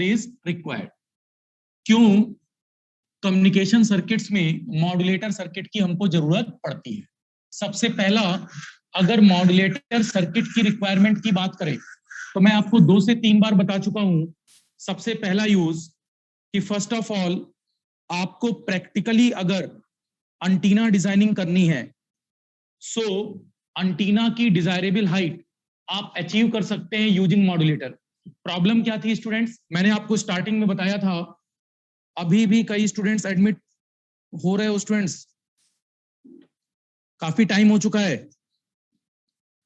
Is required. क्यों communication circuits में modulator circuit की हमको जरूरत पड़ती है? सबसे पहला, अगर मॉड्यूलेटर सर्किट की रिक्वायरमेंट की बात करें तो मैं आपको 2 से 3 बार बता चुका हूं। सबसे पहला यूज कि फर्स्ट ऑफ ऑल आपको प्रैक्टिकली अगर एंटीना डिजाइनिंग करनी है, सो एंटीना की डिजायरेबल हाइट आप अचीव कर सकते हैं यूजिंग मॉड्यूलेटर। प्रॉब्लम क्या थी स्टूडेंट्स? मैंने आपको स्टार्टिंग में बताया था, अभी भी कई स्टूडेंट्स एडमिट हो रहे हो। स्टूडेंट्स काफी टाइम हो चुका है,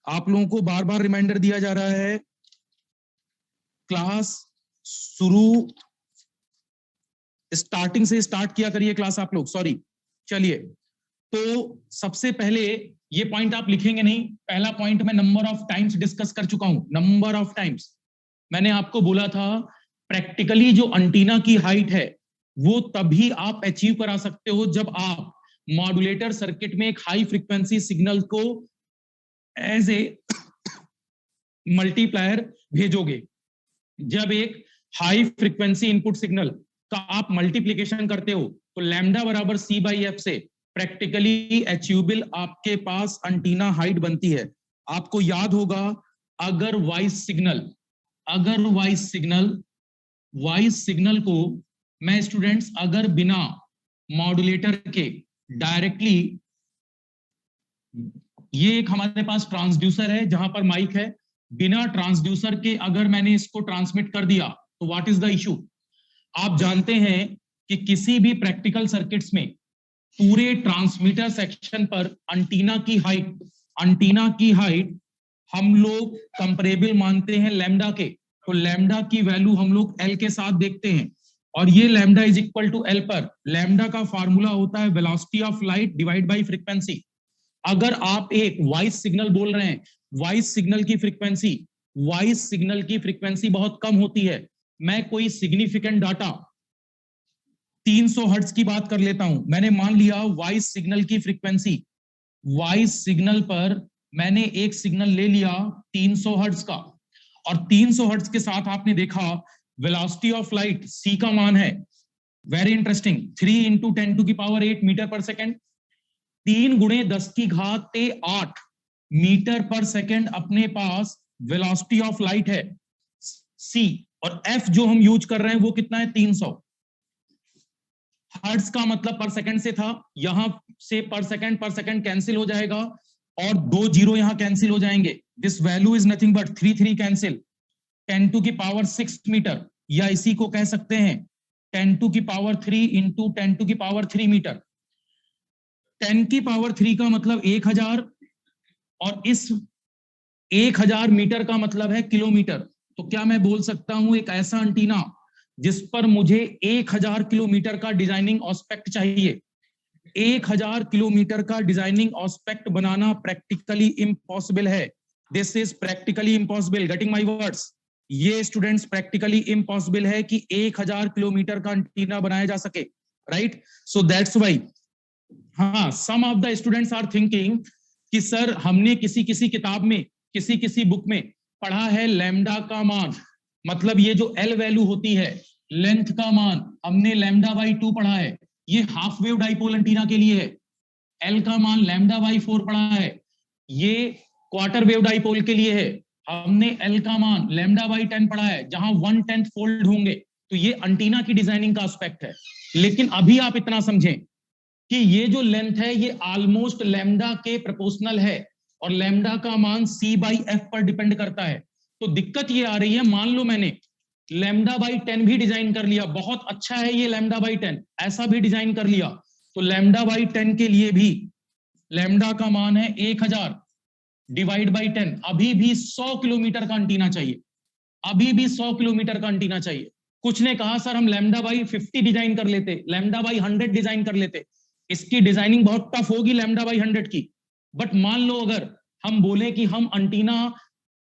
आप लोगों को बार बार रिमाइंडर दिया जा रहा है, क्लास शुरू स्टार्टिंग से स्टार्ट किया करिए क्लास आप लोग। सॉरी, चलिए। तो सबसे पहले ये पॉइंट आप लिखेंगे नहीं। पहला पॉइंट मैं नंबर ऑफ टाइम्स डिस्कस कर चुका हूं। नंबर ऑफ टाइम्स मैंने आपको बोला था, प्रैक्टिकली जो एंटीना की हाइट है वो तभी आप अचीव करा सकते हो जब आप मॉड्यूलेटर सर्किट में एक हाई फ्रीक्वेंसी सिग्नल को एज ए मल्टीप्लायर भेजोगे। जब एक हाई फ्रीक्वेंसी इनपुट सिग्नल का आप मल्टीप्लीकेशन करते हो तो लैम्डा बराबर सी बाई एफ से प्रैक्टिकली अचीवेबल आपके पास एंटीना हाइट बनती है। आपको याद होगा, अगर वॉइस सिग्नल को मैं स्टूडेंट्स अगर बिना मॉड्यूलेटर के डायरेक्टली, ये एक हमारे पास ट्रांसड्यूसर है जहां पर माइक है, बिना ट्रांसड्यूसर के अगर मैंने इसको ट्रांसमिट कर दिया तो व्हाट इज द इशू? आप जानते हैं कि किसी भी प्रैक्टिकल सर्किट्स में पूरे ट्रांसमीटर सेक्शन पर एंटीना की हाइट हम लोग कंपैरेबल मानते हैं लैम्डा के। तो लैम्डा की वैल्यू हम लोग एल के साथ देखते हैं, और ये lambda is equal to L पर लैम्डा का फार्मूला होता है velocity of light divide by frequency. अगर आप एक वॉइस सिग्नल बोल रहे हैं, वॉइस सिग्नल की फ्रीक्वेंसी बहुत कम होती है। मैं कोई सिग्निफिकेंट डाटा 300 हर्ट्ज की बात कर लेता हूं। मैंने मान लिया वॉइस सिग्नल की फ्रीक्वेंसी, वॉइस सिग्नल पर मैंने एक सिग्नल ले लिया 300 हर्ट्ज का, और 300 हर्ट्ज के साथ आपने देखा वेलोसिटी ऑफ लाइट सी का मान है, वेरी इंटरेस्टिंग, 3 इंटू 10 टू की पावर 8 मीटर पर सेकेंड। 3 गुणे 10 की घात 8 मीटर पर सेकेंड अपने पास वेलोसिटी ऑफ लाइट है सी, और एफ जो हम यूज कर रहे हैं वो कितना है? 300। हर्ट्ज का मतलब पर सेकंड से था, यहां से पर सेकंड कैंसिल हो जाएगा और 2 जीरो यहां कैंसिल हो जाएंगे। This value is nothing but 3 cancel, 10 to की पावर 6 मीटर, या इसी को कह सकते हैं 10 टू की पावर 3 इंटू 10 टू की पावर 3 मीटर। 10 की पावर 3 का मतलब 1000, और इस 1000 मीटर का मतलब है किलोमीटर। तो क्या मैं बोल सकता हूं एक ऐसा एंटीना जिस पर मुझे 1000 किलोमीटर का डिजाइनिंग ऑस्पेक्ट चाहिए? 1000 किलोमीटर का डिजाइनिंग ऑस्पेक्ट बनाना प्रैक्टिकली इम्पॉसिबल है। This is practically impossible, getting my words. ये स्टूडेंट्स प्रैक्टिकली इम्पॉसिबल है कि 1000 किलोमीटर का एंटीना बनाया जा सके, राइट? सो दैट्स व्हाई हाँ, some of the students are thinking कि सर हमने किसी किताब में, किसी बुक में पढ़ा है लैम्डा का मान, मतलब ये जो एल वैल्यू होती है, लेंथ का मान, हमने लैम्डा बाई 2 पढ़ा है, ये हाफ वेव डाइपोल एंटीना के लिए है। एल का मान लैम्डा बाई 4 पढ़ा है, ये क्वार्टर वेव डाइपोल के लिए है। हमने एल का मान लैम्डा बाई 10 पढ़ा है, जहां 1/10 फोल्ड होंगे। तो ये एंटीना की डिजाइनिंग का एस्पेक्ट है। लेकिन अभी आप इतना समझें कि ये जो लेंथ है ये ऑलमोस्ट लैम्डा के प्रोपोर्शनल है, और लैम्डा का मान सी बाई एफ पर डिपेंड करता है। तो दिक्कत ये आ रही है, मान लो मैंने लैम्डा बाई 10 भी डिजाइन कर लिया, बहुत अच्छा है ये लैम्डा बाई 10, ऐसा भी डिजाइन कर लिया, तो लैम्डा बाई 10 के लिए भी लैम्डा का मान है 1000 डिवाइड बाई 10, अभी भी 100 किलोमीटर का एंटीना चाहिए, अभी भी 100 किलोमीटर का एंटीना चाहिए। कुछ ने कहा सर हम लैम्डा बाई 50 डिजाइन कर लेते, लैम्डा बाई 100 डिजाइन कर लेते, इसकी डिजाइनिंग बहुत टफ होगी लैम्डा बाई 100 की। बट मान लो अगर हम बोले कि हम एंटीना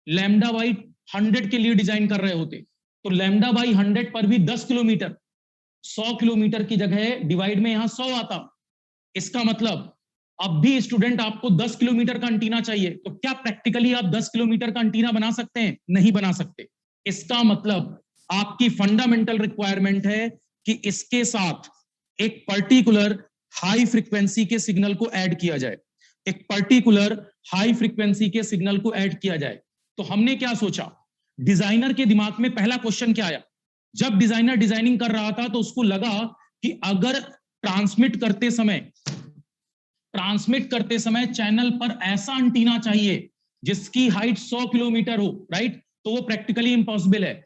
लैम्डा बाई 100 के लिए डिजाइन कर रहे होते, तो लैम्डा बाई 100 पर भी 10 किलोमीटर, 100 किलोमीटर की जगह डिवाइड में यहां 100 आता। इसका मतलब अब भी स्टूडेंट आपको 10 किलोमीटर का एंटीना चाहिए, तो क्या प्रैक्टिकली आप 10 किलोमीटर का एंटीना बना सकते हैं? नहीं बना सकते। इसका मतलब आपकी फंडामेंटल रिक्वायरमेंट है कि इसके साथ एक पर्टिकुलर हाई फ्रीक्वेंसी के सिग्नल को ऐड किया जाए, एक पर्टिकुलर हाई फ्रीक्वेंसी के सिग्नल को ऐड किया जाए। तो हमने क्या सोचा, डिजाइनर के दिमाग में पहला क्वेश्चन क्या आया, जब डिजाइनर डिजाइनिंग कर रहा था तो उसको लगा कि अगर ट्रांसमिट करते समय चैनल पर ऐसा एंटीना चाहिए जिसकी हाइट 100 किलोमीटर हो, राइट, तो वो प्रैक्टिकली इम्पॉसिबल है।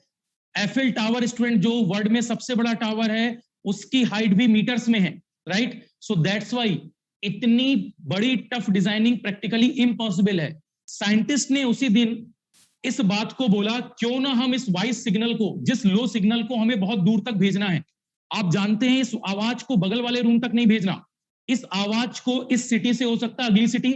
एफएल टावर स्टूडेंट जो वर्ल्ड में सबसे बड़ा टावर है, उसकी हाइट भी मीटर्स में है, राइट। सो दैट्स वाई इतनी बड़ी टफ डिजाइनिंग प्रैक्टिकली इम्पॉसिबल है। साइंटिस्ट ने उसी दिन इस बात को बोला, क्यों ना हम इस वॉइस सिग्नल को, जिस लो सिग्नल को हमें बहुत दूर तक भेजना है, आप जानते हैं इस आवाज को बगल वाले रूम तक नहीं भेजना, इस आवाज को इस सिटी से हो सकता है अगली सिटी,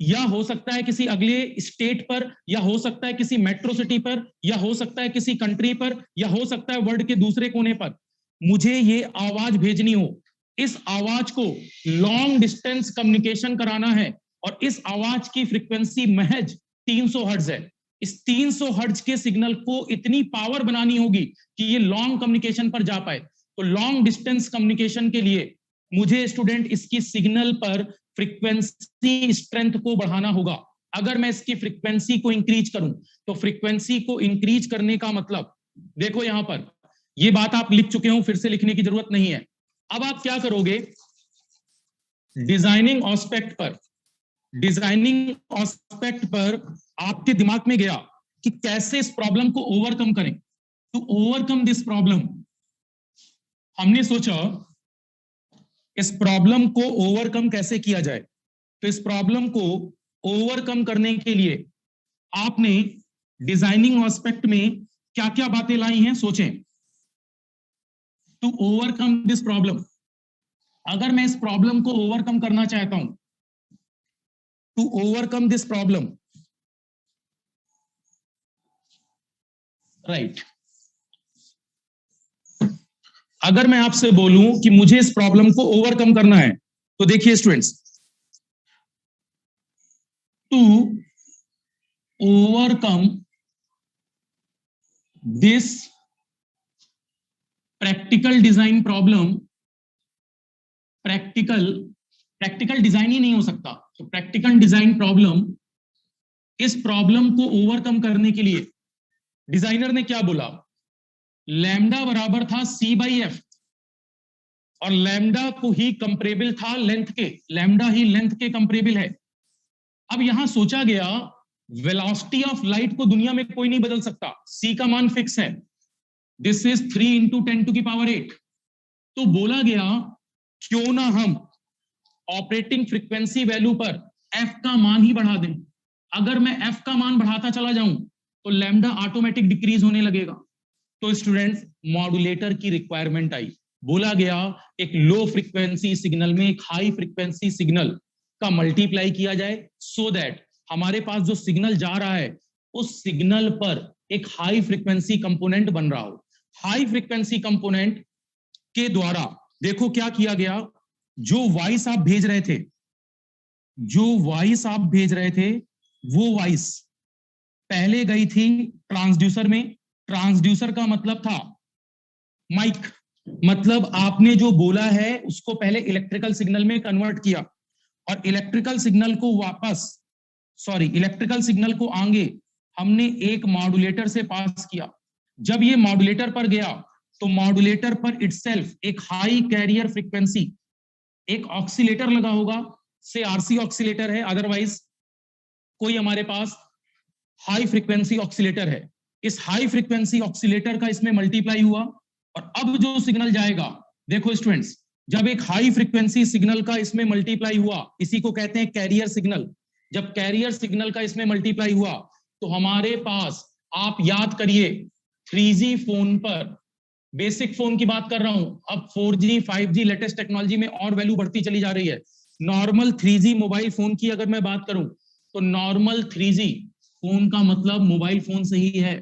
या हो सकता है किसी अगले स्टेट पर, या हो सकता है किसी मेट्रो सिटी पर, या हो सकता है किसी कंट्री पर, या हो सकता है वर्ल्ड के दूसरे कोने पर, मुझे ये आवाज भेजनी हो, इस आवाज को लॉन्ग डिस्टेंस कम्युनिकेशन कराना है, और इस आवाज की फ्रीक्वेंसी महज 300 हर्ट्ज है। इस 300 हर्ट्ज के सिग्नल को इतनी पावर बनानी होगी कि ये लॉन्ग कम्युनिकेशन पर जा पाए। तो लॉन्ग डिस्टेंस कम्युनिकेशन के लिए मुझे स्टूडेंट इसकी सिग्नल पर फ्रीक्वेंसी स्ट्रेंथ को बढ़ाना होगा। अगर मैं इसकी फ्रीक्वेंसी को इंक्रीज करूं, तो फ्रीक्वेंसी को इंक्रीज करने का मतलब, देखो यहां पर ये बात आप लिख चुके हो, फिर से लिखने की जरूरत नहीं है। अब आप क्या करोगे, डिजाइनिंग एस्पेक्ट पर आपके दिमाग में गया कि कैसे इस प्रॉब्लम को ओवरकम करें। टू ओवरकम दिस प्रॉब्लम, हमने सोचा इस प्रॉब्लम को ओवरकम कैसे किया जाए। तो इस प्रॉब्लम को ओवरकम करने के लिए आपने डिजाइनिंग एस्पेक्ट में क्या क्या बातें लाई हैं, सोचें। टू ओवरकम दिस प्रॉब्लम, अगर मैं इस प्रॉब्लम को ओवरकम करना चाहता हूं, to overcome this problem, right, अगर मैं आपसे बोलूं कि मुझे इस प्रॉब्लम को ओवरकम करना है, तो देखिए students, to overcome this practical design problem, practical design ही नहीं हो सकता, तो प्रैक्टिकल डिजाइन प्रॉब्लम, इस प्रॉब्लम को ओवरकम करने के लिए डिजाइनर ने क्या बोला, लैम्डा बराबर था C/F, और लैम्डा को ही कंपरेबल था लेंथ के, लैम्डा ही लेंथ के कंपरेबल है। अब यहां सोचा गया, वेलोसिटी ऑफ लाइट को दुनिया में कोई नहीं बदल सकता, C का मान फिक्स है, दिस इज 3 × 10⁸। तो बोला गया क्यों ना हम ऑपरेटिंग फ्रीक्वेंसी वैल्यू पर F का मान ही बढ़ा दें। अगर मैं F का मान बढ़ाता चला जाऊं तो लैम्डा ऑटोमेटिक डिक्रीज होने लगेगा। तो स्टूडेंट्स, मॉड्यूलेटर की रिक्वायरमेंट आई, बोला गया एक लो फ्रीक्वेंसी सिग्नल में एक हाई फ्रीक्वेंसी सिग्नल का मल्टीप्लाई किया जाए, सो दैट हमारे पास जो सिग्नल जा रहा है उस सिग्नल पर एक हाई फ्रीक्वेंसी कंपोनेंट बन रहा हो। हाई फ्रीक्वेंसी कंपोनेंट के द्वारा देखो क्या किया गया, जो वॉइस आप भेज रहे थे वो वॉइस पहले गई थी ट्रांसड्यूसर में। ट्रांसड्यूसर का मतलब था माइक, मतलब आपने जो बोला है उसको पहले इलेक्ट्रिकल सिग्नल में कन्वर्ट किया, और इलेक्ट्रिकल सिग्नल को आगे हमने एक मॉड्यूलेटर से पास किया। जब ये मॉड्यूलेटर पर गया तो मॉड्यूलेटर पर इटसेल्फ एक हाई कैरियर फ्रीक्वेंसी, एक ऑक्सीलेटर लगा होगा, से RC ऑक्सीलेटर है, अदरवाइज कोई हमारे पास हाई फ्रीक्वेंसी ऑक्सीलेटर है। इस हाई फ्रीक्वेंसी ऑक्सीलेटर का इसमें मल्टीप्लाई हुआ, और अब जो सिग्नल जाएगा, देखो स्टूडेंट्स, जब एक हाई फ्रीक्वेंसी सिग्नल का इसमें मल्टीप्लाई हुआ, इसी को कहते हैं कैरियर सिग्नल, जब कैरियर सिग्नल का इसमें मल्टीप्लाई हुआ तो हमारे पास, आप याद करिए 3G फोन पर, बेसिक फोन की बात कर रहा हूं, अब 4G 5G लेटेस्ट टेक्नोलॉजी में और वैल्यू बढ़ती चली जा रही है। नॉर्मल 3G मोबाइल फोन की अगर मैं बात करूं तो नॉर्मल 3G फोन का मतलब मोबाइल फोन से ही है,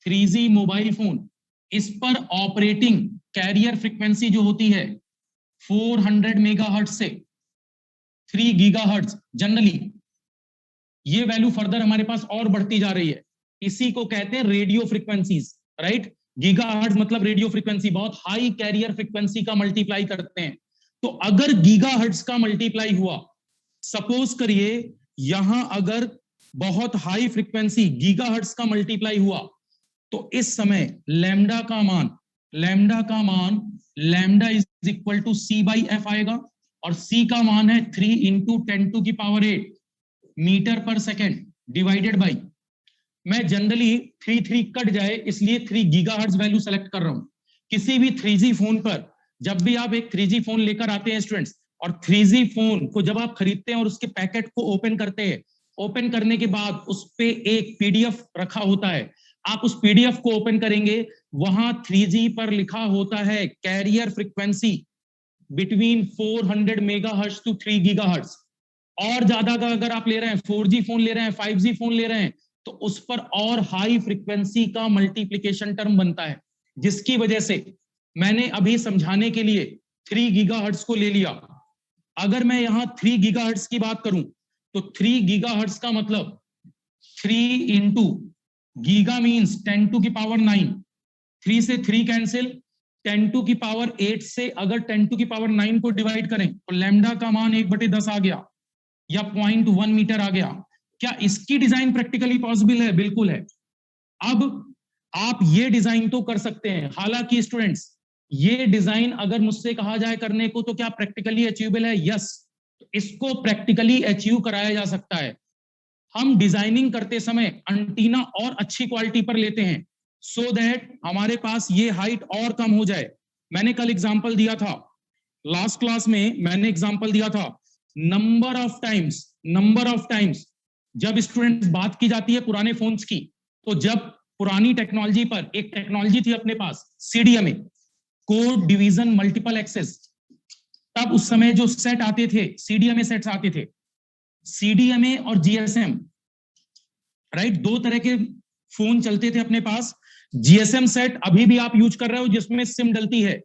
3G मोबाइल फोन, इस पर ऑपरेटिंग कैरियर फ्रीक्वेंसी जो होती है 400 मेगाहर्ट्ज से 3 गीगाहर्ट्ज जनरली, ये वैल्यू फर्दर हमारे पास और बढ़ती जा रही है, इसी को कहते हैं रेडियो फ्रीक्वेंसीज। राइट। गीगाहर्ट्ज मतलब रेडियो फ्रीक्वेंसी, बहुत हाई कैरियर फ्रीक्वेंसी का मल्टीप्लाई करते हैं। तो अगर गीगाहर्ट्ज का मल्टीप्लाई हुआ, सपोज करिए यहां अगर बहुत हाई फ्रीक्वेंसी गीगाहर्ट्ज का मल्टीप्लाई हुआ, तो इस समय लैम्डा का मान lambda is equal to C by F आएगा, और सी का मान है 3 इंटू 10⁸ मीटर पर सेकेंड डिवाइडेड बाई, मैं जनरली 3 कट जाए इसलिए 3 गीगाहर्ट्ज वैल्यू सेलेक्ट कर रहा हूं। किसी भी 3G फोन पर, जब भी आप एक 3G फोन लेकर आते हैं स्टूडेंट्स, और 3G फोन को जब आप खरीदते हैं और उसके पैकेट को ओपन करते हैं, ओपन करने के बाद उस पे एक पीडीएफ रखा होता है, आप उस पीडीएफ को ओपन करेंगे, वहां 3G पर लिखा होता है carrier frequency between 400 megahertz to 3 gigahertz. और ज्यादा का अगर आप ले रहे हैं, 4G फोन ले रहे हैं, 5G फोन ले रहे हैं, तो उस पर और हाई फ्रीक्वेंसी का मल्टीप्लिकेशन टर्म बनता है, जिसकी वजह से मैंने अभी समझाने के लिए 3 गीगाहर्ट्ज को ले लिया। अगर मैं यहां 3 गीगाहर्ट्ज की बात करूं, तो 3 गीगाहर्ट्ज का मतलब 3 इंटू गीगा मीन्स 10⁹, 3 से 3 कैंसिल, 10⁸ से अगर 10⁹ को डिवाइड करें तो लैम्डा का मान 1/10 आ गया, या 0.1 मीटर आ गया। क्या इसकी डिजाइन प्रैक्टिकली पॉसिबल है? बिल्कुल है। अब आप ये डिजाइन तो कर सकते हैं, हालांकि स्टूडेंट्स ये डिजाइन अगर मुझसे कहा जाए करने को तो क्या प्रैक्टिकली अचीवेबल है? यस, इसको प्रैक्टिकली अचीव कराया जा सकता है। हम डिजाइनिंग करते समय एंटीना और अच्छी क्वालिटी पर लेते हैं, सो दैट हमारे पास ये हाइट और कम हो जाए। मैंने कल एग्जांपल दिया था, लास्ट क्लास में मैंने एग्जांपल दिया था, नंबर ऑफ टाइम्स जब स्टूडेंट्स बात की जाती है पुराने फोन्स की, तो जब पुरानी टेक्नोलॉजी पर एक टेक्नोलॉजी थी अपने पास CDMA, code division multiple access, तब उस समय जो सेट आते थे, सीडीएमए सेट्स आते थे, सीडीएमए और जीएसएम, राइट, दो तरह के फोन चलते थे अपने पास। जीएसएम सेट अभी भी आप यूज कर रहे हो जिसमें सिम डलती है,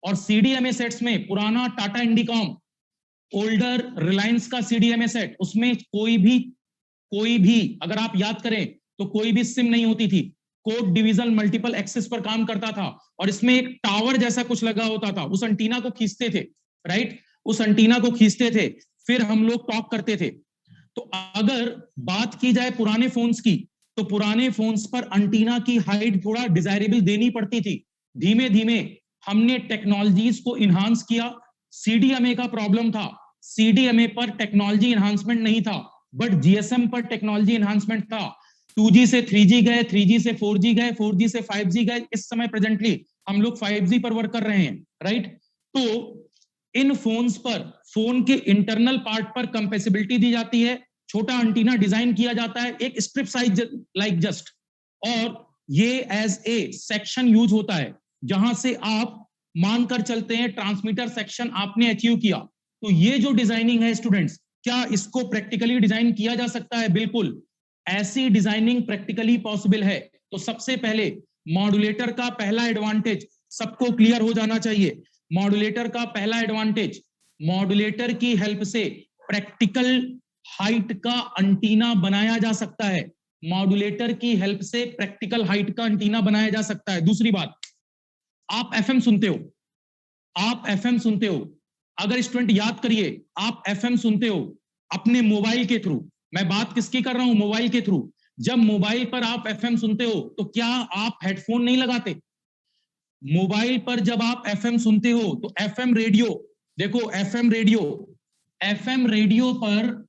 और सीडीएमए सेट्स में पुराना टाटा इंडिकॉम, ओल्डर रिलायंस का सीडीएमए सेट, उसमें कोई भी अगर आप याद करें तो कोई भी सिम नहीं होती थी, कोड डिवीजन मल्टीपल एक्सेस पर काम करता था, और इसमें एक टावर जैसा कुछ लगा होता था, उस एंटीना को खींचते थे, राइट, उस एंटीना को खींचते थे, फिर हम लोग टॉक करते थे। तो अगर बात की जाए पुराने फोन्स की, तो पुराने फोन्स पर एंटीना की हाइट थोड़ा डिजायरेबल देनी पड़ती थी। धीमे धीमे हमने टेक्नोलॉजीज को इन्हांस किया। सीडीएमए का प्रॉब्लम था, सीडीएमए पर टेक्नोलॉजी एनहांसमेंट नहीं था, बट जीएसएम पर टेक्नोलॉजी एनहांसमेंट था। 2G से 3G गए, 3G से 4G गए, 4G से 5G गए, इस समय प्रेजेंटली हम लोग 5G पर वर्क कर रहे हैं, राइट। तो इन फोन्स पर फोन के इंटरनल पार्ट पर कंपेसिबिलिटी दी जाती है, छोटा एंटीना डिजाइन किया जाता है, एक स्ट्रिप साइज लाइक जस्ट, और ये एज ए सेक्शन यूज होता है, जहां से आप मानकर चलते हैं ट्रांसमीटर सेक्शन आपने अचीव किया। तो ये जो डिजाइनिंग है स्टूडेंट्स, क्या इसको प्रैक्टिकली डिजाइन किया जा सकता है? बिल्कुल, ऐसी डिजाइनिंग प्रैक्टिकली पॉसिबल है। तो सबसे पहले मॉड्यूलेटर का पहला एडवांटेज सबको क्लियर हो जाना चाहिए। मॉड्यूलेटर का पहला एडवांटेज, मॉड्यूलेटर की हेल्प से प्रैक्टिकल हाइट का एंटीना बनाया जा सकता है। मॉड्यूलेटर की हेल्प से प्रैक्टिकल हाइट का एंटीना बनाया जा सकता है। दूसरी बात, आप एफएम सुनते हो, अगर स्टूडेंट याद करिए, आप एफएम सुनते हो अपने मोबाइल के थ्रू, मैं बात किसकी कर रहा हूं? मोबाइल के थ्रू। जब मोबाइल पर आप एफएम सुनते हो तो क्या आप हेडफोन नहीं लगाते? मोबाइल पर जब आप एफएम सुनते हो तो एफएम रेडियो, देखो एफएम रेडियो पर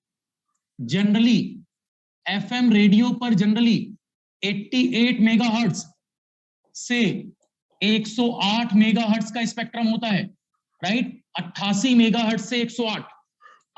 जनरली 88 मेगाहर्ट्ज से 108 मेगाहर्ट्ज का स्पेक्ट्रम होता है, राइट, 88 मेगाहर्ट्ज से 108।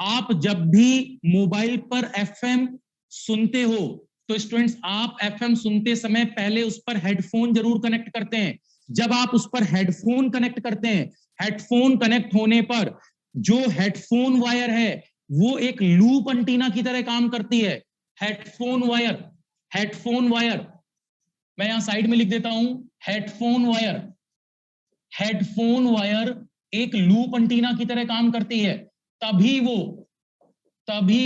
आप जब भी मोबाइल पर एफएम सुनते हो तो स्टूडेंट्स, आप एफएम सुनते समय पहले उस पर हेडफोन जरूर कनेक्ट करते हैं। जब आप उस पर हेडफोन कनेक्ट करते हैं, हेडफोन कनेक्ट होने पर जो हेडफोन वायर है वो एक लूप एंटीना की तरह काम करती है। हेडफोन वायर मैं यहां साइड में लिख देता हूं, हेडफोन वायर एक लूप एंटीना की तरह काम करती है। तभी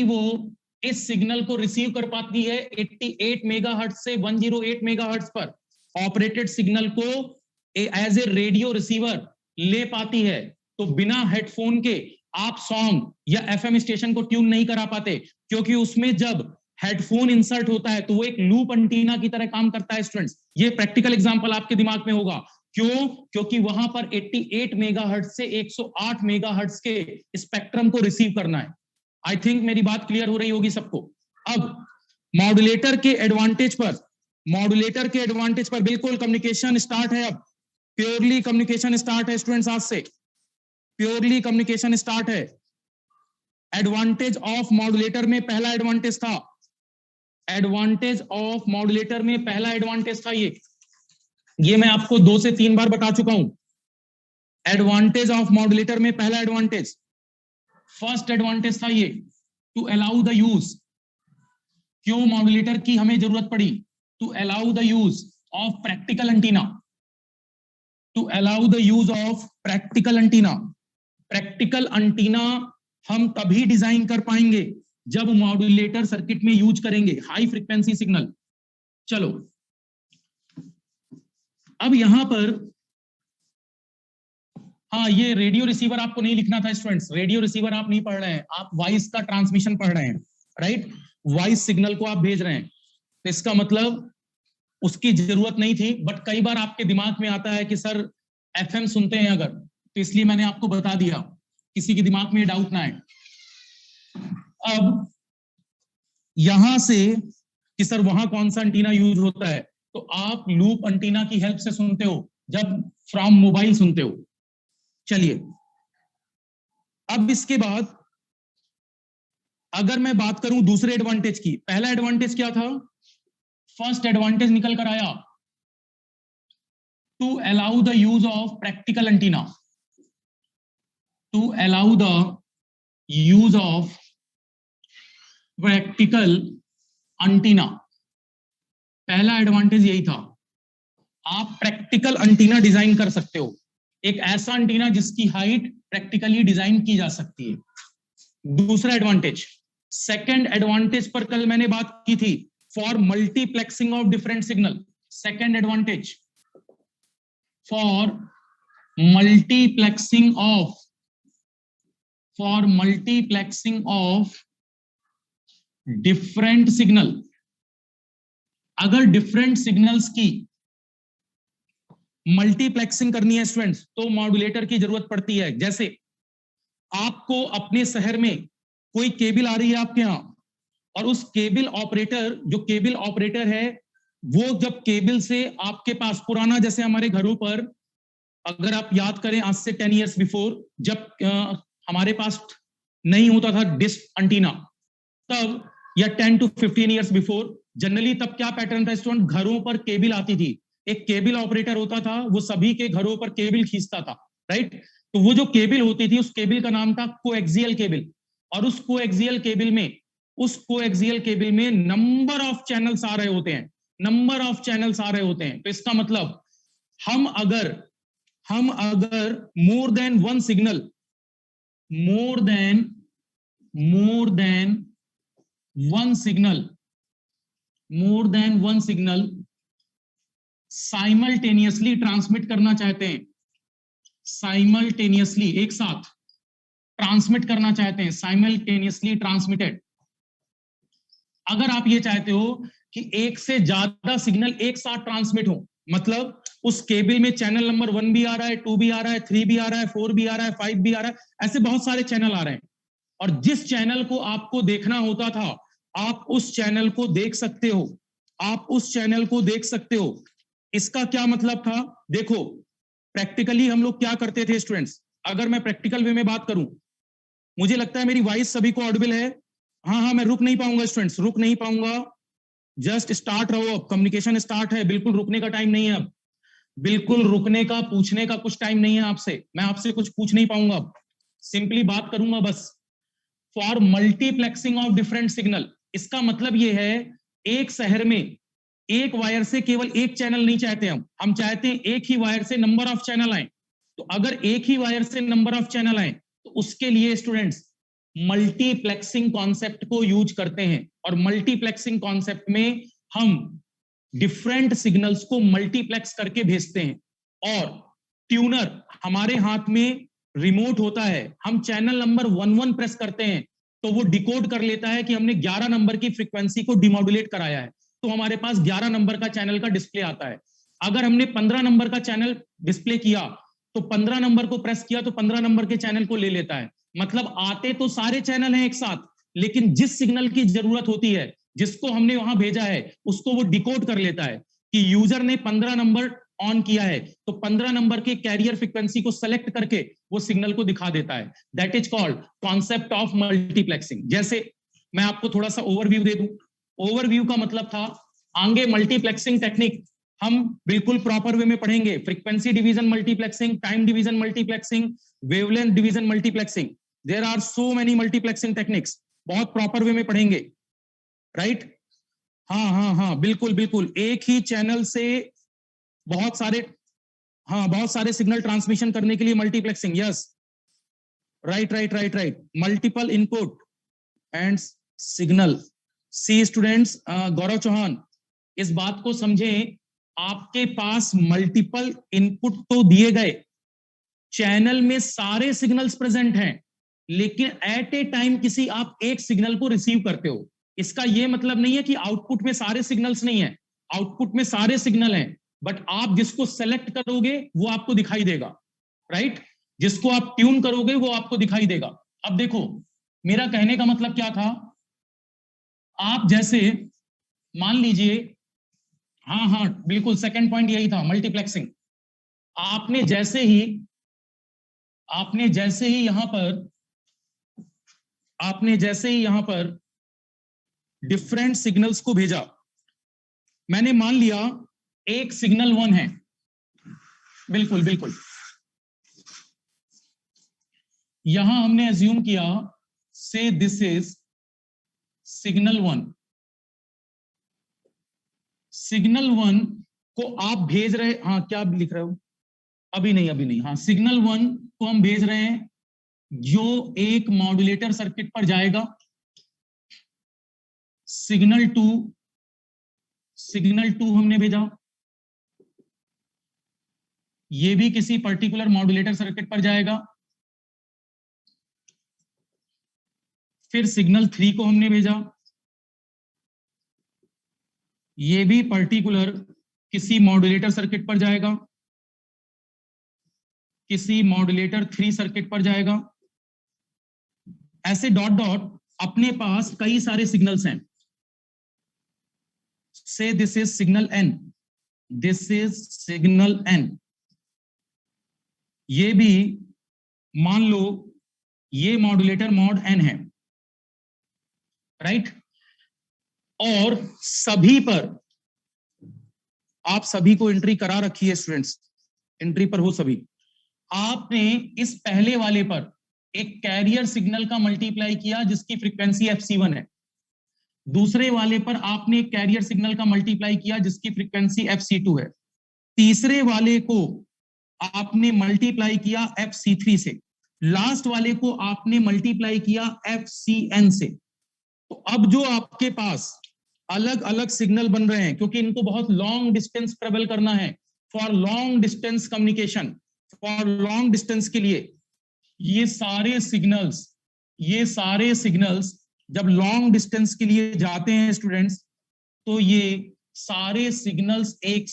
वो इस सिग्नल को रिसीव कर पाती है 88 मेगाहर्ट्ज से 108 मेगाहर्ट्ज पर। ऑपरेटेड सिग्नल को एज ए रेडियो रिसीवर ले पाती है। तो बिना हेडफोन के आप सॉन्ग या एफएम स्टेशन को ट्यून नहीं करा पाते, क्योंकि उसमें जब हेडफोन इंसर्ट होता है तो वो एक लूप एंटीना की तरह काम करता है स्टूडेंट्स। ये प्रैक्टिकल एग्जांपल आपके दिमाग में होगा। क्यों? क्योंकि वहां पर 88 मेगाहर्ट्ज से 108 मेगाहर्ट्ज के स्पेक्ट्रम को रिसीव करना है। आई थिंक मेरी बात क्लियर हो रही होगी सबको। अब मॉड्यूलेटर के एडवांटेज पर बिल्कुल कम्युनिकेशन स्टार्ट है। अब प्योरली कम्युनिकेशन स्टार्ट है स्टूडेंट्स, आज से प्योरली कम्युनिकेशन स्टार्ट है। एडवांटेज ऑफ मॉड्यूलेटर में पहला एडवांटेज था, एडवांटेज ऑफ मॉड्यूलेटर में पहला एडवांटेज था ये मैं आपको 2 से 3 बार बता चुका हूं। एडवांटेज ऑफ मॉड्यूलेटर में पहला एडवांटेज, फर्स्ट एडवांटेज था ये, टू अलाउ द यूज। क्यों मॉड्यूलेटर की हमें जरूरत पड़ी? To allow the use of practical antenna, to allow the use of practical antenna. Practical antenna हम तभी डिजाइन कर पाएंगे जब मॉड्यूलेटर सर्किट में यूज करेंगे हाई फ्रीक्वेंसी सिग्नल। चलो अब यहां पर, हाँ ये रेडियो रिसीवर आपको नहीं लिखना था स्टूडेंट्स, रेडियो रिसीवर आप नहीं पढ़ रहे हैं, आप वॉइस का ट्रांसमिशन पढ़ रहे हैं, राइट? वॉइस सिग्नल को आप भेज रहे हैं, तो इसका मतलब उसकी जरूरत नहीं थी। बट कई बार आपके दिमाग में आता है कि सर एफएम सुनते हैं अगर, तो इसलिए मैंने आपको बता दिया, किसी के दिमाग में डाउट ना आए। अब यहां से कि सर वहां कौन सा एंटीना यूज होता है, तो आप लूप एंटीना की हेल्प से सुनते हो जब फ्रॉम मोबाइल सुनते हो। चलिए अब इसके बाद अगर मैं बात करूं दूसरे एडवांटेज की, पहला एडवांटेज क्या था? फर्स्ट एडवांटेज निकल कर आया, to allow the use of practical antenna, to allow the use of practical antenna. पहला एडवांटेज यही था, आप प्रैक्टिकल एंटीना डिजाइन कर सकते हो, एक ऐसा एंटीना जिसकी हाइट प्रैक्टिकली डिजाइन की जा सकती है। दूसरा एडवांटेज, सेकंड एडवांटेज पर कल मैंने बात की थी, for multiplexing of different signal. Second advantage, for multiplexing of different signal. अगर डिफरेंट सिग्नल्स की मल्टीप्लेक्सिंग करनी है स्टूडेंट्स, तो मॉड्यूलेटर की जरूरत पड़ती है। जैसे आपको अपने शहर में कोई केबल आ रही है आपके यहां, और उस केबल ऑपरेटर, जो केबल ऑपरेटर है, वो जब केबल से आपके पास, पुराना जैसे हमारे घरों पर, अगर आप याद करें आज से 10 इयर्स बिफोर, जब हमारे पास नहीं होता था डिश एंटीना, तब, या 10 to 15 इयर्स बिफोर, जनरली तब क्या पैटर्न था स्टूडेंट? घरों पर केबल आती थी, एक केबल ऑपरेटर होता था, वो सभी के घरों पर केबल खींचता था, राइट? तो वो जो केबल होती थी, उस केबल का नाम था कोएक्सियल केबल। और उस कोएक्सियल केबल में नंबर ऑफ चैनल्स आ रहे होते हैं, तो इसका मतलब हम अगर more than one signal simultaneously transmit करना चाहते हैं, साइमल्टेनियसली एक साथ ट्रांसमिट करना चाहते हैं, साइमल्टेनियसली ट्रांसमिटेड। अगर आप ये चाहते हो कि एक से ज्यादा सिग्नल एक साथ ट्रांसमिट हो, मतलब उस केबल में चैनल नंबर 1 भी आ रहा है, 2 भी आ रहा है, 3 भी आ रहा है, 4 भी आ रहा है, 5 भी आ रहा है, ऐसे बहुत सारे चैनल आ रहे हैं, और जिस चैनल को आपको देखना होता था, आप उस चैनल को देख सकते हो। इसका क्या मतलब था? देखो प्रैक्टिकली हम लोग क्या करते थे स्टूडेंट्स, अगर मैं प्रैक्टिकल वे में बात करूं, मुझे लगता है मेरी वॉइस सभी को ऑडिबल है। हाँ, मैं रुक नहीं पाऊंगा स्टूडेंट्स, रुक नहीं पाऊंगा, जस्ट स्टार्ट रहो, अब कम्युनिकेशन स्टार्ट है, बिल्कुल रुकने का टाइम नहीं है, अब बिल्कुल रुकने का, पूछने का कुछ टाइम नहीं है आपसे, मैं आपसे कुछ पूछ नहीं पाऊंगा, अब सिंपली बात करूंगा बस। For multiplexing of different signal, इसका मतलब यह है, एक शहर में एक वायर से केवल एक चैनल नहीं चाहते हम चाहते हैं एक ही वायर से नंबर ऑफ चैनल आए। तो अगर एक ही वायर से नंबर ऑफ चैनल आए, तो उसके लिए स्टूडेंट्स मल्टीप्लेक्सिंग कॉन्सेप्ट को यूज करते हैं, और मल्टीप्लेक्सिंग कॉन्सेप्ट में हम डिफरेंट सिग्नल्स को मल्टीप्लेक्स करके भेजते हैं, और ट्यूनर हमारे हाथ में रिमोट होता है, हम चैनल नंबर 11 प्रेस करते हैं तो वो डिकोड कर लेता है कि हमने 11 नंबर की फ्रीक्वेंसी को डिमॉड्यूलेट कराया है, तो हमारे पास 11 नंबर का चैनल का डिस्प्ले आता है। अगर हमने 15 नंबर का चैनल डिस्प्ले किया तो 15 नंबर को प्रेस किया तो 15 नंबर के चैनल को ले लेता है। मतलब आते तो सारे चैनल हैं एक साथ, लेकिन जिस सिग्नल की जरूरत होती है, जिसको हमने वहां भेजा है, उसको वो डिकोड कर लेता है कि यूजर ने 15 नंबर ऑन किया है, तो 15 नंबर के कैरियर फ्रीक्वेंसी को सेलेक्ट करके वो सिग्नल को दिखा देता है। That is called concept of multiplexing. जैसे मैं आपको थोड़ा सा ओवरव्यू दे दूं। ओवरव्यू का मतलब था, आगे मल्टीप्लेक्सिंग टेक्निक हम बिल्कुल प्रॉपर वे में पढ़ेंगे, frequency division multiplexing, time division multiplexing, wavelength division multiplexing, there are so many multiplexing techniques, बहुत प्रॉपर वे में पढ़ेंगे, राइट? हाँ हाँ हाँ, बिल्कुल बिल्कुल, एक ही चैनल से बहुत सारे सिग्नल ट्रांसमिशन करने के लिए multiplexing, yes, right, multiple input and signal. See students, Gaurav Chauhan, इस बात को समझें, आपके पास मल्टीपल इनपुट तो दिए गए, चैनल में सारे सिग्नल्स प्रेजेंट हैं, लेकिन एट ए टाइम किसी आप एक सिग्नल को रिसीव करते हो। इसका यह मतलब नहीं है कि आउटपुट में सारे सिग्नल्स नहीं है, आउटपुट में सारे सिग्नल हैं, बट आप जिसको सेलेक्ट करोगे वो आपको दिखाई देगा, राइट? जिसको आप ट्यून करोगे वो आपको दिखाई देगा। अब देखो, मेरा कहने का मतलब क्या था, आप जैसे मान लीजिए, हाँ बिल्कुल, सेकंड पॉइंट यही था, मल्टीप्लेक्सिंग। आपने जैसे ही यहां पर डिफरेंट सिग्नल्स को भेजा, मैंने मान लिया एक सिग्नल 1 है, बिल्कुल यहां हमने अज्यूम किया, से दिस इज सिग्नल 1। सिग्नल 1 को आप भेज रहे, हाँ क्या लिख रहे हो, अभी नहीं, हाँ, सिग्नल 1 को हम भेज रहे हैं जो एक मॉड्यूलेटर सर्किट पर जाएगा। सिग्नल 2 हमने भेजा, ये भी किसी पर्टिकुलर मॉड्यूलेटर सर्किट पर जाएगा। फिर सिग्नल 3 को हमने भेजा, ये भी पर्टिकुलर किसी मॉड्यूलेटर सर्किट पर जाएगा, किसी मॉड्यूलेटर 3 सर्किट पर जाएगा। ऐसे डॉट डॉट अपने पास कई सारे सिग्नल्स हैं। से this is signal n, this is signal n, ये भी मान लो ये मॉड्यूलेटर मॉड n है, राइट? और सभी पर आप सभी को एंट्री करा रखी है स्टूडेंट्स, एंट्री पर हो सभी। आपने इस पहले वाले पर एक कैरियर सिग्नल का मल्टीप्लाई किया जिसकी फ्रीक्वेंसी fc1 है, दूसरे वाले पर आपने एक कैरियर सिग्नल का मल्टीप्लाई किया जिसकी फ्रीक्वेंसी fc2 है, तीसरे वाले को आपने मल्टीप्लाई किया fc3 से, लास्ट वाले को आपने मल्टीप्लाई किया fcn से। तो अब जो आपके पास अलग अलग सिग्नल बन रहे हैं, क्योंकि इनको बहुत लॉन्ग डिस्टेंस ट्रेवल करना है, for long distance communication, for long distance के लिए ये सारे सिग्नल्स जब लॉन्ग डिस्टेंस के लिए जाते हैं स्टूडेंट्स, तो ये सारे सिग्नल्स एक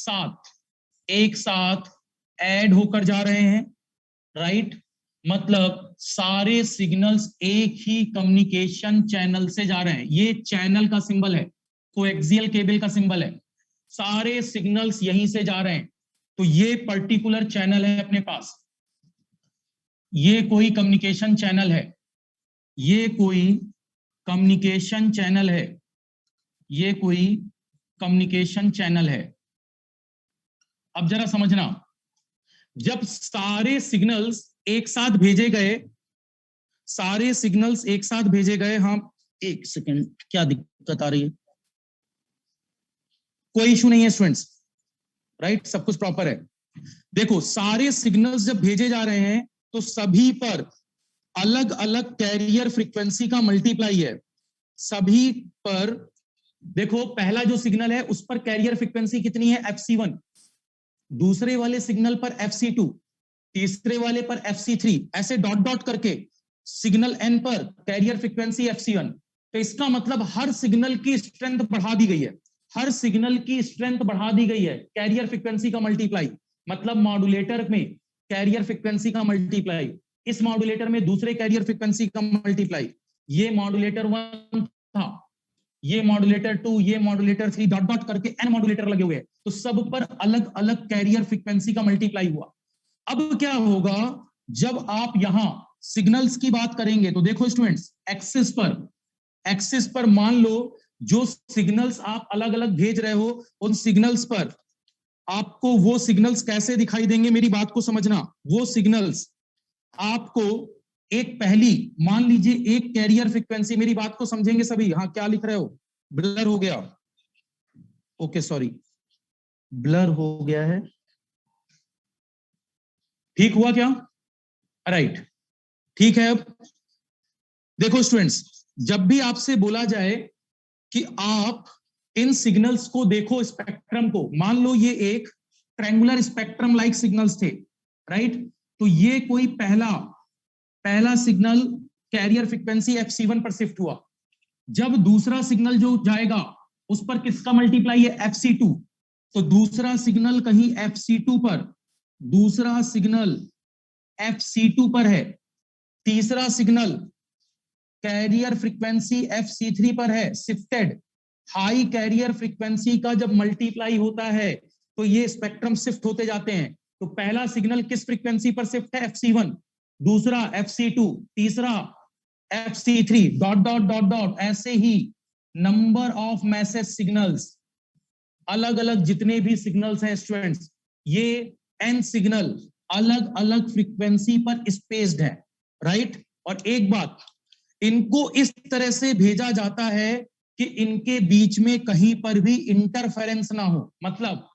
साथ ऐड होकर जा रहे हैं, राइट? मतलब सारे सिग्नल्स एक ही कम्युनिकेशन चैनल से जा रहे हैं। ये चैनल का सिंबल है, कोएक्सियल केबल का सिंबल है, सारे सिग्नल्स यहीं से जा रहे हैं। तो ये पर्टिकुलर चैनल है अपने पास, ये कोई कम्युनिकेशन चैनल है, ये कोई कम्युनिकेशन चैनल है, ये कोई कम्युनिकेशन चैनल है। अब जरा समझना, जब सारे सिग्नल्स एक साथ भेजे गए, हम एक सेकेंड, क्या दिक्कत आ रही है? कोई इशू नहीं है स्टूडेंट्स, राइट? सब कुछ प्रॉपर है। देखो, सारे सिग्नल्स जब भेजे जा रहे हैं तो सभी पर अलग अलग कैरियर फ्रीक्वेंसी का मल्टीप्लाई है, सभी पर देखो पहला जो सिग्नल है उस पर कैरियर फ्रीक्वेंसी कितनी है, FC1, दूसरे वाले सिग्नल पर FC2, तीसरे वाले पर FC3, ऐसे डॉट डॉट करके सिग्नल N पर कैरियर फ्रीक्वेंसी FC1। तो इसका मतलब हर सिग्नल की स्ट्रेंथ बढ़ा दी गई है, हर सिग्नल की स्ट्रेंथ बढ़ा दी गई है, कैरियर फ्रीक्वेंसी का मल्टीप्लाई, मतलब मॉड्यूलेटर में कैरियर फ्रीक्वेंसी का मल्टीप्लाई, इस मॉड्यूलेटर में दूसरे कैरियर फ्रीक्वेंसी का मल्टीप्लाई। ये मॉड्यूलेटर 1 था, ये मॉड्यूलेटर 2, ये मॉड्यूलेटर 3, डॉट डॉट करके n मॉड्यूलेटर लगे हुए हैं, तो सब पर अलग अलग कैरियर फ्रीक्वेंसी का मल्टीप्लाई हुआ। अब क्या होगा जब आप यहां सिग्नल्स की बात करेंगे, तो देखो स्टूडेंट्स, एक्सिस पर मान लो जो सिग्नल्स आप अलग अलग भेज रहे हो, उन सिग्नल्स पर आपको वो सिग्नल्स कैसे दिखाई देंगे, मेरी बात को समझना। वो सिग्नल्स आपको एक पहली, मान लीजिए एक कैरियर फ्रीक्वेंसी, मेरी बात को समझेंगे सभी। हाँ, क्या लिख रहे हो, ब्लर हो गया, ओके सॉरी, ब्लर हो गया है, ठीक हुआ क्या, राइट, ठीक है। अब देखो स्टूडेंट्स, जब भी आपसे बोला जाए कि आप इन सिग्नल्स को देखो, स्पेक्ट्रम को, मान लो ये एक ट्रायंगुलर स्पेक्ट्रम लाइक सिग्नल्स थे, राइट, तो ये कोई पहला सिग्नल कैरियर फ्रीक्वेंसी FC1 पर शिफ्ट हुआ, जब दूसरा सिग्नल जो जाएगा उस पर किसका मल्टीप्लाई है, FC2, तो दूसरा सिग्नल कहीं FC2 पर, दूसरा सिग्नल FC2 पर है, तीसरा सिग्नल कैरियर फ्रीक्वेंसी FC3 पर है, शिफ्टेड। हाई कैरियर फ्रीक्वेंसी का जब मल्टीप्लाई होता है तो ये स्पेक्ट्रम शिफ्ट होते जाते हैं। तो पहला सिग्नल किस फ्रीक्वेंसी पर शिफ्ट है, FC1, दूसरा FC2, तीसरा FC3, dot dot dot dot, ऐसे ही नंबर ऑफ मैसेज सिग्नल्स, अलग अलग जितने भी सिग्नल्स हैं स्टूडेंट्स, ये n सिग्नल अलग अलग फ्रीक्वेंसी पर स्पेस्ड है, राइट। और एक बात, इनको इस तरह से भेजा जाता है कि इनके बीच में कहीं पर भी इंटरफेरेंस ना हो, मतलब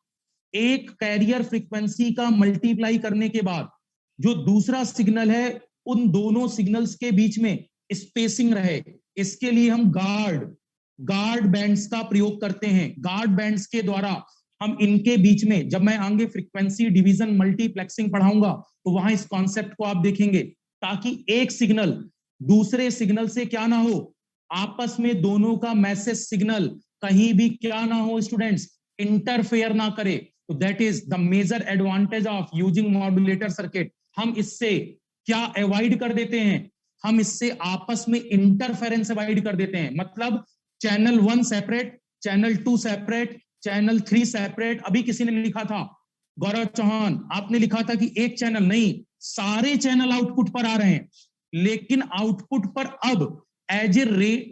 एक कैरियर फ्रीक्वेंसी का मल्टीप्लाई करने के बाद जो दूसरा सिग्नल है, उन दोनों सिग्नल्स के बीच में स्पेसिंग रहे। इसके लिए हम गार्ड बैंड्स का प्रयोग करते हैं। गार्ड बैंड्स के द्वारा हम इनके बीच में, जब मैं आगे फ्रीक्वेंसी डिवीजन मल्टीप्लेक्सिंग पढ़ाऊंगा तो वहां इस कॉन्सेप्ट को आप देखेंगे, ताकि एक सिग्नल दूसरे सिग्नल से क्या ना हो, आपस में दोनों का मैसेज सिग्नल कहीं भी क्या ना हो स्टूडेंट्स, इंटरफेयर ना करे। तो that is the major advantage of using modulator circuit. हम इससे क्या अवॉइड कर देते हैं, हम इससे आपस में इंटरफेरेंस अवॉइड कर देते हैं। मतलब channel 1 separate, channel 2 separate, channel 3 separate. अभी किसी ने लिखा था, गौरव चौहान, आपने लिखा था कि एक चैनल नहीं, सारे चैनल आउटपुट पर आ रहे हैं, लेकिन आउटपुट पर अब एज ए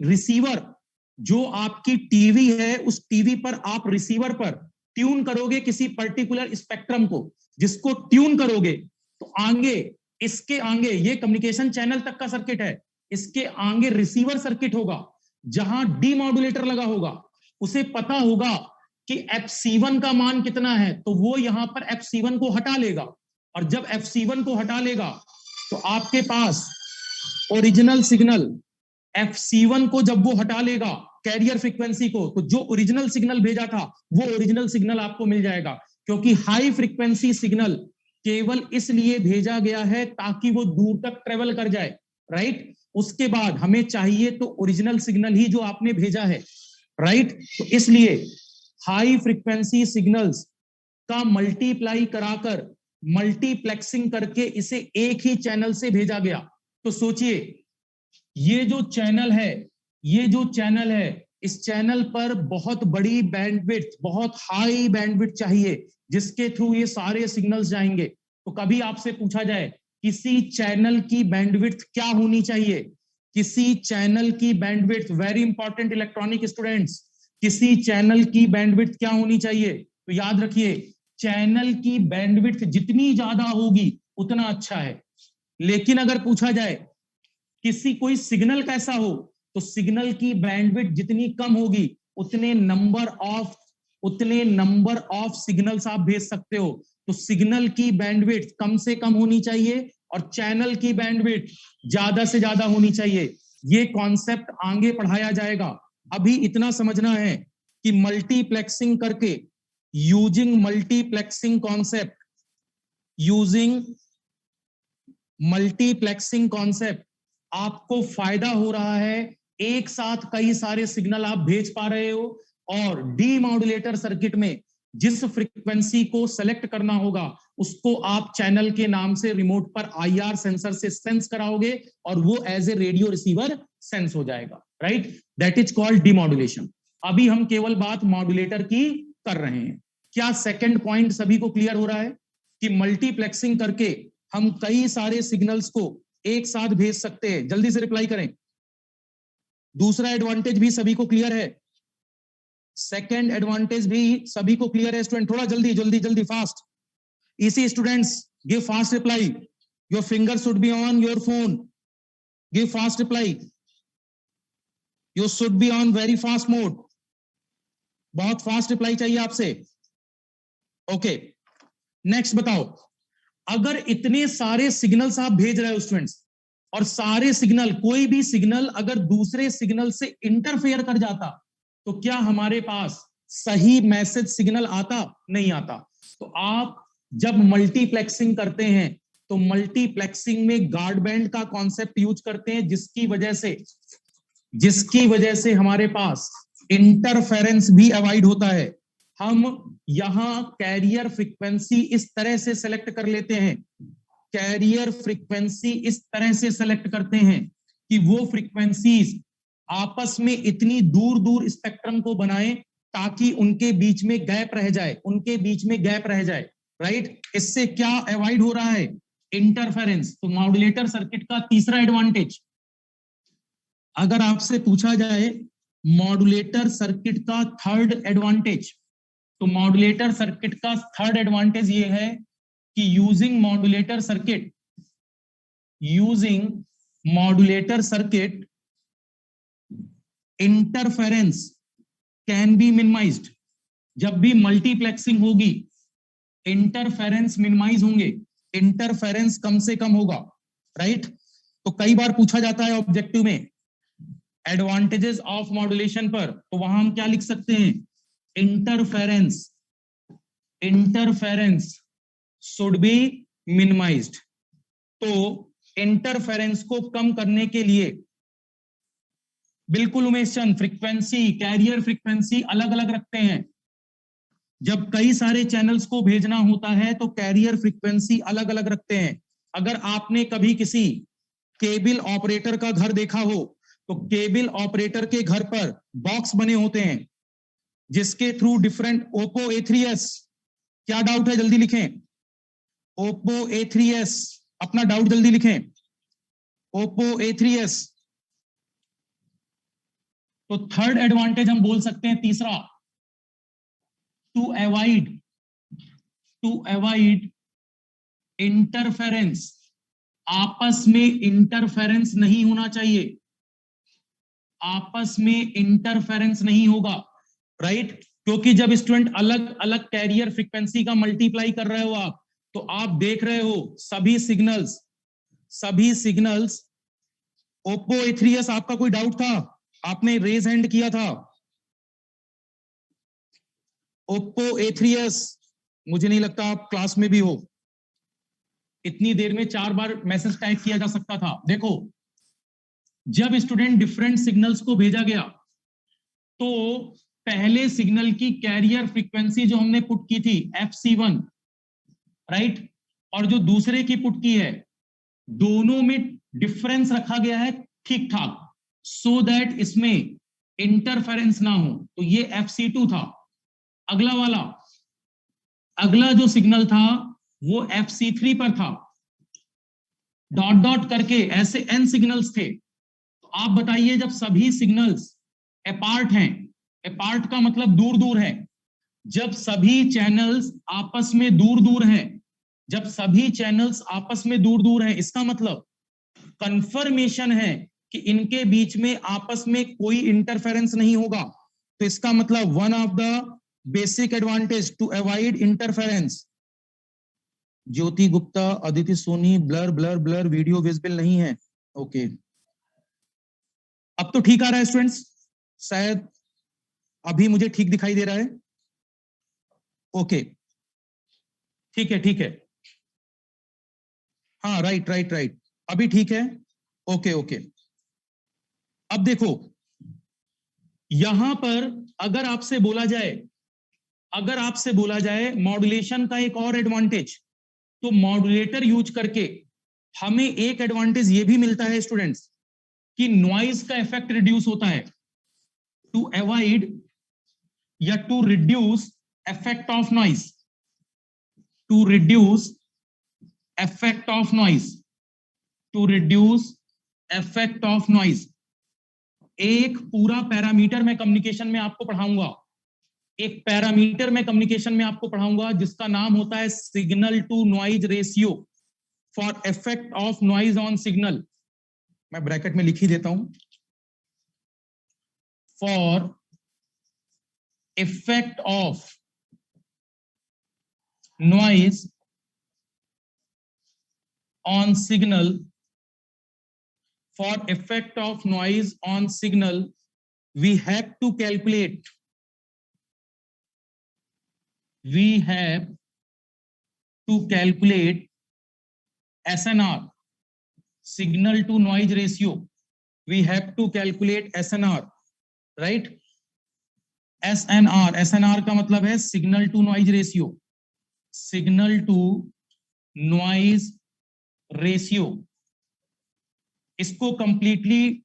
रिसीवर जो आपकी टीवी है, उस टीवी पर आप रिसीवर पर ट्यून करोगे किसी पर्टिकुलर स्पेक्ट्रम को, जिसको ट्यून करोगे तो आगे, इसके आगे, ये कम्युनिकेशन चैनल तक का सर्किट है, इसके आगे रिसीवर सर्किट होगा, जहां डीमॉड्यूलेटर लगा होगा। उसे पता होगा कि FC1 का मान कितना है, तो वो यहां पर FC1 को हटा लेगा, और जब FC1 को हटा लेगा तो आपके पास ओरिजिनल सिग्नल FC1 को जब वो हटा लेगा कैरियर फ्रीक्वेंसी को, तो जो ओरिजिनल सिग्नल भेजा था वो ओरिजिनल सिग्नल आपको मिल जाएगा। क्योंकि हाई फ्रीक्वेंसी सिग्नल केवल इसलिए भेजा गया है ताकि वो दूर तक ट्रेवल कर जाए, राइट। उसके बाद हमें चाहिए तो ओरिजिनल सिग्नल ही जो आपने भेजा है, राइट। तो इसलिए हाई फ्रीक्वेंसी सिग्नल्स का मल्टीप्लाई कराकर, मल्टीप्लेक्सिंग करके इसे एक ही चैनल से भेजा गया। तो सोचिए, ये जो चैनल है, इस चैनल पर बहुत बड़ी बैंडविड्थ, बहुत हाई बैंडविड्थ चाहिए, जिसके थ्रू ये सारे सिग्नल्स जाएंगे। तो कभी आपसे पूछा जाए किसी चैनल की बैंडविड्थ क्या होनी चाहिए, किसी चैनल की bandwidth, very important electronic students, किसी चैनल की बैंडविड्थ क्या होनी चाहिए, तो याद रखिए, चैनल की बैंडविड्थ जितनी ज्यादा होगी उतना अच्छा है। लेकिन अगर पूछा जाए किसी कोई सिग्नल कैसा हो, तो सिग्नल की बैंडविड्थ जितनी कम होगी उतने नंबर ऑफ सिग्नल्स आप भेज सकते हो। तो सिग्नल की बैंडविड्थ कम से कम होनी चाहिए और चैनल की बैंडविड्थ ज्यादा से ज्यादा होनी चाहिए। ये कॉन्सेप्ट आगे पढ़ाया जाएगा। अभी इतना समझना है कि मल्टीप्लेक्सिंग करके, यूजिंग मल्टीप्लेक्सिंग कॉन्सेप्ट, आपको फायदा हो रहा है। एक साथ कई सारे सिग्नल आप भेज पा रहे हो, और डीमॉड्यूलेटर सर्किट में जिस फ्रीक्वेंसी को सेलेक्ट करना होगा उसको आप चैनल के नाम से रिमोट पर आईआर सेंसर से सेंस कराओगे, और वो as a radio receiver sense हो जाएगा, right? That is called demodulation. अभी हम केवल बात मॉड्यूलेटर की कर रहे हैं। क्या सेकंड पॉइंट सभी को क्लियर हो रहा है कि मल्टीप्लेक्सिंग करके हम कई सारे सिग्नल्स को एक साथ भेज सकते हैं? जल्दी से रिप्लाई करें। दूसरा एडवांटेज भी सभी को क्लियर है? सेकंड एडवांटेज भी सभी को क्लियर है स्टूडेंट? थोड़ा जल्दी जल्दी जल्दी फास्ट। इसी students give fast reply. Your finger should be on your phone. Give fast reply. You should be on very fast mode. बहुत फास्ट रिप्लाई चाहिए आपसे। ओके, नेक्स्ट बताओ। अगर इतने सारे सिग्नल्स आप भेज रहे हो स्टूडेंट्स, और सारे सिग्नल, कोई भी सिग्नल अगर दूसरे सिग्नल से इंटरफेयर कर जाता, तो क्या हमारे पास सही मैसेज सिग्नल आता? नहीं आता। तो आप जब मल्टीप्लेक्सिंग करते हैं तो मल्टीप्लेक्सिंग में गार्ड बैंड का कॉन्सेप्ट यूज करते हैं, जिसकी वजह से हमारे पास इंटरफेरेंस भी अवॉइड होता है। हम यहां कैरियर फ्रीक्वेंसी इस तरह से सेलेक्ट कर लेते हैं, कैरियर फ्रीक्वेंसी इस तरह से सेलेक्ट करते हैं कि वो फ्रीक्वेंसीज आपस में इतनी दूर दूर स्पेक्ट्रम को बनाएं ताकि उनके बीच में गैप रह जाए, राइट? इससे क्या अवॉइड हो रहा है? इंटरफेरेंस। तो मॉड्यूलेटर सर्किट का तीसरा एडवांटेज, अगर आपसे पूछा जाए मॉड्यूलेटर सर्किट का थर्ड एडवांटेज, तो मॉड्यूलेटर सर्किट का थर्ड एडवांटेज ये है कि using modulator circuit interference can be minimised. जब भी मल्टीप्लेक्सिंग होगी इंटरफेरेंस मिनिमाइज होंगे, इंटरफेरेंस कम से कम होगा, राइट? तो कई बार पूछा जाता है ऑब्जेक्टिव में एडवांटेजेस ऑफ मॉड्यूलेशन पर, तो वहां हम क्या लिख सकते हैं? Interference should be minimised. तो इंटरफेरेंस को कम करने के लिए बिल्कुल उमेश चंद, फ्रीक्वेंसी, कैरियर फ्रीक्वेंसी अलग अलग रखते हैं। जब कई सारे चैनल्स को भेजना होता है तो कैरियर फ्रीक्वेंसी अलग अलग रखते हैं। अगर आपने कभी किसी केबल ऑपरेटर का घर देखा हो, तो केबल ऑपरेटर के घर पर बॉक्स बने होते हैं जिसके थ्रू डिफरेंट, ओप्पो A3s, क्या डाउट है जल्दी लिखें। ओप्पो A3s, अपना डाउट जल्दी लिखें। Oppo A3s। तो थर्ड एडवांटेज हम बोल सकते हैं तीसरा, टू अवॉइड इंटरफेरेंस। आपस में इंटरफेरेंस नहीं होना चाहिए, आपस में इंटरफेरेंस नहीं होगा, राइट? क्योंकि जब स्टूडेंट अलग अलग कैरियर फ्रीक्वेंसी का मल्टीप्लाई कर रहे हो आप, तो आप देख रहे हो सभी सिग्नल्स ओप्पो A3s। आपका कोई डाउट था? आपने रेज हैंड किया था। ओप्पो A3s, मुझे नहीं लगता आप क्लास में भी हो। इतनी देर में 4 बार मैसेज टाइप किया जा सकता था। देखो, जब स्टूडेंट डिफरेंट सिग्नल्स को भेजा गया, तो पहले सिग्नल की कैरियर फ्रीक्वेंसी जो हमने पुट की थी FC1, राइट, और जो दूसरे की पुट की है, दोनों में डिफरेंस रखा गया है ठीक ठाक, सो दैट इसमें इंटरफेरेंस ना हो। तो ये FC2 था। अगला जो सिग्नल था वो FC3 पर था। डॉट डॉट करके ऐसे n सिग्नल्स थे। तो आप बताइए, जब सभी सिग्नल्स अपार्ट हैं, अपार्ट का मतलब दूर दूर है, जब सभी चैनल्स आपस में दूर दूर हैं, इसका मतलब कंफर्मेशन है कि इनके बीच में आपस में कोई इंटरफेरेंस नहीं होगा। तो इसका मतलब one of the basic advantage to avoid interference. Jyoti Gupta, Aditi Soni, blur video visible नहीं है। ओके, अब तो ठीक आ रहा है स्टूडेंट्स? शायद अभी मुझे ठीक दिखाई दे रहा है? ओके, ठीक है, ठीक है, हाँ, राइट राइट राइट, अभी ठीक है। ओके ओके, अब देखो यहां पर अगर आपसे बोला जाए मॉड्यूलेशन का एक और एडवांटेज, तो मॉड्यूलेटर यूज करके हमें एक एडवांटेज ये भी मिलता है स्टूडेंट्स कि नॉइज का इफेक्ट रिड्यूस होता है। टू अवॉइड या to reduce effect of noise, to reduce effect of noise, to reduce effect of noise. एक पूरा पैरामीटर में कम्युनिकेशन में आपको पढ़ाऊंगा, एक पैरामीटर में कम्युनिकेशन में आपको पढ़ाऊंगा जिसका नाम होता है signal to noise ratio for effect of noise on signal. मैं ब्रैकेट में लिख ही देता हूं, for effect of noise on signal, for effect of noise on signal we have to calculate SNR, signal to noise ratio. We have to calculate SNR, right? SNR का मतलब है signal to noise ratio, signal to noise ratio। इसको completely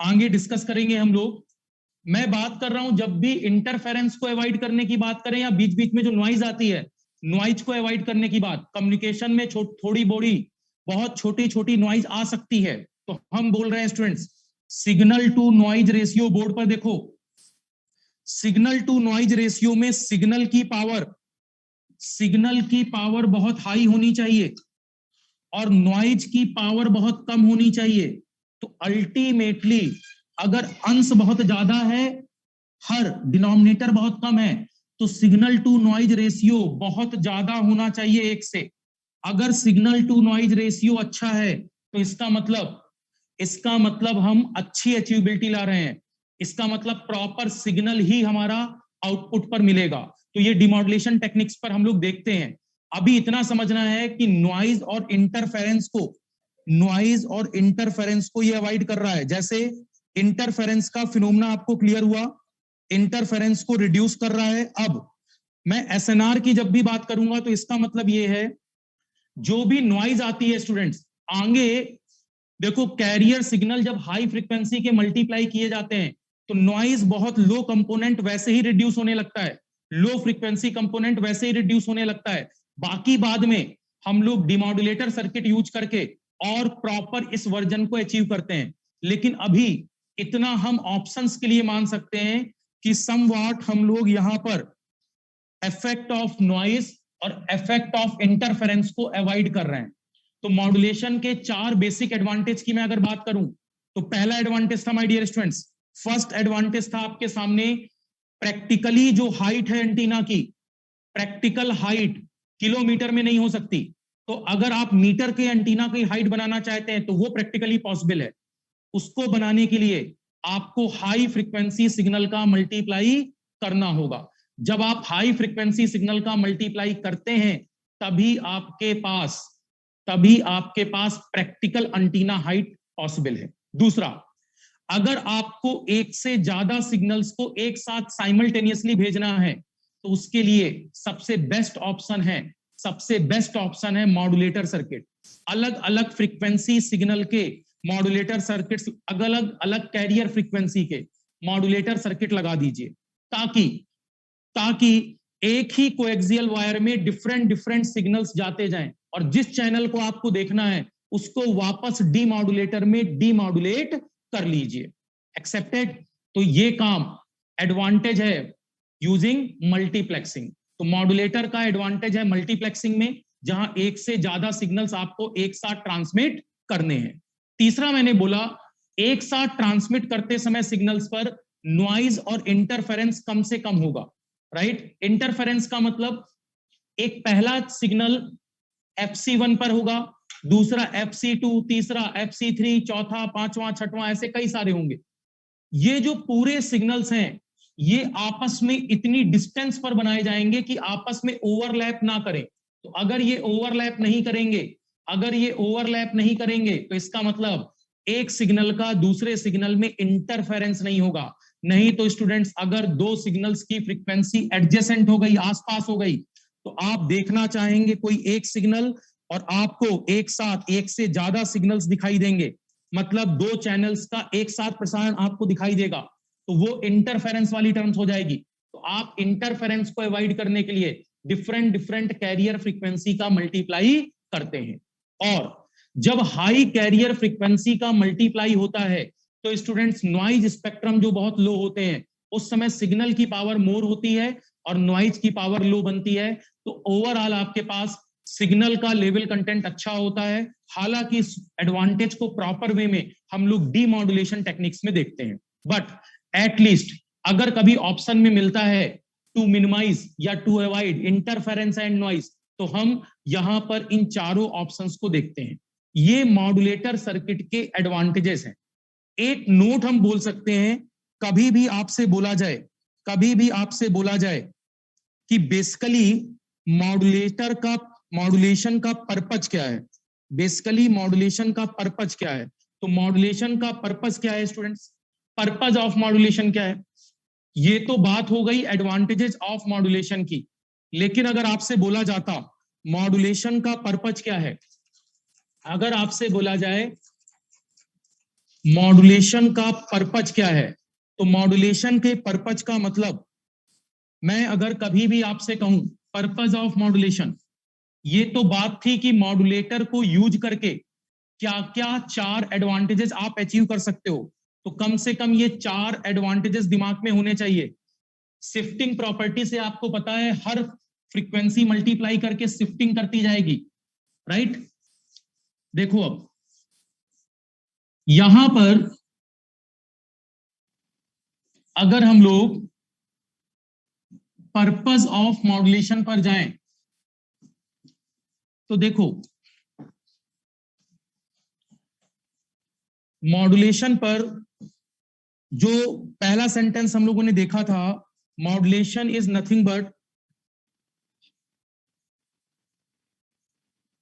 आगे discuss करेंगे हम लोग। मैं बात कर रहा हूं जब भी इंटरफेरेंस को अवॉइड करने की बात करें या बीच बीच में जो नॉइज आती है, नॉइज को अवॉइड करने की बात, कम्युनिकेशन में थोड़ी बड़ी बहुत छोटी छोटी नॉइज आ सकती है, तो हम बोल रहे हैं students signal to noise ratio. Board पर देखो, सिग्नल टू नॉइज रेशियो में सिग्नल की पावर बहुत हाई होनी चाहिए और नॉइज की पावर बहुत कम होनी चाहिए। तो अल्टीमेटली अगर अंश बहुत ज्यादा है, हर डिनोमिनेटर बहुत कम है, तो सिग्नल टू नॉइज रेशियो बहुत ज्यादा होना चाहिए एक से। अगर सिग्नल टू नॉइज रेशियो अच्छा है तो इसका मतलब हम अच्छी अचीवेबिलिटी ला रहे हैं, इसका मतलब प्रॉपर सिग्नल ही हमारा आउटपुट पर मिलेगा। तो ये डिमॉड्यूलेशन टेक्निक्स पर हम लोग देखते हैं। अभी इतना समझना है कि नॉइज और इंटरफेरेंस को ये अवॉइड कर रहा है। जैसे इंटरफेरेंस का फिनोमेना आपको क्लियर हुआ, इंटरफेरेंस को रिड्यूस कर रहा है। अब मैं एसएनआर की जब भी बात करूंगा तो इसका मतलब ये है जो भी नॉइज आती है स्टूडेंट्स, आगे देखो कैरियर सिग्नल जब हाई फ्रीक्वेंसी के मल्टीप्लाई किए जाते हैं तो नॉइज बहुत लो कंपोनेंट वैसे ही रिड्यूस होने लगता है, लो फ्रीक्वेंसी कंपोनेंट वैसे ही रिड्यूस होने लगता है। बाकी बाद में हम लोग डिमॉड्यूलेटर सर्किट यूज करके और प्रॉपर इस वर्जन को अचीव करते हैं। लेकिन अभी इतना हम ऑप्शंस के लिए मान सकते हैं कि समवॉट हम लोग यहां पर इफेक्ट ऑफ नॉइज और इफेक्ट ऑफ इंटरफेरेंस को अवॉइड कर रहे हैं। तो मॉड्यूलेशन के 4 बेसिक एडवांटेज की मैं अगर बात करूं तो पहला एडवांटेज था my dear students, first advantage था आपके सामने प्रैक्टिकली जो हाइट है एंटीना की, प्रैक्टिकल हाइट किलोमीटर में नहीं हो सकती। तो अगर आप मीटर के एंटीना की हाइट बनाना चाहते हैं तो वो प्रैक्टिकली पॉसिबल है। उसको बनाने के लिए आपको हाई फ्रीक्वेंसी सिग्नल का मल्टीप्लाई करना होगा। जब आप हाई फ्रीक्वेंसी सिग्नल का मल्टीप्लाई करते हैं तभी आपके पास प्रैक्टिकल एंटीना हाइट पॉसिबल है। दूसरा, अगर आपको एक से ज्यादा सिग्नल्स को एक साथ साइमल्टेनियसली भेजना है तो उसके लिए सबसे बेस्ट ऑप्शन है मॉड्यूलेटर सर्किट। अलग अलग फ्रीक्वेंसी सिग्नल के मॉड्यूलेटर सर्किट्स, अलग अलग कैरियर फ्रीक्वेंसी के मॉड्यूलेटर सर्किट लगा दीजिए ताकि एक ही कोएक्सियल वायर में डिफरेंट सिग्नल्स जाते जाएं और जिस चैनल को आपको देखना है उसको वापस डीमॉड्यूलेटर में डीमॉड्यूलेट कर लीजिए। एक्सेप्टेड? तो ये काम एडवांटेज है यूजिंग मल्टीप्लेक्सिंग। तो मॉड्यूलेटर का एडवांटेज है मल्टीप्लेक्सिंग में, जहां एक से ज्यादा सिग्नल्स आपको एक साथ ट्रांसमिट करने हैं। तीसरा मैंने बोला एक साथ ट्रांसमिट करते समय सिग्नल्स पर नॉइज और इंटरफेरेंस कम से कम होगा, राइट? इंटरफेरेंस का मतलब एक पहला सिग्नल FC1 पर होगा, दूसरा FC2, तीसरा FC3, चौथा, पांचवा, छठवां, ऐसे कई सारे होंगे। ये जो पूरे सिग्नल्स हैं ये आपस में इतनी डिस्टेंस पर बनाए जाएंगे कि आपस में ओवरलैप ना करें। तो अगर ये ओवरलैप नहीं करेंगे, अगर ये ओवरलैप नहीं करेंगे तो इसका मतलब एक सिग्नल का दूसरे सिग्नल में इंटरफेरेंस नहीं होगा। नहीं तो स्टूडेंट्स अगर दो सिग्नल्स की फ्रीक्वेंसी एडजेसेंट हो गई, आसपास हो गई, तो आप देखना चाहेंगे कोई एक सिग्नल और आपको एक साथ एक से ज्यादा सिग्नल्स दिखाई देंगे, मतलब दो चैनल्स का एक साथ प्रसारण आपको दिखाई देगा, तो वो इंटरफेरेंस वाली टर्म्स हो जाएगी। तो आप इंटरफेरेंस को अवॉइड करने के लिए डिफरेंट डिफरेंट कैरियर फ्रीक्वेंसी का मल्टीप्लाई करते हैं। और जब हाई कैरियर फ्रीक्वेंसी का मल्टीप्लाई होता है तो स्टूडेंट्स नॉइज स्पेक्ट्रम जो बहुत लो होते हैं उस समय सिग्नल की पावर मोर होती है और नॉइज की पावर लो बनती है। तो ओवरऑल आपके पास सिग्नल का लेवल कंटेंट अच्छा होता है। हालांकि इस एडवांटेज को प्रॉपर वे में हम लोग डीमॉड्यूलेशन टेक्निक्स में देखते हैं, बट एटलीस्ट अगर कभी ऑप्शन में मिलता है टू मिनिमाइज या to avoid interference and noise, तो हम यहां पर इन चारों ऑप्शंस को देखते हैं। ये मॉड्यूलेटर सर्किट के एडवांटेजेस हैं। एक नोट हम बोल सकते हैं, कभी भी आपसे बोला जाए, कभी भी आपसे बोला जाए कि बेसिकली मॉड्यूलेटर का मॉड्यूलेशन का पर्पज क्या है, बेसिकली मॉड्यूलेशन का पर्पज क्या है, तो मॉड्यूलेशन का पर्पज क्या है स्टूडेंट्स, पर्पज ऑफ मॉड्यूलेशन क्या है। ये तो बात हो गई एडवांटेजेस ऑफ मॉड्यूलेशन की, लेकिन अगर आपसे बोला जाता मॉड्यूलेशन का पर्पज क्या है, अगर आपसे बोला जाए मॉड्यूलेशन का पर्पज क्या है, तो मॉड्यूलेशन के पर्पज का मतलब, मैं अगर कभी भी आपसे कहूं पर्पज ऑफ मॉड्यूलेशन, ये तो बात थी कि मॉड्यूलेटर को यूज करके क्या क्या चार एडवांटेजेस आप अचीव कर सकते हो। तो कम से कम ये चार एडवांटेजेस दिमाग में होने चाहिए। शिफ्टिंग प्रॉपर्टी से आपको पता है हर फ्रीक्वेंसी मल्टीप्लाई करके शिफ्टिंग करती जाएगी, राइट। देखो अब यहां पर अगर हम लोग पर्पस ऑफ मॉड्यूलेशन पर जाएं तो देखो मॉड्यूलेशन पर जो पहला सेंटेंस हम लोगों ने देखा था, मॉड्यूलेशन इज नथिंग बट,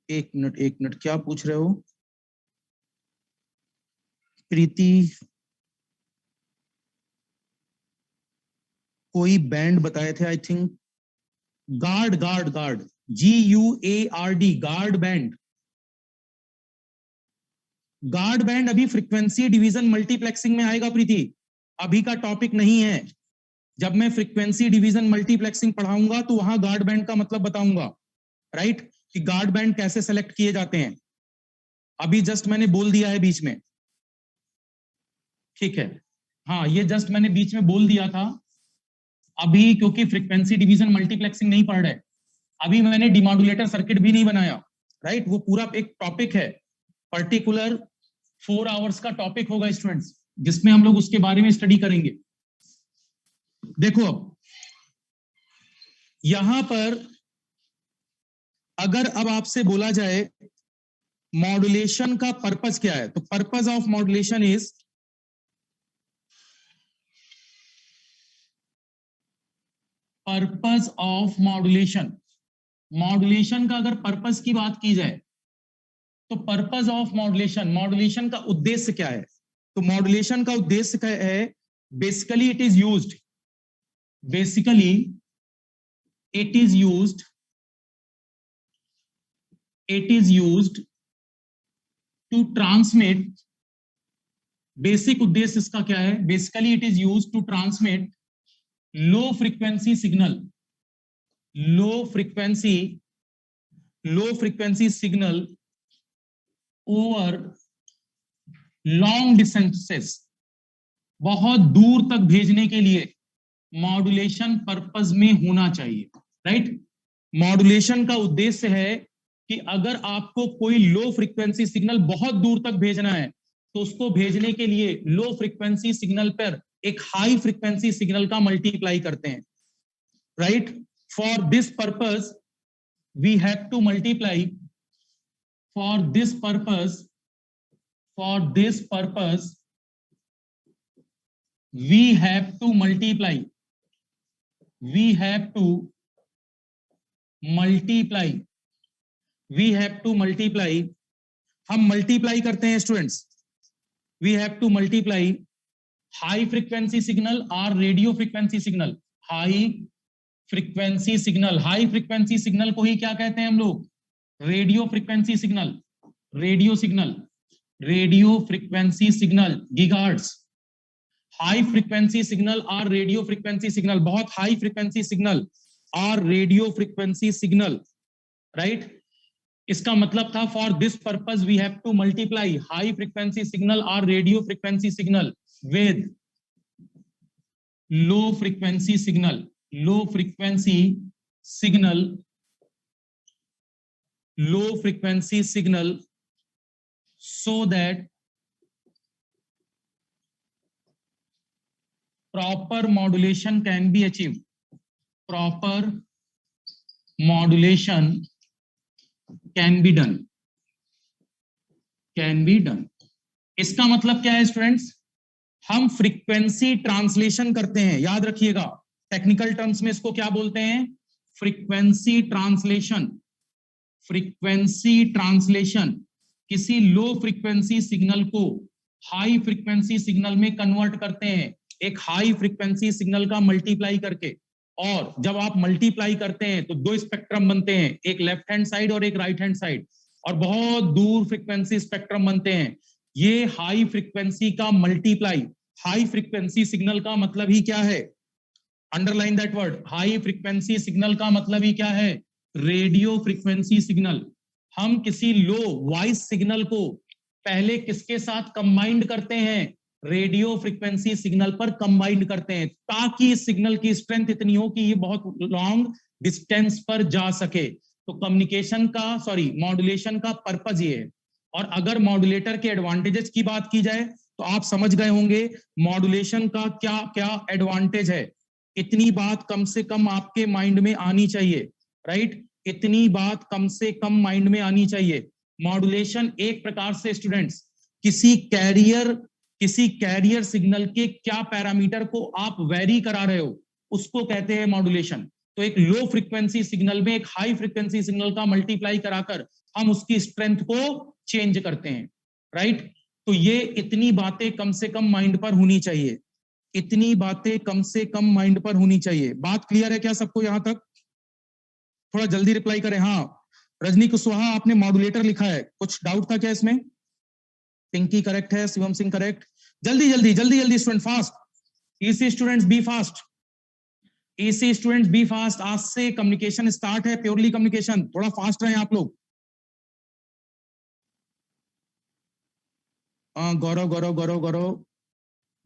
एक मिनट एक मिनट, क्या पूछ रहे हो प्रीति, कोई बैंड बताए थे I think, guard guard guard, GUARD, guard band. Guard band अभी फ्रीक्वेंसी डिवीजन मल्टीप्लेक्सिंग में आएगा प्रीति, अभी का टॉपिक नहीं है। जब मैं फ्रीक्वेंसी डिवीजन मल्टीप्लेक्सिंग पढ़ाऊंगा तो वहां गार्ड बैंड का मतलब बताऊंगा, राइट, कि गार्ड बैंड कैसे सेलेक्ट किए जाते हैं। अभी जस्ट मैंने बोल दिया है बीच में, ठीक है, हाँ ये जस्ट मैंने बीच में बोल दिया था। अभी क्योंकि फ्रीक्वेंसी डिवीजन मल्टीप्लेक्सिंग नहीं पढ़ रहे, अभी मैंने डिमॉड्यूलेटर सर्किट भी नहीं बनाया, राइट, वो पूरा एक टॉपिक है, पर्टिकुलर 4 आवर्स का टॉपिक होगा स्टूडेंट्स, जिसमें हम लोग उसके बारे में स्टडी करेंगे। देखो अब यहां पर अगर अब आपसे बोला जाए मॉड्यूलेशन का पर्पस क्या है, तो purpose of modulation is, purpose of modulation, modulation का अगर पर्पस की बात की जाए तो पर्पस ऑफ मॉड्यूलेशन, मॉड्यूलेशन का उद्देश्य क्या है, तो मॉड्यूलेशन का उद्देश्य क्या है, basically it is used, basically it is used, it is used to transmit, basic उद्देश्य इसका क्या है, basically it is used to transmit low frequency signal, low frequency, low frequency signal over long distances, बहुत दूर तक भेजने के लिए मॉड्यूलेशन पर्पस में होना चाहिए, राइट। मॉड्यूलेशन का उद्देश्य है कि अगर आपको कोई लो फ्रीक्वेंसी सिग्नल बहुत दूर तक भेजना है तो उसको भेजने के लिए लो फ्रीक्वेंसी सिग्नल पर एक हाई फ्रीक्वेंसी सिग्नल का मल्टीप्लाई करते हैं, right. For this purpose we have to multiply, for this purpose, for this purpose we have to multiply, we have to multiply, we have to multiply, हम multiply करते हैं students, we have to multiply high frequency signal or radio frequency signal, high frequency signal, high frequency signal को ही क्या कहते हैं हम लोग, radio frequency signal, radio signal, radio frequency signal gigahertz, high frequency signal और radio frequency signal, बहुत high frequency signal और radio frequency signal, right. इसका मतलब था for this purpose we have to multiply high frequency signal और radio frequency signal with low frequency signal, low frequency signal, low frequency signal, so that proper modulation can be achieved, proper modulation can be done, can be done। इसका मतलब क्या है students, हम frequency translation करते हैं, याद रखिएगा technical terms में इसको क्या बोलते हैं, फ्रीक्वेंसी ट्रांसलेशन, फ्रीक्वेंसी ट्रांसलेशन, किसी लो फ्रीक्वेंसी सिग्नल को हाई फ्रीक्वेंसी सिग्नल में कन्वर्ट करते हैं, एक हाई फ्रीक्वेंसी सिग्नल का मल्टीप्लाई करके, और जब आप मल्टीप्लाई करते हैं तो दो स्पेक्ट्रम बनते हैं, एक लेफ्ट हैंड साइड और एक राइट हैंड साइड, और बहुत दूर फ्रीक्वेंसी स्पेक्ट्रम बनते हैं। ये हाई फ्रीक्वेंसी का मल्टीप्लाई, हाई फ्रीक्वेंसी सिग्नल का मतलब ही क्या है, underline that word, high frequency signal का मतलब ही क्या है, रेडियो फ्रीक्वेंसी सिग्नल। हम किसी लो वॉइस सिग्नल को पहले किसके साथ कंबाइंड करते हैं, रेडियो फ्रीक्वेंसी सिग्नल पर कंबाइंड करते हैं, ताकि सिग्नल की स्ट्रेंथ इतनी हो कि ये बहुत लॉन्ग डिस्टेंस पर जा सके। तो कम्युनिकेशन का मॉड्यूलेशन का पर्पज ये है। और अगर मॉड्यूलेटर के एडवांटेजेस की बात की जाए तो आप समझ गए होंगे मॉड्यूलेशन का क्या क्या एडवांटेज है। इतनी बात कम से कम आपके माइंड में आनी चाहिए, राइट, इतनी बात कम से कम माइंड में आनी चाहिए। मॉड्यूलेशन एक प्रकार से स्टूडेंट्स किसी कैरियर सिग्नल के क्या पैरामीटर को आप वेरी करा रहे हो उसको कहते हैं मॉड्यूलेशन। तो एक लो फ्रीक्वेंसी सिग्नल में एक हाई फ्रीक्वेंसी सिग्नल का मल्टीप्लाई कराकर हम उसकी स्ट्रेंथ को चेंज करते हैं, राइट। तो ये इतनी बातें कम से कम माइंड पर होनी चाहिए, इतनी बातें कम से कम माइंड पर होनी चाहिए। बात क्लियर है क्या सबको यहां तक? थोड़ा जल्दी रिप्लाई करें। हाँ, रजनी कुशवाहा आपने मॉड्यूलेटर लिखा है, कुछ डाउट था क्या इसमें? पिंकी करेक्ट है, शिवम सिंह करेक्ट। जल्दी जल्दी जल्दी जल्दी student fast, EC students be fast, EC students be fast. आज से कम्युनिकेशन स्टार्ट है, प्योरली कम्युनिकेशन, थोड़ा फास्ट रहें आप लोग। Gaurav Gaurav Gaurav Gaurav,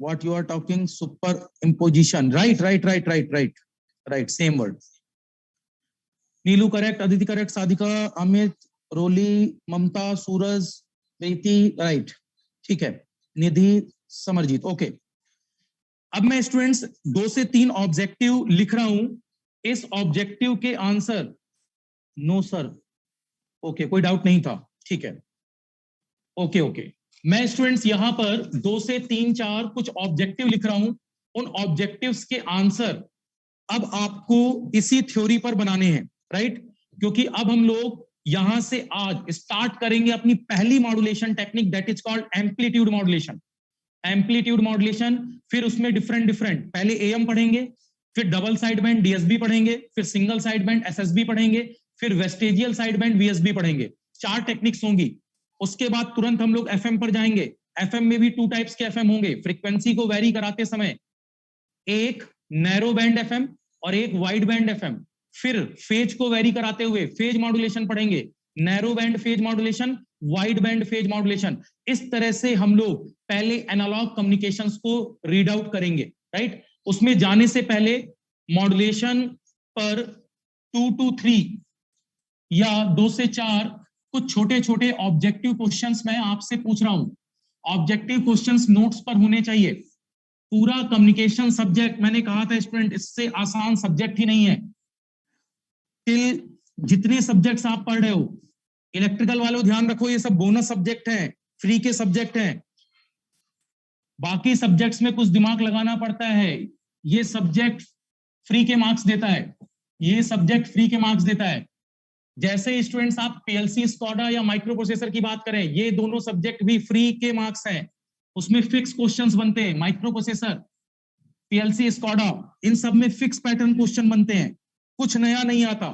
what you are talking, superimposition, right, same word। Neelu correct, Aditi correct, Sadhika, Amit, Roli, Mamta, Suraj, Preeti, right, ठीक है, निधि, समरजीत, ओके। अब मैं स्टूडेंट्स 2 से 3 ऑब्जेक्टिव लिख रहा हूं, इस ऑब्जेक्टिव के आंसर, नो सर, ओके, कोई डाउट नहीं था, ठीक है, ओके ओके। मैं स्टूडेंट्स यहां पर 2 से 3 4 कुछ ऑब्जेक्टिव लिख रहा हूं, उन ऑब्जेक्टिव्स के आंसर अब आपको इसी थ्योरी पर बनाने हैं, राइट। क्योंकि अब हम लोग यहां से आज स्टार्ट करेंगे अपनी पहली modulation technique, that is called amplitude modulation. Amplitude modulation, फिर उसमें डिफरेंट पहले एएम पढ़ेंगे, फिर डबल साइड बैंड डीएसबी पढ़ेंगे, फिर सिंगल साइड बैंड एसएसबी पढ़ेंगे, फिर वेस्टेजियल साइड बैंड वीएसबी पढ़ेंगे। 4 टेक्निक्स होंगी। उसके बाद तुरंत हम लोग एफएम पर जाएंगे। एफएम में भी 2 टाइप्स के एफएम होंगे फ्रीक्वेंसी को वेरी कराते समय, एक नैरो बैंड एफएम और एक वाइड बैंड एफएम। फिर फेज को वेरी कराते हुए फेज मॉड्यूलेशन पढ़ेंगे, narrow band phase modulation, wide band phase modulation. इस तरह से हम लोग पहले एनालॉग कम्युनिकेशंस को रीड आउट करेंगे, राइट। उसमें जाने से पहले मॉड्यूलेशन पर 2 to 3 या 2 से 4 कुछ छोटे छोटे ऑब्जेक्टिव क्वेश्चंस मैं आपसे पूछ रहा हूं। ऑब्जेक्टिव क्वेश्चंस नोट्स पर होने चाहिए। पूरा कम्युनिकेशन सब्जेक्ट, मैंने कहा था स्टूडेंट, इससे आसान सब्जेक्ट ही नहीं है। टिल जितने सब्जेक्ट्स आप पढ़ रहे हो, इलेक्ट्रिकल वालों ध्यान रखो, ये सब बोनस सब्जेक्ट हैं, फ्री के सब्जेक्ट हैं। बाकी सब्जेक्ट्स में कुछ दिमाग लगाना पड़ता है। ये सब्जेक्ट फ्री के मार्क्स देता है, ये सब्जेक्ट फ्री के मार्क्स देता है। जैसे स्टूडेंट्स आप पीएलसी स्कॉडा या माइक्रो प्रोसेसर की बात करें, ये दोनों सब्जेक्ट भी फ्री के मार्क्स हैं, उसमें फिक्स क्वेश्चंस बनते हैं। माइक्रो प्रोसेसर, पीएलसी स्कॉडा, इन सब में फिक्स पैटर्न क्वेश्चन बनते हैं, कुछ नया नहीं आता।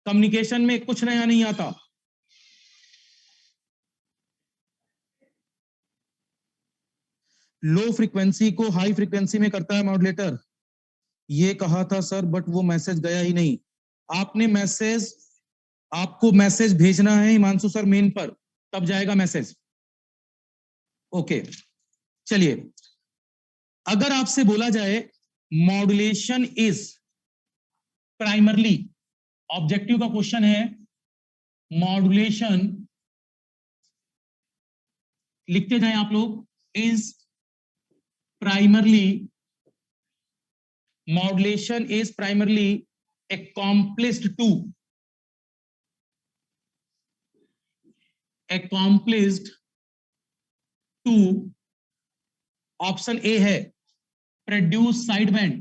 कम्युनिकेशन में कुछ नया नहीं आता। लो फ्रीक्वेंसी को हाई फ्रीक्वेंसी में करता है मॉड्यूलेटर, ये कहा था सर, बट वो मैसेज गया ही नहीं। आपको मैसेज भेजना है हिमांशु सर मेन पर, तब जाएगा मैसेज। ओके, चलिए, अगर आपसे बोला जाए मॉड्यूलेशन इज प्राइमरली, ऑब्जेक्टिव का क्वेश्चन है, मॉड्यूलेशन, लिखते जाएं आप लोग, is primarily, modulation is primarily accomplished to option A है produce sideband,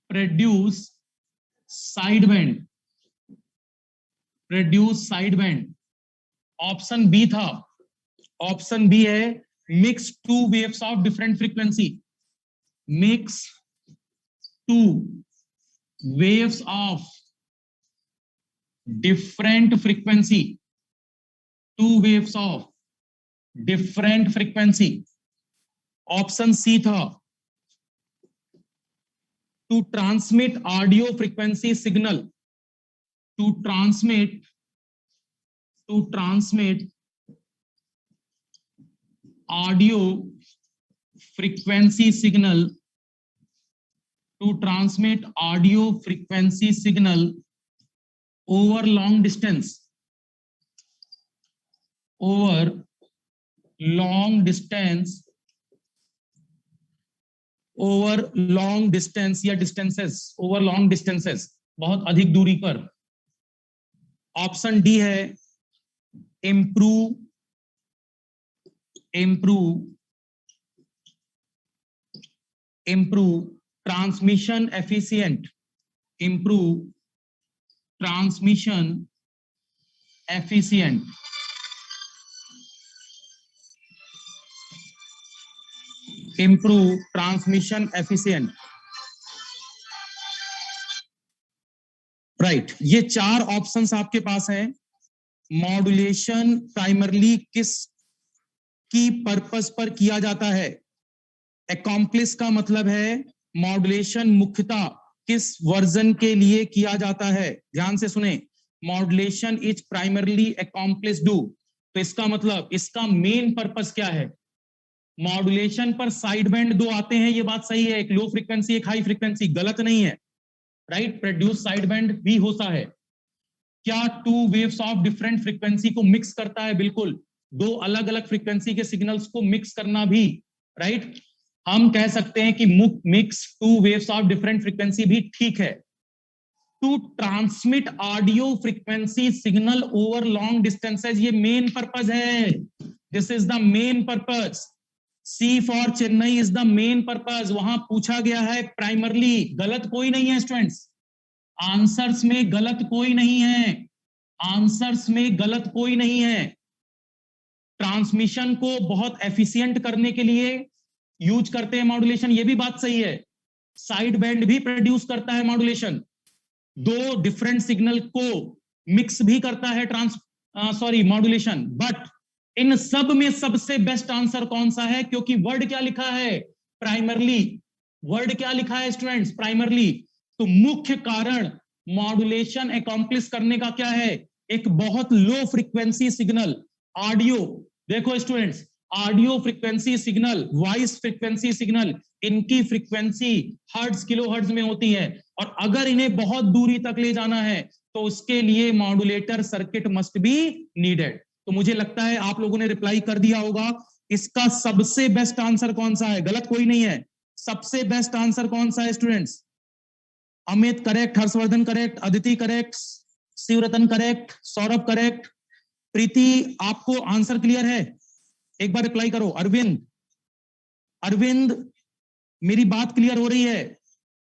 produce sideband, produce sideband. Option B था, ऑप्शन बी है mix two waves of different frequency, mix two waves of different frequency, two waves of different frequency। Option C था to transmit audio frequency signal, to transmit audio frequency signal, to transmit audio frequency signal over long distance, over long distance, over long distance या distances, over long distances, बहुत अधिक दूरी पर। Option D है improve transmission efficient, improve transmission efficient, improve transmission efficient। Right, ये चार options आपके पास हैं। मॉड्यूलेशन प्राइमरली किस की पर्पस पर किया जाता है? अकॉम्प्लिश का मतलब है मॉड्यूलेशन मुख्यतः किस वर्जन के लिए किया जाता है। ध्यान से सुने, modulation is primarily accomplish do, तो इसका मतलब इसका मेन पर्पस क्या है? मॉड्यूलेशन पर साइड बैंड दो आते हैं, ये बात सही है, एक लो फ्रीक्वेंसी एक हाई फ्रीक्वेंसी, गलत नहीं है, राइट। प्रोड्यूस साइड बैंड भी होता है। क्या to waves of different frequency को मिक्स करता है? बिल्कुल, दो अलग अलग फ्रीक्वेंसी के सिग्नल्स को मिक्स करना भी, राइट। हम कह सकते हैं कि mix two waves of different frequency भी ठीक है। To transmit audio frequency signal over long distances, ये मेन पर्पज है, this is the main purpose. C for Chennai is the main purpose. वहां पूछा गया है प्राइमरली, गलत कोई नहीं है स्टूडेंट्स, आंसर्स में गलत कोई नहीं है, आंसर्स में गलत कोई नहीं है। ट्रांसमिशन को बहुत एफिशिएंट करने के लिए यूज करते हैं मॉड्यूलेशन, ये भी बात सही है। साइड बैंड भी प्रोड्यूस करता है मॉड्यूलेशन, दो डिफरेंट सिग्नल को मिक्स भी करता है मॉड्यूलेशन। बट इन सब में सबसे बेस्ट आंसर कौन सा है? क्योंकि वर्ड क्या लिखा है? प्राइमरली। वर्ड क्या लिखा है स्टूडेंट्स? प्राइमरली। तो मुख्य कारण मॉड्यूलेशन अकॉम्प्लिश करने का क्या है? एक बहुत लो फ्रीक्वेंसी सिग्नल, ऑडियो। देखो students, audio frequency signal, voice frequency signal, इनकी फ्रीक्वेंसी हर्ट्ज किलो हर्ट्ज में होती है, और अगर इन्हें बहुत दूरी तक ले जाना है तो उसके लिए modulator circuit must be needed. तो मुझे लगता है आप लोगों ने रिप्लाई कर दिया होगा। इसका सबसे बेस्ट आंसर कौन सा है? गलत कोई नहीं है, सबसे बेस्ट आंसर कौन सा है students? Amit correct, Harshvardhan correct, Aditi correct, Shivratan correct, Saurabh correct. Preeti, आपको आंसर क्लियर है? एक बार रिप्लाई करो। अरविंद, अरविंद, मेरी बात क्लियर हो रही है?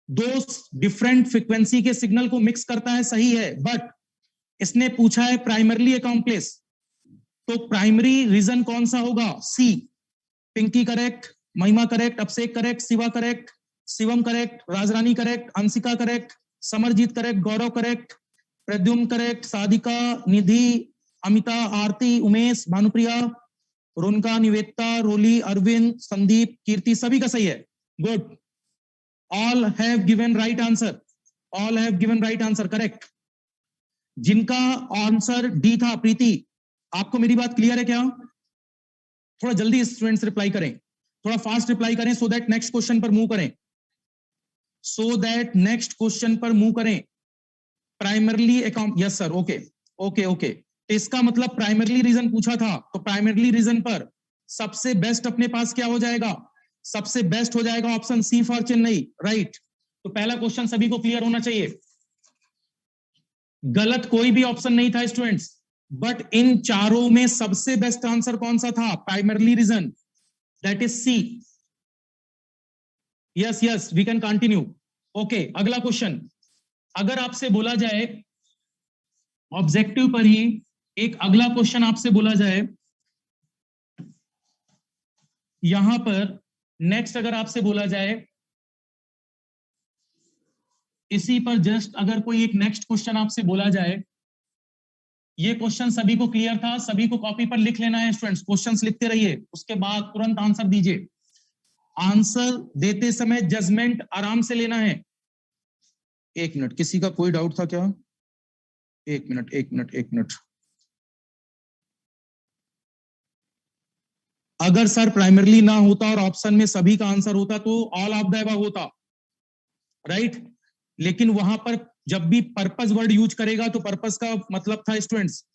दो डिफरेंट फ्रीक्वेंसी के सिग्नल को मिक्स करता है, सही है, बट इसने पूछा है प्राइमरली अकॉम्प्लिस, तो प्राइमरी रीजन कौन सा होगा? C. Pinki correct, Mahima correct, Abhishek correct, Shiva correct, Shivam correct, Rajrani correct, Anshika correct, Samarjeet correct, Gaurav correct, Pradyumna correct, Sadhika, Nidhi, Amita, Aarti, Umesh, Bhanupriya, Ronka, Nivedita, Roli, Arvind, Sandeep, Kirti, सभी का सही है। Good, all have given right answer, all have given right answer, correct. जिनका आंसर डी था, प्रीति, आपको मेरी बात क्लियर है क्या? थोड़ा जल्दी स्टूडेंट्स रिप्लाई करें, थोड़ा फास्ट रिप्लाई करें, सो दैट नेक्स्ट क्वेश्चन पर मूव करें, सो दैट नेक्स्ट क्वेश्चन पर मूव करें। Primarily account, yes sir, okay okay okay. इसका मतलब प्राइमरली रीजन पूछा था, तो प्राइमरली रीजन पर सबसे बेस्ट अपने पास क्या हो जाएगा? सबसे बेस्ट हो जाएगा option C for Chennai, right. तो पहला क्वेश्चन सभी को क्लियर होना चाहिए, गलत कोई भी ऑप्शन नहीं था स्टूडेंट्स, बट इन चारों में सबसे बेस्ट आंसर कौन सा था? Primarily reason, that is C. Yes yes, we can continue. Okay, अगला क्वेश्चन, अगर आपसे बोला जाए ऑब्जेक्टिव पर ही एक अगला क्वेश्चन आपसे बोला जाए, यहां पर नेक्स्ट अगर आपसे बोला जाए इसी पर जस्ट अगर कोई एक नेक्स्ट क्वेश्चन आपसे बोला जाए, ये क्वेश्चन सभी को क्लियर था, सभी को कॉपी पर लिख लेना है स्टूडेंट्स, क्वेश्चंस लिखते रहिए, उसके बाद तुरंत आंसर दीजिए। आंसर देते समय जजमेंट आराम से लेना है। एक मिनट, किसी का कोई डाउट था क्या? एक मिनट एक मिनट एक मिनट। अगर सर प्राइमरली ना होता और ऑप्शन में सभी का आंसर होता तो ऑल ऑफ द अबव होता, राइट। लेकिन वहां पर जब भी पर्पस वर्ड यूज करेगा तो पर्पस का मतलब था स्टूडेंट्स,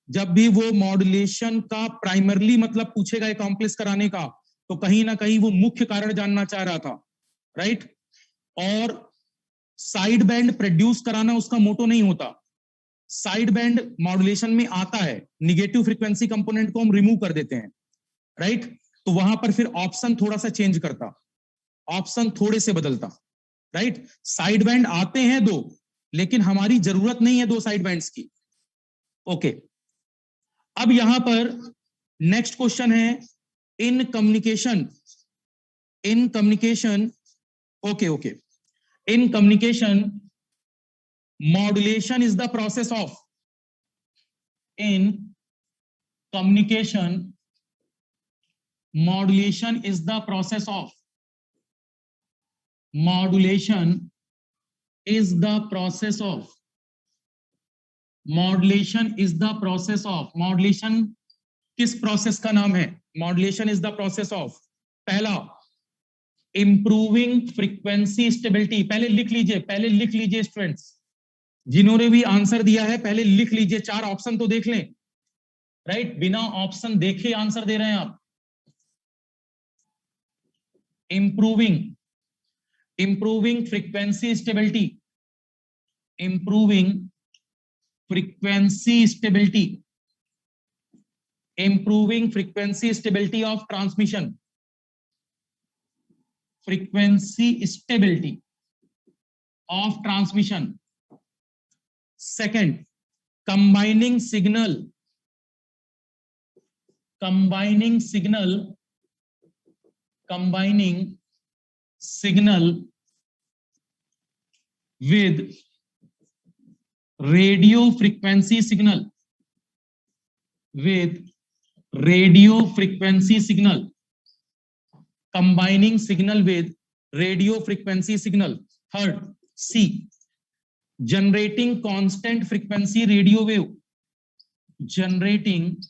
जब भी वो मॉड्यूलेशन का प्राइमरली मतलब पूछेगा अकॉम्प्लिश कराने का, तो कहीं ना कहीं वो मुख्य कारण जानना चाह रहा था, राइट। और साइड बैंड प्रोड्यूस कराना उसका मोटो नहीं होता, साइड बैंड मॉड्यूलेशन में आता है, निगेटिव फ्रीक्वेंसी कंपोनेंट को हम रिमूव कर देते हैं, राइट। तो वहां पर फिर ऑप्शन थोड़ा सा चेंज करता, ऑप्शन थोड़े से बदलता, राइट। साइड बैंड आते हैं दो, लेकिन हमारी जरूरत नहीं है दो साइड बैंड्स की। ओके, अब यहां पर नेक्स्ट क्वेश्चन है, in communication, in communication, okay okay, in communication modulation is the process of, in communication modulation is the process of, modulation is the process of, modulation is the process of, modulation किस process का नाम है? Modulation is the process of, पहला improving frequency stability, पहले लिख लीजिए, पहले लिख लीजिए स्टूडेंट्स, जिन्होंने भी आंसर दिया है पहले लिख लीजिए, चार ऑप्शन तो देख लें, राइट। बिना ऑप्शन देखे आंसर दे रहे हैं आप। improving frequency stability, improving frequency stability, improving frequency stability of transmission, frequency stability of transmission. Second, combining signal with radio frequency signal, with radio frequency signal, combining signal with radio frequency signal. Third, C, generating constant frequency radio wave, generating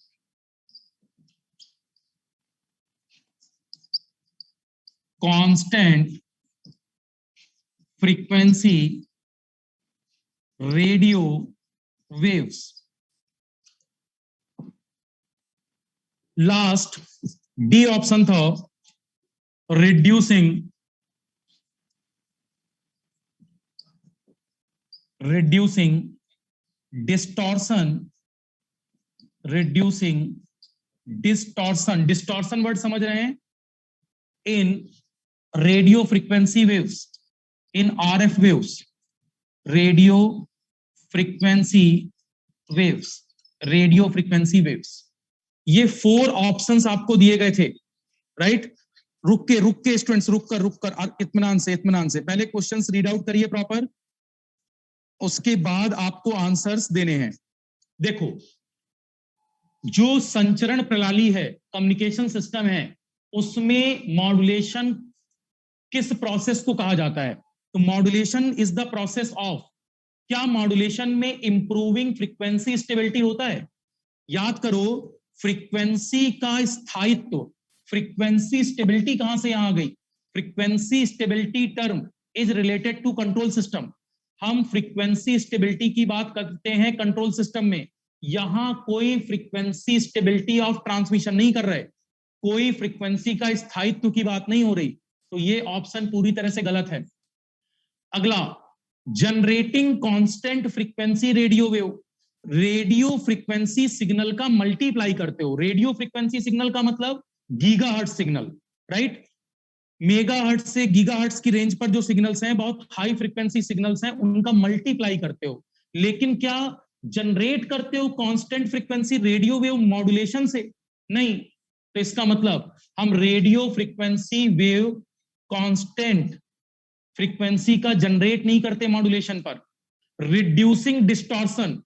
constant frequency radio waves. Last D option था reducing distortion word समझ रहे हैं? in radio frequency waves, in RF waves, radio frequency waves, radio frequency waves. ये 4 options आपको दिए गए थे, right? रुक के स्टूडेंट्स, रुक कर इत्मीनान से पहले क्वेश्चंस रीड आउट करिए प्रॉपर, उसके बाद आपको आंसर्स देने हैं. देखो, जो संचरण प्रणाली है, कम्युनिकेशन सिस्टम है, उसमें मॉड्यूलेशन किस प्रोसेस को कहा जाता है? तो modulation is the process of, क्या मॉड्यूलेशन में इंप्रूविंग फ्रीक्वेंसी स्टेबिलिटी होता है? याद करो, फ्रीक्वेंसी का स्थायित्व, फ्रीक्वेंसी स्टेबिलिटी कहां से यहां आ गई? Frequency stability term is related to control system. हम फ्रीक्वेंसी स्टेबिलिटी की बात करते हैं कंट्रोल सिस्टम में. यहां कोई फ्रीक्वेंसी स्टेबिलिटी ऑफ ट्रांसमिशन नहीं कर रहे, कोई फ्रीक्वेंसी का स्थायित्व की बात नहीं हो रही. तो ये ऑप्शन पूरी तरह से गलत है. अगला, generating constant frequency radio wave. Radio frequency signal का मल्टीप्लाई करते हो. रेडियो फ्रीक्वेंसी सिग्नल का मतलब गीगाहर्ट्ज सिग्नल, राइट? मेगाहर्ट्ज से गीगाहर्ट्ज की रेंज पर जो सिग्नल्स हैं, बहुत हाई फ्रीक्वेंसी सिग्नल्स हैं, उनका मल्टीप्लाई करते हो. लेकिन क्या जनरेट करते हो constant frequency radio wave modulation से? नहीं. तो इसका मतलब हम radio frequency wave constant frequency का जनरेट नहीं करते मॉड्यूलेशन पर. रिड्यूसिंग डिस्टॉर्शन,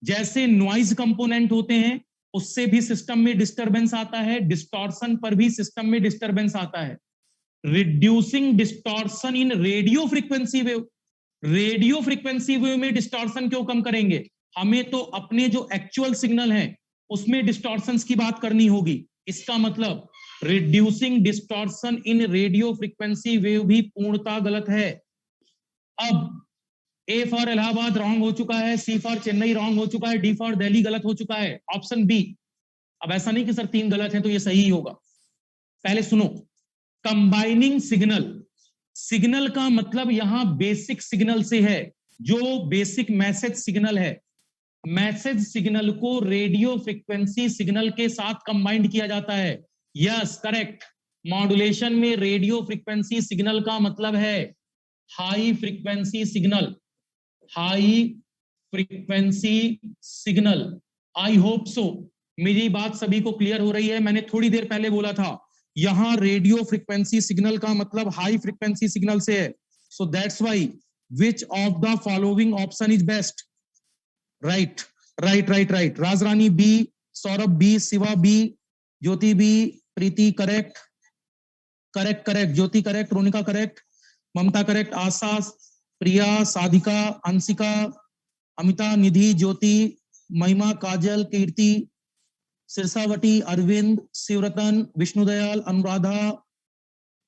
जैसे नॉइज कंपोनेंट होते हैं, उससे भी सिस्टम में डिस्टरबेंस आता है, डिस्टॉर्शन पर भी सिस्टम में डिस्टरबेंस आता है. रिड्यूसिंग डिस्टॉर्शन इन radio frequency wave. Radio frequency wave में डिस्टॉर्शन क्यों कम करेंगे? हमें तो अपने जो एक्चुअल सिग्नल हैं उसमें डिस्टॉर्शंस की बात करनी होगी. इसका मतलब रिड्यूसिंग डिस्टॉर्शन इन रेडियो फ्रीक्वेंसी वेव भी पूर्णतः गलत है. अब ए फॉर इलाहाबाद रॉन्ग हो चुका है, सी फॉर चेन्नई रॉन्ग हो चुका है, डी फॉर दिल्ली गलत हो चुका है, ऑप्शन बी. अब ऐसा नहीं कि सर 3 गलत है तो ये सही होगा. पहले सुनो, कंबाइनिंग सिग्नल. सिग्नल का मतलब यहां बेसिक सिग्नल से है, जो बेसिक मैसेज सिग्नल है. मैसेज सिग्नल को रेडियो फ्रीक्वेंसी सिग्नल के साथ कंबाइंड किया जाता है. Yes, correct. मॉड्यूलेशन में रेडियो फ्रीक्वेंसी सिग्नल का मतलब है high frequency signal, high frequency signal. I hope so मेरी बात सभी को क्लियर हो रही है. मैंने थोड़ी देर पहले बोला था, यहां रेडियो फ्रीक्वेंसी सिग्नल का मतलब हाई फ्रीक्वेंसी सिग्नल से है. So that's why which of the following option is best? Right right right right. Rajrani B, Saurabh B, Shiva B, Jyoti B, Preeti correct correct correct, Jyoti correct, Ronika correct, Mamta correct, Asha, Priya, Sadhika, Anshika, Amita, Nidhi, Jyoti, Mahima, Kajal, कीर्ति, सिरसावटी, अरविंद, शिवरतन, विष्णुदयाल, अनुराधा,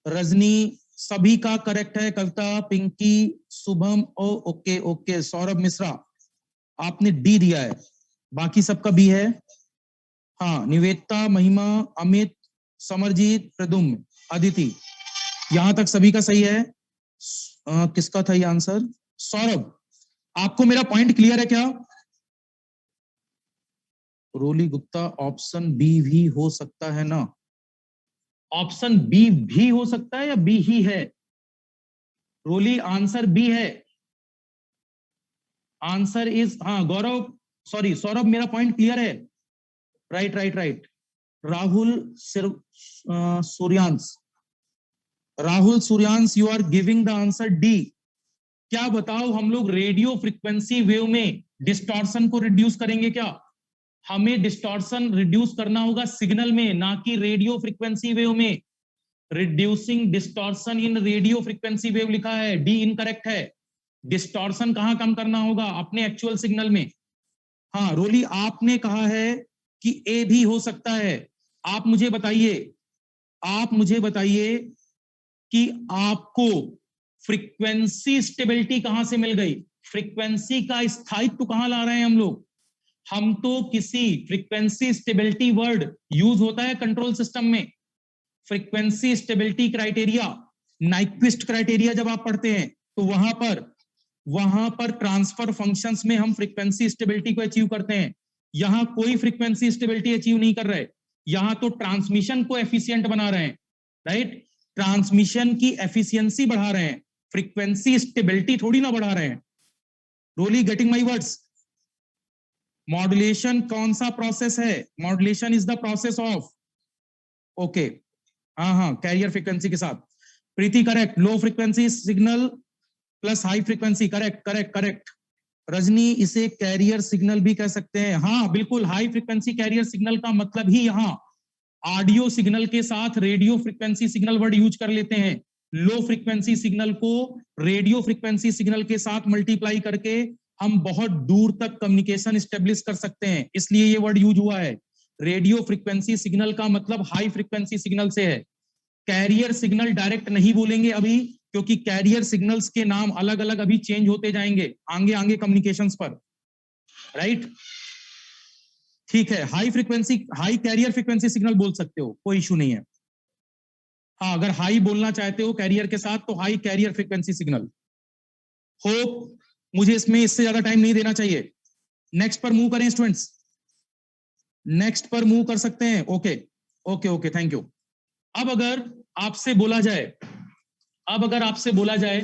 रजनी, सभी का करेक्ट है. कविता, Pinky, Shubham, okay okay. Saurabh Mishra आपने D दिया है, बाकी सबका बी है. हाँ, निवेदिता, महिमा, अमित, समरजीत, प्रदुम्न, अदिति, यहां तक सभी का सही है. किसका था ये आंसर? सौरभ. आपको मेरा पॉइंट क्लियर है क्या? रोली गुप्ता, ऑप्शन बी भी हो सकता है ना? ऑप्शन बी भी हो सकता है या बी ही है? रोली, आंसर बी है. आंसर इज, हाँ गौरव, सॉरी सौरभ, मेरा पॉइंट क्लियर है. Right right right. Rahul Suryansh, Rahul Suryansh, you are giving the answer D. क्या बताओ, हम लोग रेडियो फ्रीक्वेंसी वेव में डिस्टॉर्शन को रिड्यूस करेंगे क्या? हमें डिस्टॉर्शन रिड्यूस करना होगा सिग्नल में, ना कि रेडियो फ्रीक्वेंसी वेव में. रिड्यूसिंग डिस्टॉर्शन इन रेडियो फ्रीक्वेंसी वेव लिखा है, डी इनकरेक्ट है. डिस्टॉर्शन कहां कम करना होगा? अपने एक्चुअल सिग्नल में. हाँ रोली, आपने कहा है कि ए भी हो सकता है. आप मुझे बताइए कि आपको फ्रीक्वेंसी स्टेबिलिटी कहां से मिल गई? फ्रीक्वेंसी का स्थायित्व कहां ला रहे हैं हम लोग? हम तो किसी फ्रीक्वेंसी स्टेबिलिटी वर्ड यूज होता है कंट्रोल सिस्टम में. Frequency stability criteria, Nyquist criteria जब आप पढ़ते हैं तो वहां पर ट्रांसफर फंक्शंस में हम फ्रीक्वेंसी स्टेबिलिटी को अचीव करते हैं. यहां कोई फ्रीक्वेंसी स्टेबिलिटी अचीव नहीं कर रहे, यहां तो ट्रांसमिशन को एफिशिएंट बना रहे हैं. राइट? ट्रांसमिशन की एफिशिएंसी बढ़ा रहे हैं, फ्रीक्वेंसी स्टेबिलिटी थोड़ी ना बढ़ा रहे हैं। Roli getting my words? Modulation कौन सा प्रोसेस है? Modulation is the process of, okay, हाँ, कैरियर फ्रीक्वेंसी के साथ। Preeti correct, low frequency signal plus high frequency, correct correct correct. Rajni, इसे कैरियर सिग्नल भी कह सकते हैं, हाँ बिल्कुल। हाई फ्रीक्वेंसी कैरियर सिग्नल का मतलब ही यहाँ ऑडियो सिग्नल के साथ radio frequency signal word use कर लेते हैं। लो फ्रीक्वेंसी सिग्नल को रेडियो फ्रीक्वेंसी सिग्नल के साथ मल्टीप्लाई करके हम बहुत दूर तक कम्युनिकेशन स्टेब्लिश कर सकते हैं, इसलिए ये वर्ड यूज हुआ है। रेडियो फ्रीक्वेंसी सिग्नल का मतलब हाई फ्रीक्वेंसी सिग्नल से है। कैरियर सिग्नल डायरेक्ट नहीं बोलेंगे अभी, क्योंकि कैरियर सिग्नल्स के नाम अलग अलग अभी चेंज होते जाएंगे आगे आगे कम्युनिकेशंस पर, राइट? ठीक है, high frequency, high carrier frequency signal बोल सकते हो, कोई इशू नहीं है। हाँ, अगर हाई बोलना चाहते हो कैरियर के साथ तो high carrier frequency signal. Hope मुझे इसमें इससे ज्यादा टाइम नहीं देना चाहिए। नेक्स्ट पर मूव करें स्टूडेंट्स, नेक्स्ट पर मूव कर सकते हैं। Okay okay okay, thank you. अब अगर आपसे बोला जाए, अब अगर आपसे बोला जाए,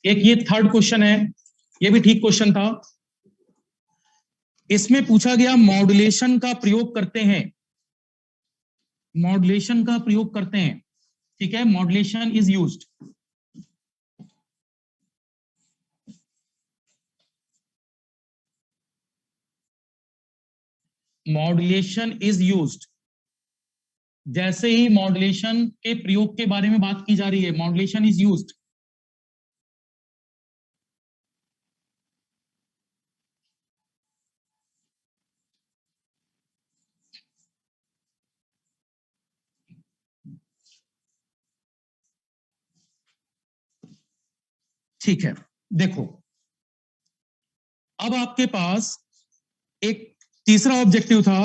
एक ये थर्ड क्वेश्चन है, ये भी ठीक क्वेश्चन था। इसमें पूछा गया मॉड्यूलेशन का प्रयोग करते हैं, मॉड्यूलेशन का प्रयोग करते हैं, ठीक है, modulation is used. Modulation is used, जैसे ही मॉड्यूलेशन के प्रयोग के बारे में बात की जा रही है, मॉड्यूलेशन इज यूज्ड। ठीक है, देखो, अब आपके पास एक तीसरा ऑब्जेक्टिव था,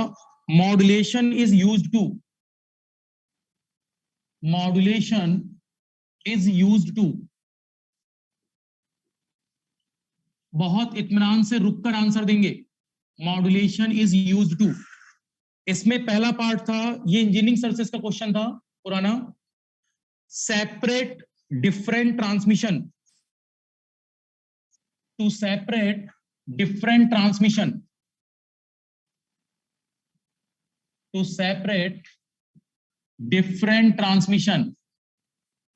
modulation is used to, modulation is used to. बहुत इत्मीनान से रुककर आंसर देंगे, मॉड्यूलेशन इज यूज्ड टू। इसमें पहला पार्ट था, ये इंजीनियरिंग सर्विसेज का क्वेश्चन था पुराना, separate different transmission, to separate different transmission, to separate different transmission,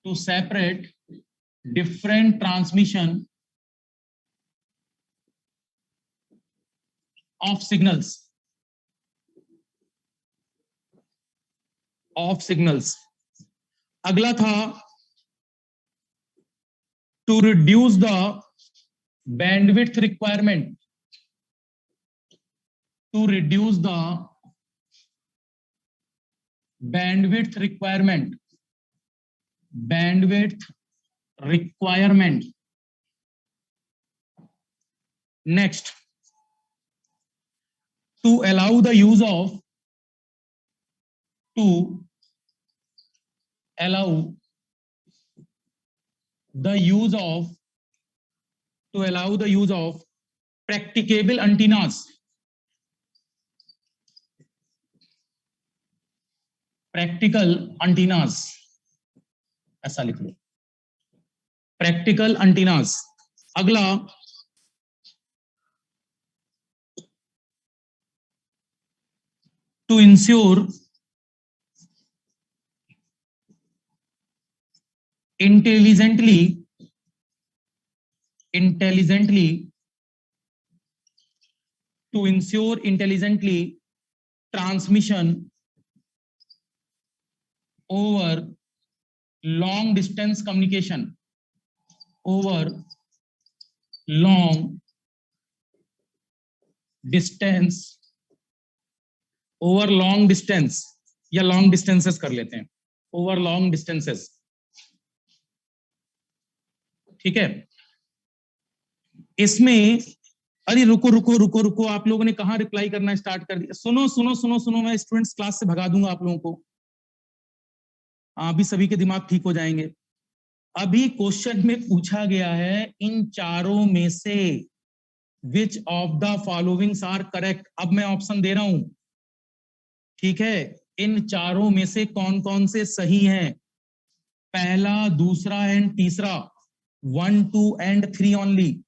to separate different transmission of signals, of signals. अगला था to reduce the bandwidth requirement, to reduce the bandwidth requirement, bandwidth requirement. Next, to allow the use of, to allow the use of, to allow the use of practicable antennas, practical antennas, ऐसा लिख लो, practical antennas. अगला, to ensure intelligently, intelligently, to ensure intelligently transmission over long distance communication, over long distance, over long distance, या long distances कर लेते हैं, over long distances, ठीक है। इसमें, अरे रुको रुको रुको रुको, आप लोगों ने कहाँ रिप्लाई करना स्टार्ट कर दिया? सुनो सुनो सुनो सुनो, मैं स्टूडेंट्स क्लास से भगा दूंगा आप लोगों को, अभी सभी के दिमाग ठीक हो जाएंगे। अभी क्वेश्चन में पूछा गया है इन चारों में से which of the followings are correct. अब मैं ऑप्शन दे रहा हूं, ठीक है, इन चारों में से कौन कौन से सही हैं? पहला, दूसरा एंड तीसरा। 1, 2 एंड 3 ओनली।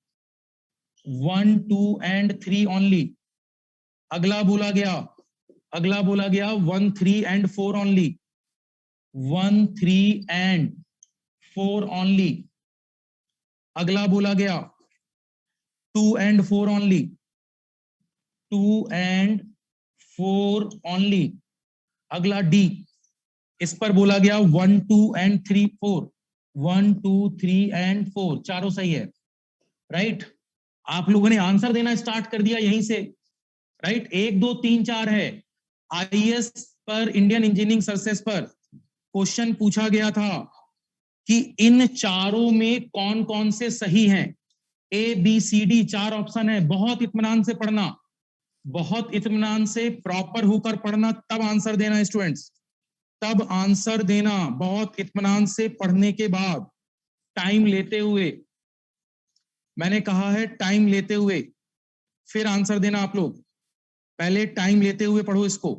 1, 2 and 3 only. अगला बोला गया 1, 3 एंड 4 ओनली। 1, 3 and 4 only. अगला बोला गया 2 एंड 4 ओनली। 2 and 4 only. अगला डी, इस पर बोला गया 1, 2 एंड 3, 4। 1, 2, 3 एंड 4, चारों सही है। राइट, आप लोगों ने आंसर देना स्टार्ट कर दिया यहीं से। राइट, 1, 2, 3, 4 है। आईएएस पर, इंडियन इंजीनियरिंग सर्विसेज पर क्वेश्चन पूछा गया था कि इन चारों में कौन कौन से सही हैं। A B C D 4 option है। बहुत इत्मीनान से पढ़ना, बहुत इत्मीनान से प्रॉपर होकर पढ़ना, तब आंसर देना स्टूडेंट्स, तब आंसर देना। बहुत इत्मीनान से पढ़ने के बाद, टाइम लेते हुए, मैंने कहा है टाइम लेते हुए फिर आंसर देना। आप लोग पहले टाइम लेते हुए पढ़ो इसको।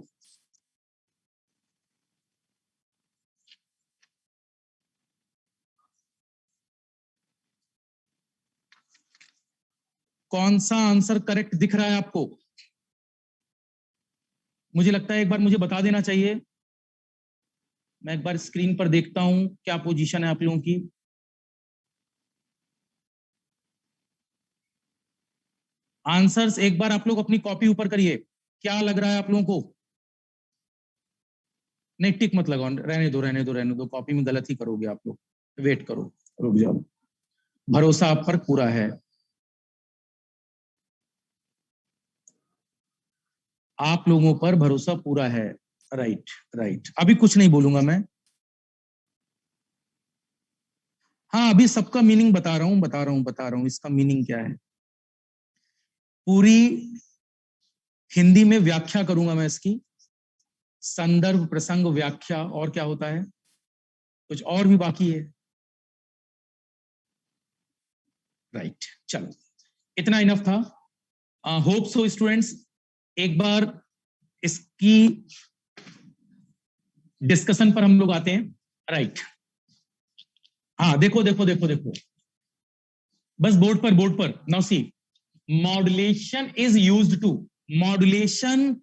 कौन सा आंसर करेक्ट दिख रहा है आपको? मुझे लगता है एक बार मुझे बता देना चाहिए। मैं एक बार स्क्रीन पर देखता हूं क्या पोजीशन है आप लोगों की। आंसर्स एक बार आप लोग अपनी कॉपी ऊपर करिए। क्या लग रहा है आप लोगों को? नहीं, टिक मत लगाओ, रहने दो रहने दो रहने दो, कॉपी में गलत ही करोगे आप लोग। वेट करो, रुक जाओ, भरोसा आप पर पूरा है। आप लोगों पर भरोसा पूरा है। राइट राइट, अभी कुछ नहीं बोलूंगा मैं। हाँ, अभी सबका मीनिंग बता रहा हूं इसका मीनिंग क्या है। पूरी हिंदी में व्याख्या करूंगा मैं इसकी। संदर्भ, प्रसंग, व्याख्या, और क्या होता है, कुछ और भी बाकी है। राइट, चलो इतना इनफ था। होप सो स्टूडेंट्स, एक बार इसकी डिस्कशन पर हम लोग आते हैं। राइट, हाँ देखो देखो देखो देखो, बस बोर्ड पर now C, modulation is used to, modulation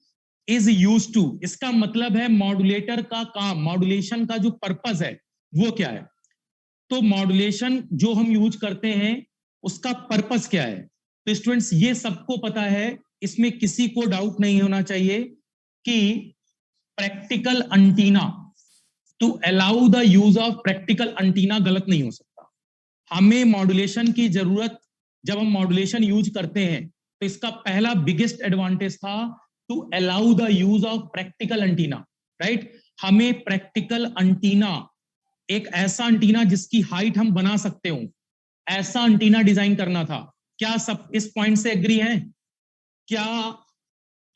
is used to, इसका मतलब है मॉड्यूलेटर का काम, मॉड्यूलेशन का जो पर्पस है वो क्या है। तो मॉड्यूलेशन जो हम यूज करते हैं उसका पर्पस क्या है, तो स्टूडेंट्स ये सबको पता है, इसमें किसी को डाउट नहीं होना चाहिए कि practical antenna, to allow the use of practical antenna गलत नहीं हो सकता। हमें मॉड्यूलेशन की जरूरत, जब हम मॉड्यूलेशन यूज करते हैं तो इसका पहला बिगेस्ट एडवांटेज था to allow the use of practical antenna. Right, हमें प्रैक्टिकल एंटीना, एक ऐसा एंटीना जिसकी हाइट हम बना सकते हो, ऐसा एंटीना डिजाइन करना था। क्या सब इस पॉइंट से एग्री हैं? क्या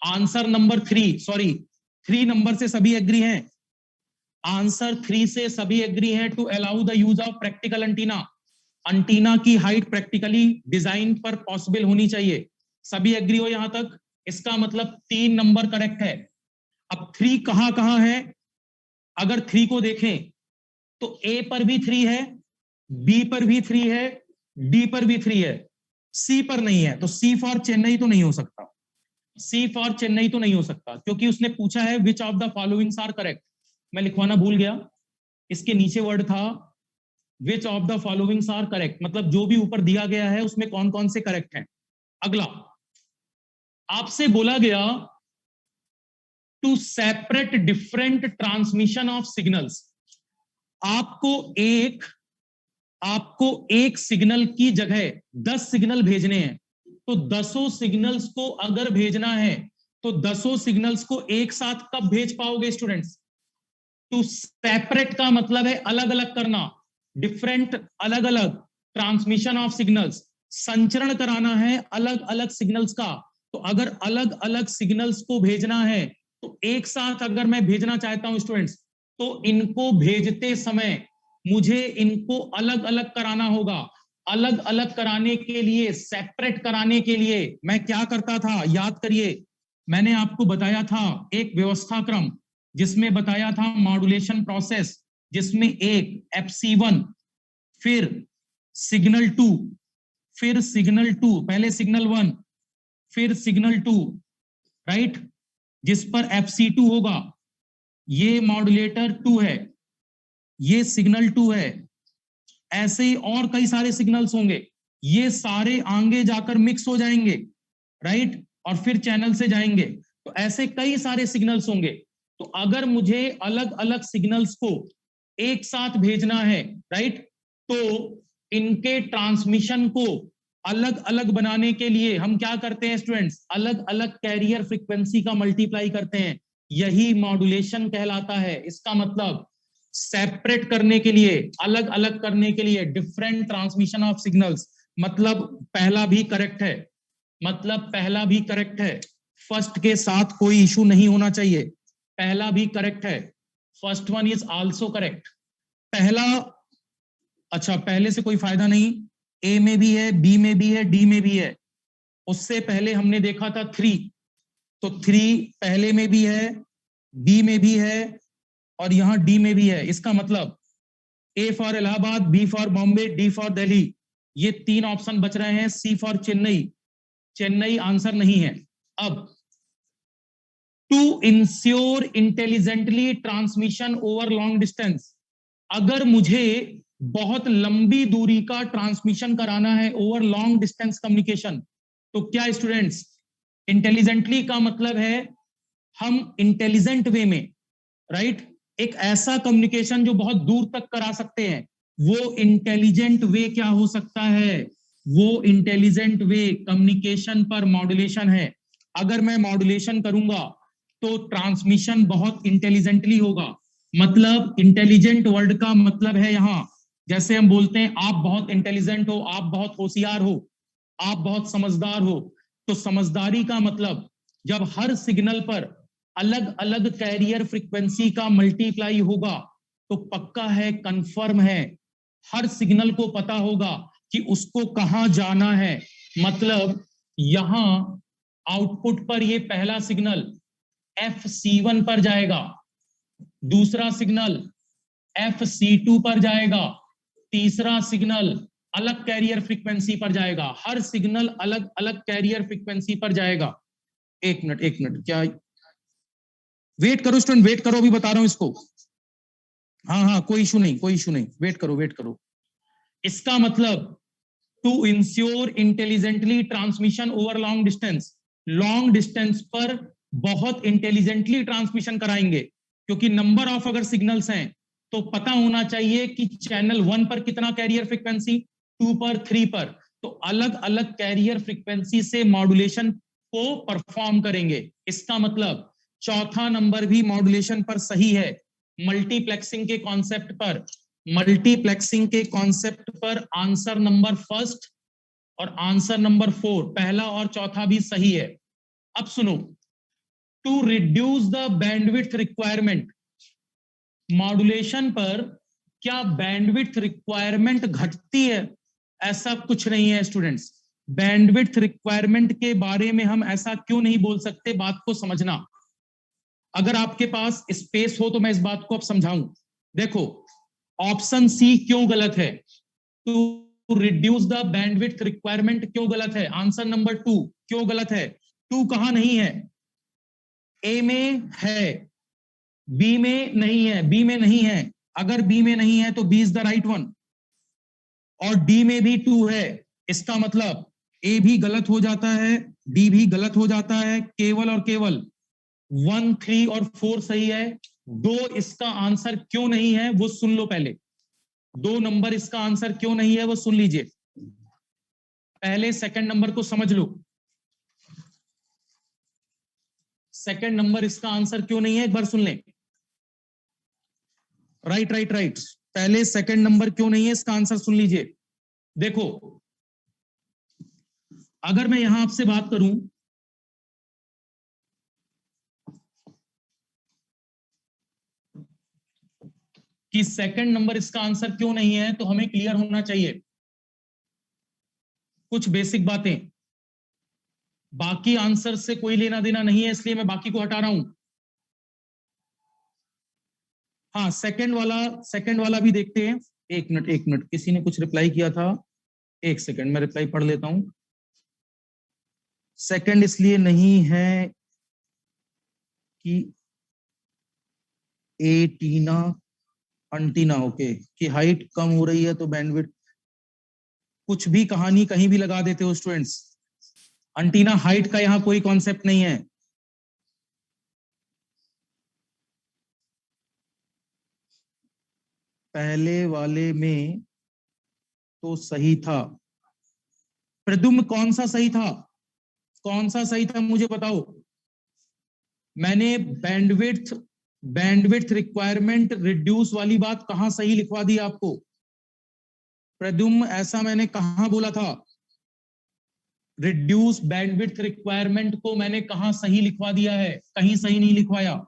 आंसर नंबर 3, सॉरी 3 नंबर से सभी एग्री हैं? आंसर 3 से सभी एग्री हैं to allow the use of practical antenna. Antenna की हाइट प्रैक्टिकली डिजाइन पर पॉसिबल होनी चाहिए। सभी एग्री हो यहां तक? इसका मतलब 3 नंबर करेक्ट है। अब 3 कहां कहां है? अगर 3 को देखें तो ए पर भी 3 है, बी पर भी 3 है, डी पर भी 3 है, सी पर नहीं है। तो सी फॉर चेन्नई तो नहीं हो सकता, सी फॉर चेन्नई तो नहीं हो सकता, क्योंकि उसने पूछा है which of the followings are correct. मैं लिखवाना भूल गया, इसके नीचे वर्ड था which of the followings are correct, मतलब जो भी ऊपर दिया गया है उसमें कौन कौन से करेक्ट हैं। अगला, आपसे बोला गया to separate different transmission of signals. आपको एक सिग्नल की जगह 10 सिग्नल भेजने हैं, तो 10 सिग्नल्स को अगर भेजना है तो 10 सिग्नल्स को एक साथ कब भेज पाओगे स्टूडेंट्स? टू सेपरेट का मतलब है अलग अलग करना, डिफरेंट अलग अलग, ट्रांसमिशन ऑफ सिग्नल्स संचरण कराना है अलग अलग सिग्नल्स का। तो अगर अलग अलग सिग्नल्स को भेजना है तो एक साथ अगर मैं भेजना चाहता हूं स्टूडेंट्स, तो इनको भेजते समय मुझे इनको अलग अलग कराना होगा। अलग अलग कराने के लिए, सेपरेट कराने के लिए मैं क्या करता था, याद करिए, मैंने आपको बताया था एक व्यवस्था क्रम, जिसमें बताया था मॉड्यूलेशन प्रोसेस, जिसमें एक FC1, फिर सिग्नल 2, फिर सिग्नल 2, पहले सिग्नल 1 फिर सिग्नल 2, राइट, जिस पर FC2 होगा। ये मॉड्यूलेटर 2 है, ये सिग्नल 2 है। ऐसे ही और कई सारे सिग्नल्स होंगे, ये सारे आगे जाकर मिक्स हो जाएंगे, राइट, और फिर चैनल से जाएंगे। तो ऐसे कई सारे सिग्नल्स होंगे। तो अगर मुझे अलग अलग सिग्नल्स को एक साथ भेजना है, राइट, तो इनके ट्रांसमिशन को अलग अलग बनाने के लिए हम क्या करते हैं स्टूडेंट्स, अलग अलग कैरियर फ्रीक्वेंसी का मल्टीप्लाई करते हैं। यही मॉड्यूलेशन कहलाता है। इसका मतलब सेपरेट करने के लिए, अलग अलग करने के लिए, डिफरेंट ट्रांसमिशन ऑफ सिग्नल्स। मतलब पहला भी करेक्ट है, मतलब पहला भी करेक्ट है, फर्स्ट के साथ कोई इशू नहीं होना चाहिए। पहला भी करेक्ट है, first one is also correct. पहला, अच्छा पहले से कोई फायदा नहीं, ए में भी है, बी में भी है, डी में भी है। उससे पहले हमने देखा था 3, तो 3 पहले में भी है, बी में भी है, और यहां डी में भी है। इसका मतलब A for Allahabad, B for Bombay, D for Delhi, ये 3 ऑप्शन बच रहे हैं। C for Chennai, Chennai answer नहीं है। अब to ensure intelligently transmission over long distance, अगर मुझे बहुत लंबी दूरी का ट्रांसमिशन कराना है, ओवर लॉन्ग डिस्टेंस कम्युनिकेशन, तो क्या स्टूडेंट्स, इंटेलिजेंटली का मतलब है हम इंटेलिजेंट वे में, राइट, एक ऐसा कम्युनिकेशन जो बहुत दूर तक करा सकते हैं। वो इंटेलिजेंट वे क्या हो सकता है, वो इंटेलिजेंट वे कम्युनिकेशन पर मॉड्यूलेशन है। अगर मैं मॉड्यूलेशन करूंगा तो ट्रांसमिशन बहुत इंटेलिजेंटली होगा। मतलब इंटेलिजेंट वर्ड का मतलब है यहां, जैसे हम बोलते हैं आप बहुत इंटेलिजेंट हो, आप बहुत होशियार हो, आप बहुत समझदार हो। तो समझदारी का मतलब जब हर सिग्नल पर अलग अलग कैरियर फ्रीक्वेंसी का मल्टीप्लाई होगा, तो पक्का है, कंफर्म है, हर सिग्नल को पता होगा कि उसको कहां जाना है। मतलब यहां आउटपुट पर ये पहला सिग्नल FC1 पर जाएगा, दूसरा सिग्नल FC2 पर जाएगा, तीसरा सिग्नल अलग कैरियर फ्रीक्वेंसी पर जाएगा। हर सिग्नल अलग अलग कैरियर फ्रीक्वेंसी पर जाएगा। एक मिनट, एक मिनट, क्या, वेट करो स्टूडेंट, वेट करो, अभी बता रहा हूं इसको। हाँ हाँ, कोई इशू नहीं, कोई इशू नहीं, वेट करो, वेट करो। इसका मतलब to ensure intelligently transmission over long distance, long distance पर बहुत इंटेलिजेंटली ट्रांसमिशन कराएंगे, क्योंकि नंबर ऑफ अगर सिग्नल्स हैं तो पता होना चाहिए कि चैनल 1 पर कितना कैरियर फ्रीक्वेंसी, 2 पर, 3 पर, तो अलग अलग कैरियर फ्रीक्वेंसी से मॉड्यूलेशन को परफॉर्म करेंगे। इसका मतलब चौथा नंबर भी मॉड्यूलेशन पर सही है, मल्टीप्लेक्सिंग के कॉन्सेप्ट पर। मल्टीप्लेक्सिंग के कॉन्सेप्ट पर आंसर नंबर फर्स्ट और आंसर नंबर 4, पहला और चौथा भी सही है। अब सुनो, to reduce the bandwidth requirement, modulation पर क्या बैंडविड्थ रिक्वायरमेंट घटती है? ऐसा कुछ नहीं है स्टूडेंट्स। बैंडविड्थ रिक्वायरमेंट के बारे में हम ऐसा क्यों नहीं बोल सकते, बात को समझना। अगर आपके पास स्पेस हो तो मैं इस बात को अब समझाऊं। देखो, ऑप्शन सी क्यों गलत है, to reduce the bandwidth requirement क्यों गलत है? आंसर नंबर 2 क्यों गलत है? 2 कहां नहीं है? ए में है, बी में नहीं है, बी में नहीं है। अगर बी में नहीं है तो B is the right one, और डी में भी 2 है। इसका मतलब ए भी गलत हो जाता है, डी भी गलत हो जाता है। केवल और केवल 1, 3 और 4 सही है। 2 इसका आंसर क्यों नहीं है वो सुन लो पहले। 2 नंबर इसका आंसर क्यों नहीं है वो सुन लीजिए। पहले सेकंड नंबर को समझ लो, सेकंड नंबर इसका आंसर क्यों नहीं है एक बार सुन लें। राइट राइट राइट, पहले सेकंड नंबर क्यों नहीं है इसका आंसर सुन लीजिए। देखो, अगर मैं यहां आपसे बात करूं कि सेकंड नंबर इसका आंसर क्यों नहीं है, तो हमें क्लियर होना चाहिए कुछ बेसिक बातें। बाकी आंसर से कोई लेना देना नहीं है, इसलिए मैं बाकी को हटा रहा हूं। हाँ सेकंड वाला भी देखते हैं। एक मिनट किसी ने कुछ रिप्लाई किया था, एक सेकंड मैं रिप्लाई पढ़ लेता हूं। सेकंड इसलिए नहीं है कि एटीना अंटीना ओके कि हाइट कम हो रही है तो बैंडविड्थ, कुछ भी कहानी कहीं भी लगा देते हो स्टूडेंट्स। अंटीना हाइट का यहां कोई कॉन्सेप्ट नहीं है। पहले वाले में तो सही था। प्रद्युम्न कौन सा सही था, कौन सा सही था मुझे बताओ। मैंने बैंडविड्थ रिक्वायरमेंट रिड्यूस वाली बात कहां सही लिखवा दी आपको। प्रद्युम्न ऐसा मैंने कहां बोला था, रिड्यूस बैंडविड्थ रिक्वायरमेंट को मैंने कहां सही लिखवा दिया है, कहीं सही नहीं लिखवाया।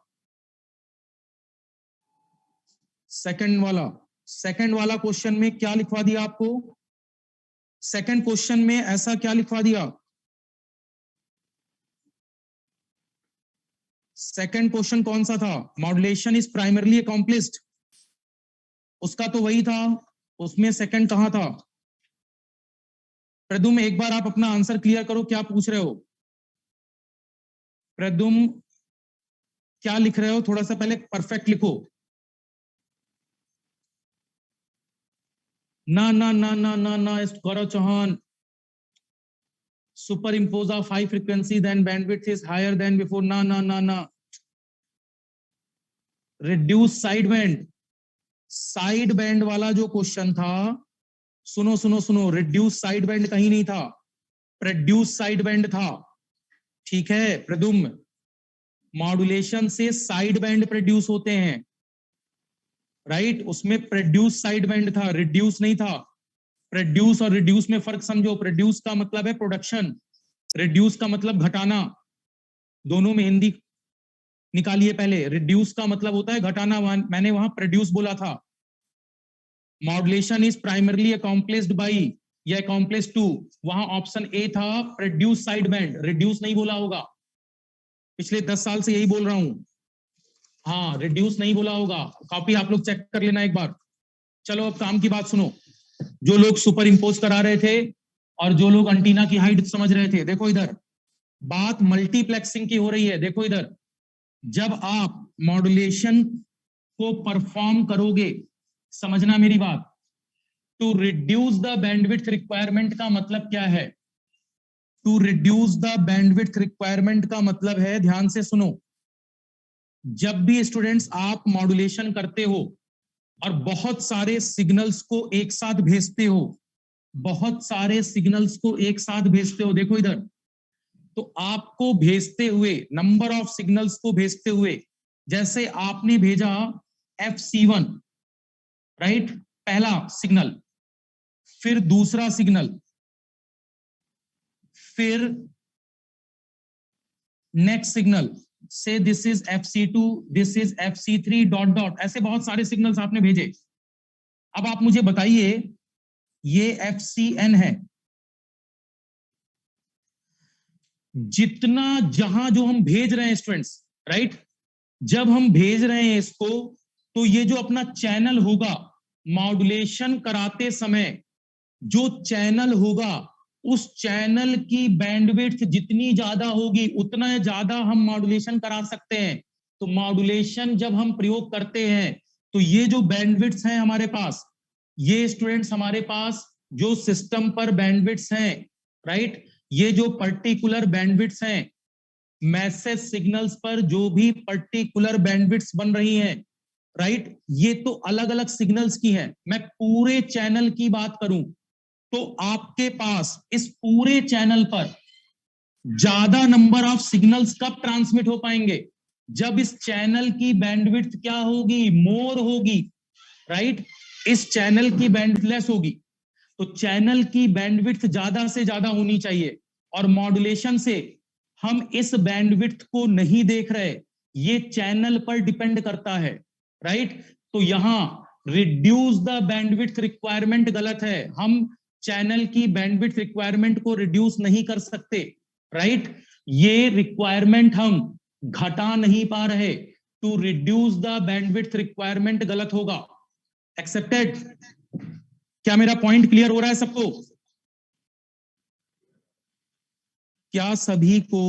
सेकंड वाला क्वेश्चन में क्या लिखवा दिया आपको, सेकंड क्वेश्चन में ऐसा क्या लिखवा दिया। सेकंड क्वेश्चन कौन सा था, मॉड्यूलेशन इज प्राइमरली अकॉम्प्लिश्ड, उसका तो वही था, उसमें सेकंड कहां था। प्रद्युम्न एक बार आप अपना आंसर क्लियर करो, क्या पूछ रहे हो। प्रद्युम्न क्या लिख रहे हो, थोड़ा सा पहले परफेक्ट लिखो। ना ना ना ना ना ना Gaurav Chauhan, superimpose of high frequency then bandwidth is higher than before, ना ना ना ना। रिड्यूस साइड बैंड वाला जो क्वेश्चन था, सुनो सुनो सुनो, रिड्यूस साइड बैंड कहीं नहीं था, प्रोड्यूस साइड बैंड था। ठीक है प्रद्युम्न, मॉड्यूलेशन से साइड बैंड प्रोड्यूस होते हैं, राइट, उसमें प्रोड्यूस साइड बैंड था, रिड्यूस नहीं था। प्रोड्यूस और रिड्यूस में फर्क समझो, प्रोड्यूस का मतलब है प्रोडक्शन, रिड्यूस का मतलब घटाना, दोनों में हिंदी निकालिए पहले। रिड्यूस का मतलब होता है घटाना, मैंने वहां प्रोड्यूस बोला था। Modulation is primarily accomplished by या अकॉम्प्लिश्ड टू, वहां ऑप्शन ए था प्रोड्यूस साइड बैंड, रिड्यूस नहीं बोला होगा, पिछले 10 साल से यही बोल रहा हूं। हाँ रिड्यूस नहीं बोला होगा, कॉपी आप लोग चेक कर लेना एक बार। चलो अब काम की बात सुनो, जो लोग सुपर इम्पोज करा रहे थे और जो लोग अंटीना की हाइट समझ रहे थे, देखो इधर बात मल्टीप्लेक्सिंग की हो रही है। देखो इधर, जब आप मॉड्यूलेशन को परफॉर्म करोगे, समझना मेरी बात, to reduce the bandwidth requirement का मतलब क्या है। To reduce the bandwidth requirement का मतलब है, ध्यान से सुनो, जब भी स्टूडेंट्स आप मॉड्यूलेशन करते हो और बहुत सारे सिग्नल्स को एक साथ भेजते हो, बहुत सारे सिग्नल्स को एक साथ भेजते हो, देखो इधर, तो आपको भेजते हुए, नंबर ऑफ सिग्नल्स को भेजते हुए, जैसे आपने भेजा FC1, राइट, पहला सिग्नल, फिर दूसरा सिग्नल, फिर नेक्स्ट सिग्नल, से this is FC2, this is FC3 dot dot, ऐसे बहुत सारे सिग्नल्स आपने भेजे। अब आप मुझे बताइए, ये FCN है, जितना जहां जो हम भेज रहे हैं स्टूडेंट्स, राइट, जब हम भेज रहे हैं इसको, तो ये जो अपना चैनल होगा, मॉड्यूलेशन कराते समय जो चैनल होगा, उस चैनल की बैंडविड्थ जितनी ज्यादा होगी उतना ज्यादा हम मॉड्यूलेशन करा सकते हैं। तो मॉड्यूलेशन जब हम प्रयोग करते हैं, तो ये जो बैंडविड्थ हैं हमारे पास, ये स्टूडेंट्स हमारे पास जो सिस्टम पर बैंडविड्थ हैं, राइट, ये जो पर्टिकुलर बैंडविड्थ हैं, मैसेज सिग्नल्स पर जो भी पर्टिकुलर बैंडविड्थ बन रही हैं, राइट, ये तो अलग अलग सिग्नल्स की है। मैं पूरे चैनल की बात करूं तो आपके पास इस पूरे चैनल पर ज्यादा नंबर ऑफ सिग्नल्स कब ट्रांसमिट हो पाएंगे, जब इस चैनल की बैंडविड्थ क्या होगी, मोर होगी, राइट, इस चैनल की बैंडविड्थ लेस होगी। तो चैनल की बैंडविड्थ ज्यादा से ज्यादा होनी चाहिए, और मॉड्यूलेशन से हम इस बैंडविड्थ को नहीं देख रहे, ये चैनल पर डिपेंड करता है, राइट। तो यहां रिड्यूस द बैंडविड्थ रिक्वायरमेंट गलत है, हम चैनल की बैंडविड्थ रिक्वायरमेंट को रिड्यूस नहीं कर सकते, राइट, ये रिक्वायरमेंट हम घटा नहीं पा रहे, to reduce the bandwidth requirement गलत होगा। एक्सेप्टेड? क्या मेरा पॉइंट क्लियर हो रहा है सबको? क्या सभी को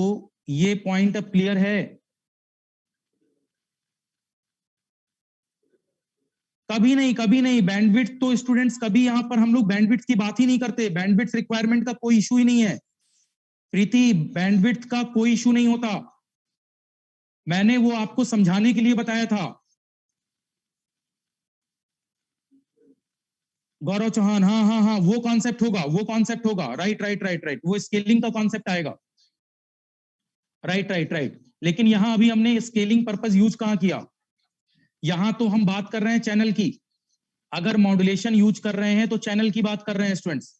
ये पॉइंट अब क्लियर है? कभी नहीं, कभी नहीं। बैंडविड्थ तो स्टूडेंट्स कभी यहां पर हम लोग बैंडविड्थ की बात ही नहीं करते। बैंडविड्थ रिक्वायरमेंट का कोई इशू ही नहीं है प्रीति, बैंडविड्थ का कोई इशू नहीं होता। मैंने वो आपको समझाने के लिए बताया था। गौरव चौहान, हाँ हाँ हाँ, वो कॉन्सेप्ट होगा, वो कॉन्सेप्ट होगा। राइट राइट राइट राइट, वो स्केलिंग का कॉन्सेप्ट आएगा। Right right right. लेकिन यहां अभी हमने स्केलिंग पर्पस यूज कहां किया? यहां तो हम बात कर रहे हैं चैनल की। अगर मॉड्यूलेशन यूज कर रहे हैं तो चैनल की बात कर रहे हैं स्टूडेंट्स।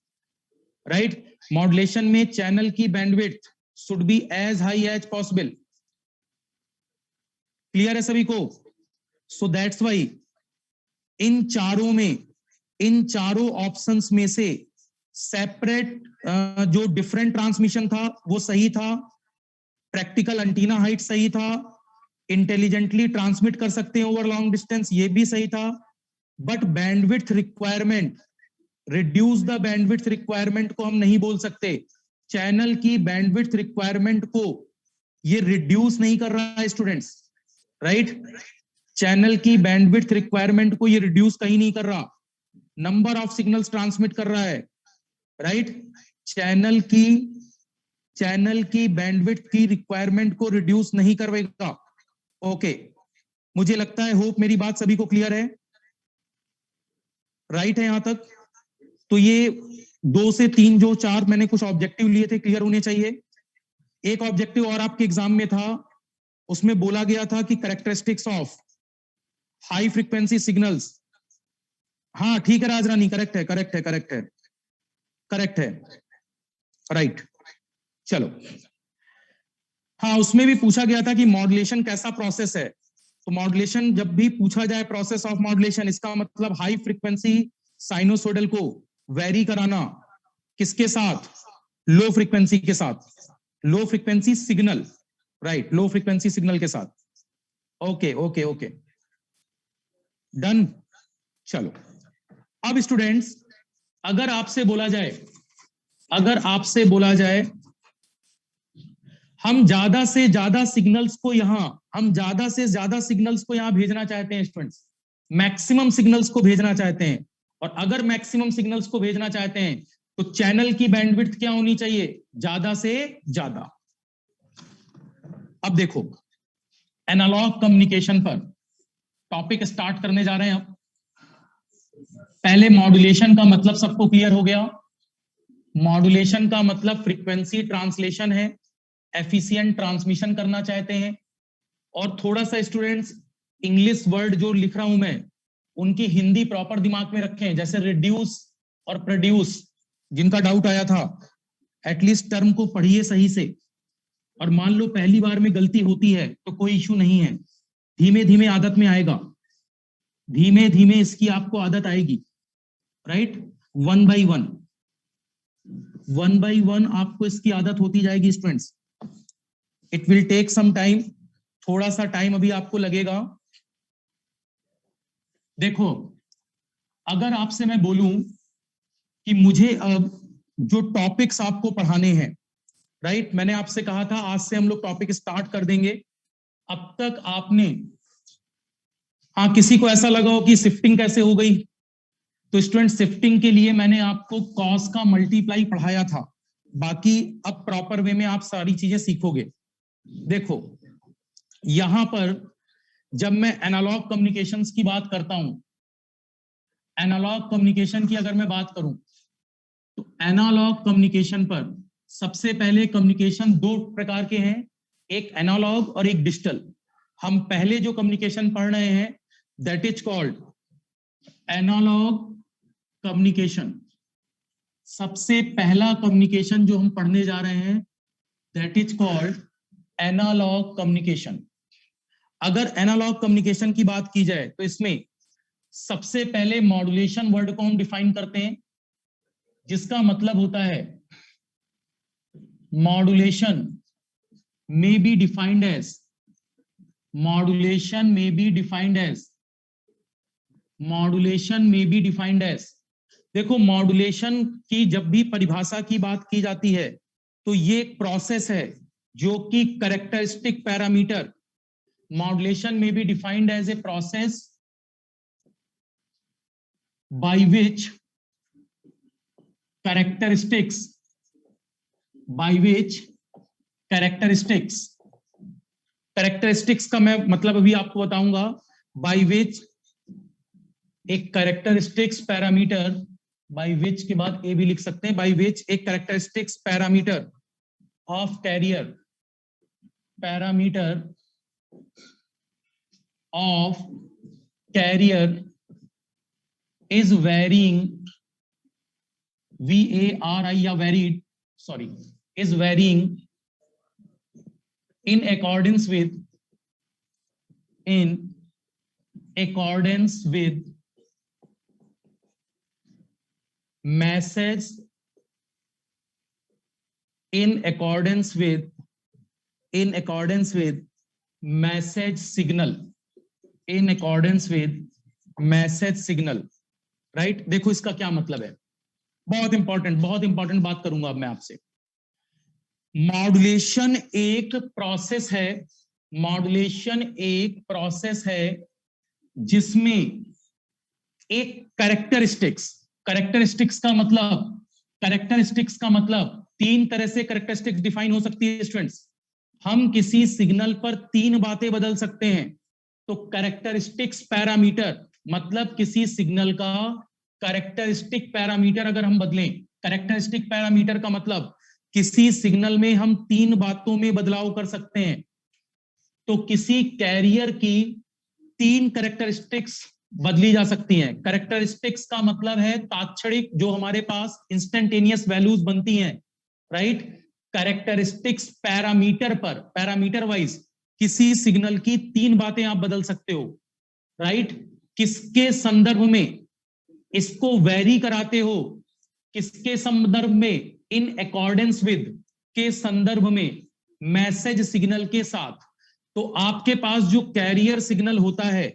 राइट? मॉड्यूलेशन में चैनल की bandwidth should be as high as possible. Clear है सभी को? सो दैट्स वाई इन चारों में, इन चारों ऑप्शंस में से सेपरेट जो डिफरेंट ट्रांसमिशन था वो सही था, प्रैक्टिकल एंटीना हाइट सही था, इंटेलिजेंटली ट्रांसमिट कर सकते हैं ओवर लॉन्ग डिस्टेंस ये भी सही था, but bandwidth requirement, reduce the bandwidth requirement को हम नहीं बोल सकते। चैनल की बैंडविड्थ रिक्वायरमेंट को ये रिड्यूस नहीं कर रहा है स्टूडेंट्स। राइट? चैनल की बैंडविड्थ रिक्वायरमेंट को ये रिड्यूस कहीं नहीं कर रहा, नंबर ऑफ सिग्नल्स ट्रांसमिट कर रहा है। राइट? चैनल की बैंडविड्थ की रिक्वायरमेंट को रिड्यूस नहीं करवाएगा। ओके, मुझे लगता है, होप मेरी बात सभी को क्लियर है। राइट है यहां तक? तो ये 2 से 3 जो 4 मैंने कुछ ऑब्जेक्टिव लिए थे, क्लियर होने चाहिए। एक ऑब्जेक्टिव और आपके एग्जाम में था, उसमें बोला गया था कि characteristics of high frequency signals. हाँ ठीक है राजरानी, करेक्ट है करेक्ट है करेक्ट है करेक्ट है। राइट, चलो। हाँ, उसमें भी पूछा गया था कि मॉड्यूलेशन कैसा प्रोसेस है। तो मॉड्यूलेशन जब भी पूछा जाए, प्रोसेस ऑफ मॉड्यूलेशन, इसका मतलब हाई फ्रीक्वेंसी साइनोसोडल को वेरी कराना किसके साथ? लो फ्रीक्वेंसी के साथ, लो फ्रीक्वेंसी सिग्नल। राइट, लो फ्रीक्वेंसी सिग्नल के साथ। Okay okay okay, done. चलो, अब स्टूडेंट्स, अगर आपसे बोला जाए, अगर आपसे बोला जाए हम ज्यादा से ज्यादा सिग्नल्स को यहां, हम ज्यादा से ज्यादा सिग्नल्स को यहां भेजना चाहते हैं स्टूडेंट्स, मैक्सिमम सिग्नल्स को भेजना चाहते हैं, और अगर मैक्सिमम सिग्नल्स को भेजना चाहते हैं तो चैनल की बैंडविड्थ क्या होनी चाहिए? ज्यादा से ज्यादा। अब देखो, एनालॉग कम्युनिकेशन पर टॉपिक स्टार्ट करने जा रहे हैं अब। पहले मॉड्यूलेशन का मतलब सबको क्लियर हो गया। मॉड्यूलेशन का मतलब फ्रीक्वेंसी ट्रांसलेशन है, एफिशिएंट ट्रांसमिशन करना चाहते हैं। और थोड़ा सा स्टूडेंट्स इंग्लिश वर्ड जो लिख रहा हूं मैं, उनकी हिंदी प्रॉपर दिमाग में रखें, जैसे रिड्यूस और प्रोड्यूस, जिनका डाउट आया था, एटलीस्ट टर्म को पढ़िए सही से। और मान लो पहली बार में गलती होती है तो कोई इश्यू नहीं है, धीमे धीमे आदत में आएगा, धीमे धीमे इसकी आपको आदत आएगी। राइट? वन बाई वन आपको इसकी आदत होती जाएगी students. It will take some time, थोड़ा सा टाइम अभी आपको लगेगा। देखो, अगर आपसे मैं बोलूं कि मुझे अब जो टॉपिक्स आपको पढ़ाने हैं, राइट, मैंने आपसे कहा था आज से हम लोग टॉपिक स्टार्ट कर देंगे। अब तक आपने, हाँ, किसी को ऐसा लगा हो कि शिफ्टिंग कैसे हो गई, तो स्टूडेंट शिफ्टिंग के लिए मैंने आपको कॉस का मल्टीप्लाई पढ़ाया था, बाकी अब प्रॉपर वे में आप सारी चीजें सीखोगे। देखो, यहां पर जब मैं एनालॉग कम्युनिकेशंस की बात करता हूं, एनालॉग कम्युनिकेशन की अगर मैं बात करूं, तो एनालॉग कम्युनिकेशन पर सबसे पहले कम्युनिकेशन 2 प्रकार के हैं, एक एनालॉग और एक डिजिटल। हम पहले जो कम्युनिकेशन पढ़ रहे हैं that is called analog communication. सबसे पहला कम्युनिकेशन जो हम पढ़ने जा रहे हैं that is called analog communication. अगर एनालॉग कम्युनिकेशन की बात की जाए तो इसमें सबसे पहले मॉड्यूलेशन वर्ड को हम डिफाइन करते हैं, जिसका मतलब होता है modulation may be defined as modulation में बी डिफाइंड एज, मॉड्यूलेशन में बी डिफाइंड एज, देखो मॉड्यूलेशन की जब भी परिभाषा की बात की जाती है तो ये एक प्रोसेस है जो कि कैरेक्टरिस्टिक पैरामीटर, मॉड्यूलेशन में be defined as a process by which characteristics, by which characteristics का मैं मतलब अभी आपको बताऊंगा, by which एक characteristics parameter, by which के बाद ए भी लिख सकते हैं, by which एक characteristics parameter of carrier, parameter of carrier is varying, VARI या varied, sorry, is varying in accordance with message, in accordance with message signal, in accordance with message signal, right right? देखो इसका क्या मतलब है, बहुत important बात करूंगा अब मैं आपसे। मॉड्यूलेशन एक प्रोसेस है, मॉड्यूलेशन एक प्रोसेस है जिसमें एक कैरेक्टरिस्टिक्स का मतलब तीन तरह से कैरेक्टरिस्टिक्स डिफाइन हो सकती है स्टूडेंट्स। हम किसी सिग्नल पर तीन बातें बदल सकते हैं, तो कैरेक्टरिस्टिक्स पैरामीटर मतलब किसी सिग्नल का कैरेक्टरिस्टिक पैरामीटर अगर हम बदलें, कैरेक्टरिस्टिक पैरामीटर का मतलब किसी सिग्नल में हम तीन बातों में बदलाव कर सकते हैं। तो किसी कैरियर की तीन कैरेक्टरिस्टिक्स बदली जा सकती हैं। कैरेक्टरिस्टिक्स का मतलब है तात्क्षणिक जो हमारे पास इंस्टेंटेनियस वैल्यूज बनती हैं, राइट। कैरेक्टरिस्टिक्स पैरामीटर पर, पैरामीटर वाइज किसी सिग्नल की तीन बातें आप बदल सकते हो, राइट। किसके संदर्भ में इसको वेरी कराते हो, किसके संदर्भ में, इन अकॉर्डेंस विद के संदर्भ में, मैसेज सिग्नल के साथ। तो आपके पास जो कैरियर सिग्नल होता है,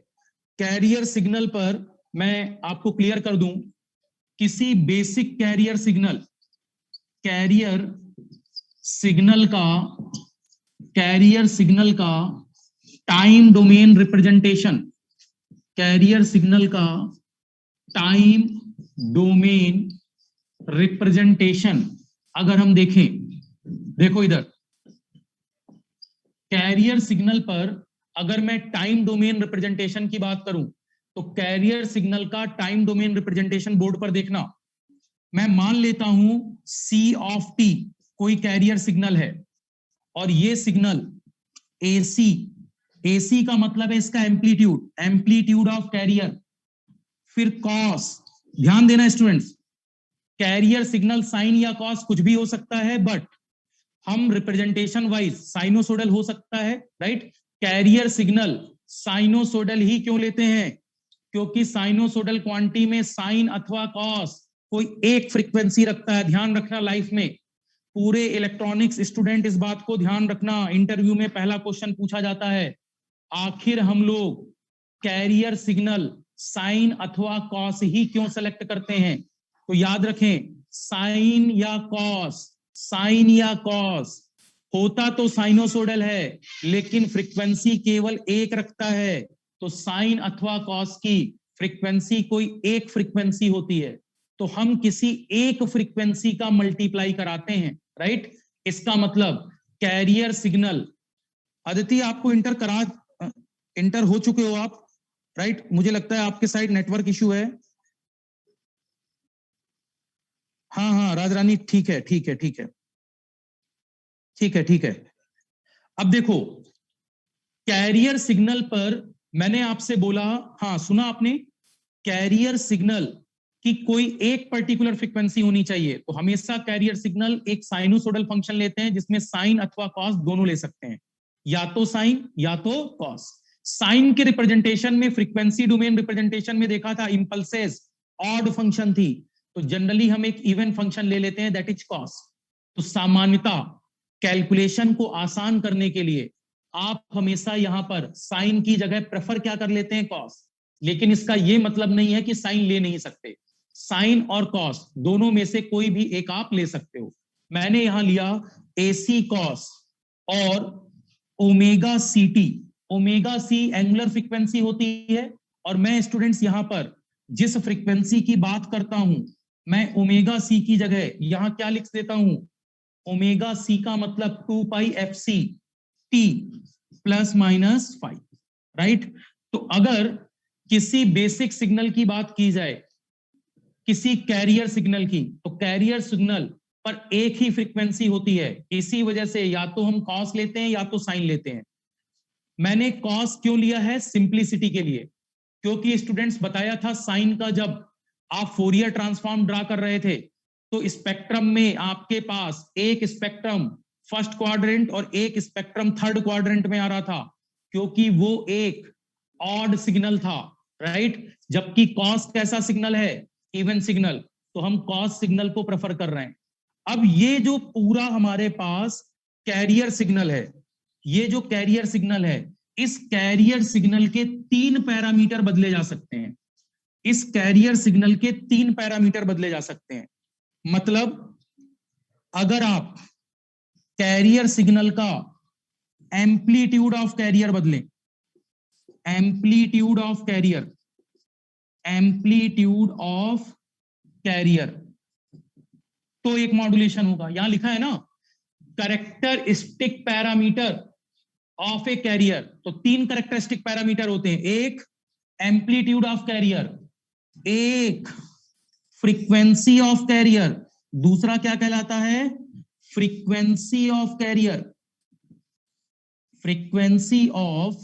कैरियर सिग्नल पर मैं आपको क्लियर कर दूं, किसी बेसिक कैरियर सिग्नल का time domain representation, career signal का टाइम डोमेन रिप्रेजेंटेशन अगर हम देखें, देखो इधर कैरियर सिग्नल पर अगर मैं टाइम डोमेन रिप्रेजेंटेशन की बात करूं, तो कैरियर सिग्नल का टाइम डोमेन रिप्रेजेंटेशन बोर्ड पर देखना, मैं मान लेता हूं C ऑफ T कोई कैरियर सिग्नल है और ये सिग्नल AC का मतलब है इसका एम्पलीट्यूड ऑफ कैरियर, फिर कॉस, ध्यान देना स्टूडेंट्स, कैरियर सिग्नल साइन या कॉस कुछ भी हो सकता है, बट हम रिप्रेजेंटेशन वाइज साइनोसोडल हो सकता है, राइट। कैरियर सिग्नल साइनोसोडल ही क्यों लेते हैं, क्योंकि साइनोसोडल क्वांटिटी में साइन अथवा कॉस कोई एक फ्रीक्वेंसी रखता है। ध्यान रखना, लाइफ में पूरे इलेक्ट्रॉनिक्स स्टूडेंट इस बात को ध्यान रखना, इंटरव्यू में पहला क्वेश्चन पूछा जाता है, आखिर हम लोग कैरियर सिग्नल साइन अथवा कॉस ही क्यों सेलेक्ट करते हैं। तो याद रखें, साइन या कॉस होता तो साइनोसोडल है, लेकिन फ्रीक्वेंसी केवल एक रखता है, तो साइन अथवा कॉस की फ्रीक्वेंसी कोई एक फ्रीक्वेंसी होती है, तो हम किसी एक फ्रीक्वेंसी का मल्टीप्लाई कराते हैं, राइट। इसका मतलब कैरियर सिग्नल, अदिति आपको इंटर हो चुके हो आप, राइट। मुझे लगता है आपके साइड नेटवर्क इश्यू है। हाँ राजरानी, ठीक है। अब देखो कैरियर सिग्नल पर मैंने आपसे बोला, हाँ सुना आपने, कैरियर सिग्नल की कोई एक पर्टिकुलर फ्रीक्वेंसी होनी चाहिए, तो हमेशा कैरियर सिग्नल एक साइनोसोडल फंक्शन लेते हैं जिसमें साइन अथवा कॉस दोनों ले सकते हैं, या तो साइन या तो कॉस। साइन के रिप्रेजेंटेशन में, फ्रीक्वेंसी डोमेन रिप्रेजेंटेशन में देखा था इंपल्सेस ऑड फंक्शन थी, तो जनरली हम एक इवन फंक्शन ले लेते हैं, दैट इज कॉस। तो सामान्यता कैलकुलेशन को आसान करने के लिए आप हमेशा यहां पर साइन की जगह प्रेफर क्या कर लेते हैं, कॉस। लेकिन इसका यह मतलब नहीं है कि साइन ले नहीं सकते, साइन और कॉस दोनों में से कोई भी एक आप ले सकते हो। मैंने यहां लिया AC कॉस और omega CT। Omega C angular frequency होती है, और मैं स्टूडेंट्स यहां पर जिस फ्रीक्वेंसी की बात करता हूं, मैं ओमेगा सी की जगह यहां क्या लिख देता हूं, ओमेगा सी का मतलब 2πfc t ±5, राइट। तो अगर किसी बेसिक सिग्नल की बात की जाए, किसी कैरियर सिग्नल की, तो कैरियर सिग्नल पर एक ही फ्रीक्वेंसी होती है, इसी वजह से या तो हम कॉस लेते हैं या तो साइन लेते हैं। मैंने कॉस क्यों लिया है, सिंप्लिसिटी के लिए, क्योंकि स्टूडेंट्स बताया था साइन का जब आप फोरियर ट्रांसफॉर्म ड्रा कर रहे थे, तो स्पेक्ट्रम में आपके पास एक स्पेक्ट्रम फर्स्ट क्वाड्रेंट और एक स्पेक्ट्रम थर्ड क्वाड्रेंट में आ रहा था, क्योंकि वो एक ऑड सिग्नल था, राइट। जबकि कॉस कैसा सिग्नल है, इवन सिग्नल, तो हम कॉस सिग्नल को प्रेफर कर रहे हैं। अब ये जो पूरा हमारे पास कैरियर सिग्नल है, ये जो कैरियर सिग्नल है, इस कैरियर सिग्नल के 3 पैरामीटर बदले जा सकते हैं। इस कैरियर सिग्नल के 3 पैरामीटर बदले जा सकते हैं। मतलब अगर आप कैरियर सिग्नल का एम्पलीट्यूड ऑफ कैरियर बदलें, amplitude of carrier, amplitude of carrier, तो एक मॉड्यूलेशन होगा। यहां लिखा है ना, characteristic parameter of a carrier, तो 3 कैरेक्टरिस्टिक पैरामीटर होते हैं, एक एम्पलीट्यूड ऑफ कैरियर, एक फ्रीक्वेंसी ऑफ कैरियर, दूसरा क्या कहलाता है, frequency of carrier, frequency of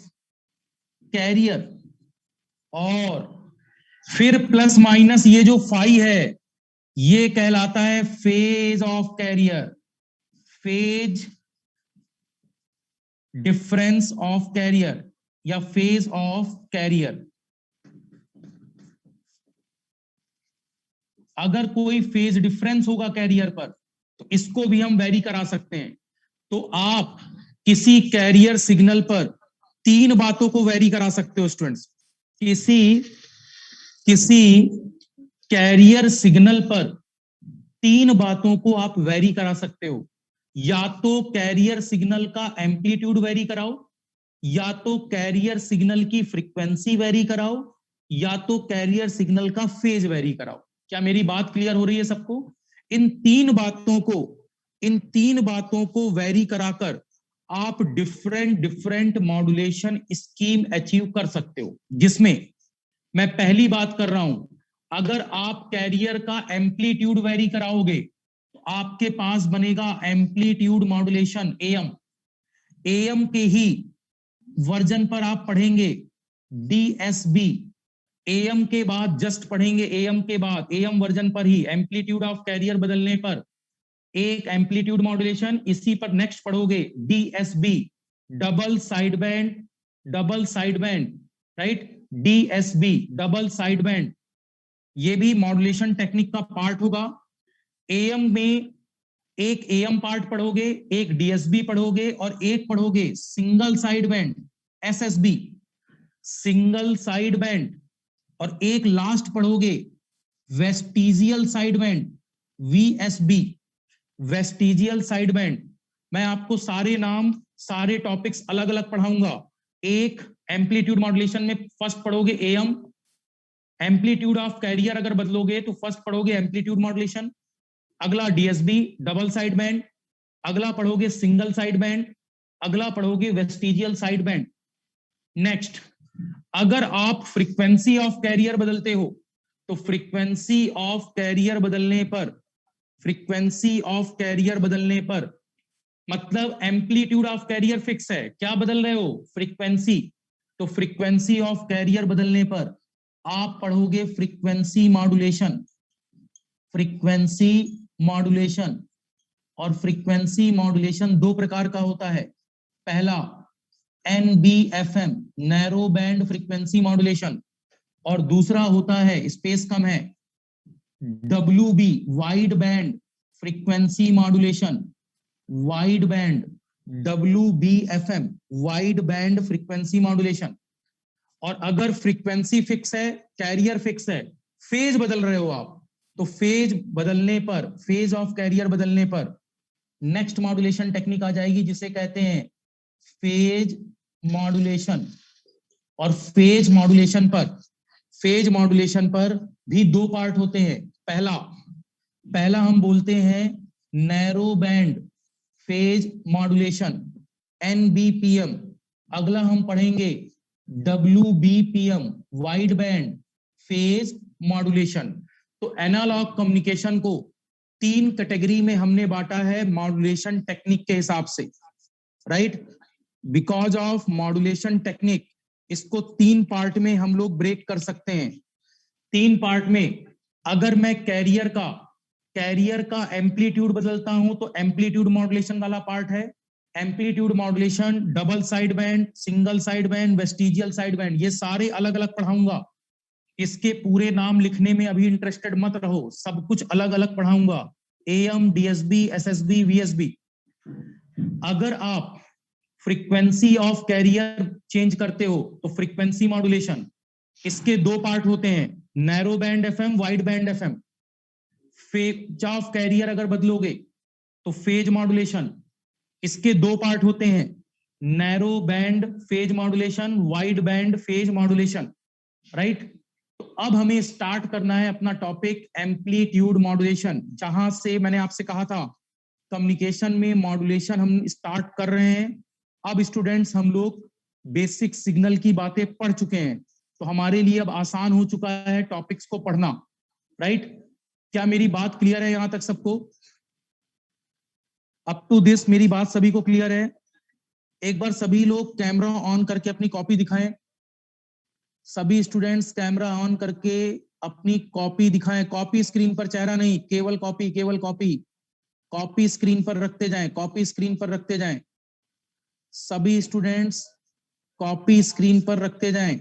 carrier, और फिर प्लस माइनस ये जो फाई है, ये कहलाता है phase of carrier, phase difference of carrier या फेज ऑफ कैरियर। अगर कोई फेज डिफरेंस होगा कैरियर पर, तो इसको भी हम वेरी करा सकते हैं। तो आप किसी कैरियर सिग्नल पर 3 बातों को वेरी करा सकते हो स्टूडेंट्स। किसी कैरियर सिग्नल पर 3 बातों को आप वेरी करा सकते हो। या तो कैरियर सिग्नल का एम्पलीट्यूड वेरी कराओ, या तो कैरियर सिग्नल की फ्रीक्वेंसी वेरी कराओ, या तो कैरियर सिग्नल का फेज वेरी कराओ। क्या मेरी बात क्लियर हो रही है सबको? इन 3 बातों को वेरी कराकर आप डिफरेंट मॉड्यूलेशन स्कीम अचीव कर सकते हो, जिसमें मैं पहली बात कर रहा हूं, अगर आप कैरियर का एम्पलीट्यूड वेरी कराओगे तो आपके पास बनेगा एम्पलीट्यूड मॉड्यूलेशन AM। AM के ही वर्जन पर आप पढ़ेंगे DSB। AM के बाद जस्ट पढ़ेंगे, AM के बाद AM वर्जन पर ही एम्पलीट्यूड ऑफ कैरियर बदलने पर एक एम्पलीट्यूड मॉड्यूलेशन, इसी पर नेक्स्ट पढ़ोगे DSB, double side band, right, DSB double side band, ये भी मॉड्यूलेशन टेक्निक का पार्ट होगा। AM में एक AM पार्ट पढ़ोगे, एक DSB पढ़ोगे, और एक पढ़ोगे single side band SSB, single side band, और एक लास्ट पढ़ोगे vestigial side band VSB, vestigial side band. मैं आपको सारे नाम, सारे टॉपिक्स अलग अलग पढ़ाऊंगा। एक एम्पलीट्यूड मॉड्यूलेशन में फर्स्ट पढ़ोगे AM, एम्पलीट्यूड ऑफ कैरियर अगर बदलोगे तो फर्स्ट पढ़ोगे एम्पलीट्यूड मॉड्यूलेशन, अगला DSB डबल साइड बैंड, अगला पढ़ोगे सिंगल साइड बैंड, अगला पढ़ोगे वेस्टिजियल साइड बैंड। नेक्स्ट, अगर आप फ्रीक्वेंसी ऑफ कैरियर बदलते हो तो फ्रीक्वेंसी ऑफ कैरियर बदलने पर मतलब एम्पलीट्यूड ऑफ कैरियर फिक्स है, क्या बदल रहे हो, फ्रीक्वेंसी। तो फ्रीक्वेंसी ऑफ कैरियर बदलने पर आप पढ़ोगे फ्रीक्वेंसी मॉड्यूलेशन। और फ्रीक्वेंसी मॉड्यूलेशन 2 प्रकार का होता है। पहला NBFM, narrow band frequency modulation, और दूसरा होता है, स्पेस कम है, WB, wide band frequency modulation, wide band WBFM, wide band frequency modulation. और अगर फ्रीक्वेंसी फिक्स है, कैरियर फिक्स है, फेज बदल रहे हो आप, तो फेज बदलने पर, फेज ऑफ कैरियर बदलने पर नेक्स्ट मॉड्यूलेशन टेक्निक आ जाएगी जिसे कहते हैं फेज मॉड्यूलेशन। और फेज मॉड्यूलेशन पर भी दो पार्ट होते हैं। पहला हम बोलते हैं narrow band phase modulation, NBPM। अगला हम पढ़ेंगे WBPM, wide band phase modulation. तो एनालॉग कम्युनिकेशन को 3 कैटेगरी में हमने बांटा है मॉड्यूलेशन टेक्निक के हिसाब से, right. Because of modulation technique इसको 3 पार्ट में हम लोग ब्रेक कर सकते हैं। 3 पार्ट में अगर मैं कैरियर का एम्पलीट्यूड बदलता हूं तो एम्पलीट्यूड मॉड्यूलेशन वाला पार्ट है। Amplitude modulation, double side band, single side band, vestigial side band, ये सारे अलग अलग पढ़ाऊंगा। इसके पूरे नाम लिखने में अभी इंटरेस्टेड मत रहो, सब कुछ अलग अलग पढ़ाऊंगा। AM, DSB, SSB, VSB। अगर आप फ्रीक्वेंसी ऑफ कैरियर चेंज करते हो तो फ्रीक्वेंसी मॉड्यूलेशन, इसके 2 पार्ट होते हैं, narrow band FM, wide band FM। Phase of carrier अगर बदलोगे तो फेज मॉड्यूलेशन, इसके 2 पार्ट होते हैं, narrow band phase modulation, wide band phase modulation, right. तो अब हमें स्टार्ट करना है अपना टॉपिक एम्पलीट्यूड मॉड्यूलेशन, जहां से मैंने आपसे कहा था कम्युनिकेशन में मॉड्यूलेशन हम स्टार्ट कर रहे हैं। अब स्टूडेंट्स हम लोग बेसिक सिग्नल की बातें पढ़ चुके हैं, तो हमारे लिए अब आसान हो चुका है टॉपिक्स को पढ़ना, राइट। क्या मेरी बात क्लियर है यहां तक सबको? अप टू दिस मेरी बात सभी को क्लियर है? एक बार सभी लोग कैमरा ऑन करके अपनी कॉपी दिखाएं। सभी स्टूडेंट्स कैमरा ऑन करके अपनी कॉपी दिखाएं। कॉपी स्क्रीन पर, चेहरा नहीं, केवल कॉपी, केवल कॉपी। कॉपी स्क्रीन पर रखते जाएं, कॉपी स्क्रीन पर रखते जाएं। सभी स्टूडेंट्स कॉपी स्क्रीन पर रखते जाएं,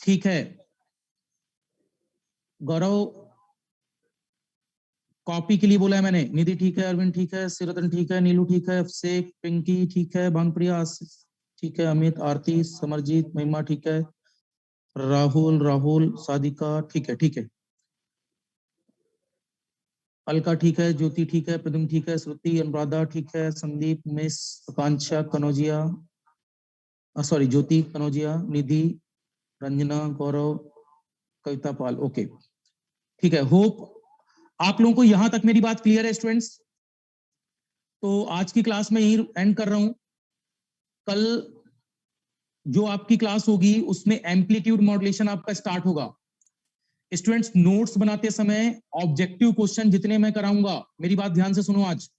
ठीक है। गौरव कॉपी के लिए बोला है मैंने। निधि ठीक है, अरविंद ठीक है, सिरतन ठीक है, नीलू ठीक है, अभिषेक, पिंकी ठीक है, भानुप्रिया ठीक है, अमित, आरती, समरजीत, महिमा ठीक है, राहुल, सादिका ठीक है, ठीक है, अलका ठीक है, ज्योति ठीक है, प्रदुम ठीक है, श्रुति, अनुराधा ठीक है, संदीप, मिस, आकांक्षा, कनौजिया, सॉरी ज्योति कनौजिया, निधि, रंजना, गौरव, कविता पाल, ओके, ठीक है। होप आप लोगों को यहां तक मेरी बात क्लियर है स्टूडेंट्स? तो आज की क्लास में यही एंड कर रहा हूं। कल जो आपकी क्लास होगी उसमें एम्पलीट्यूड मॉड्यूलेशन आपका स्टार्ट होगा। स्टूडेंट्स नोट्स बनाते समय ऑब्जेक्टिव क्वेश्चन जितने मैं कराऊंगा, मेरी बात ध्यान से सुनो, आज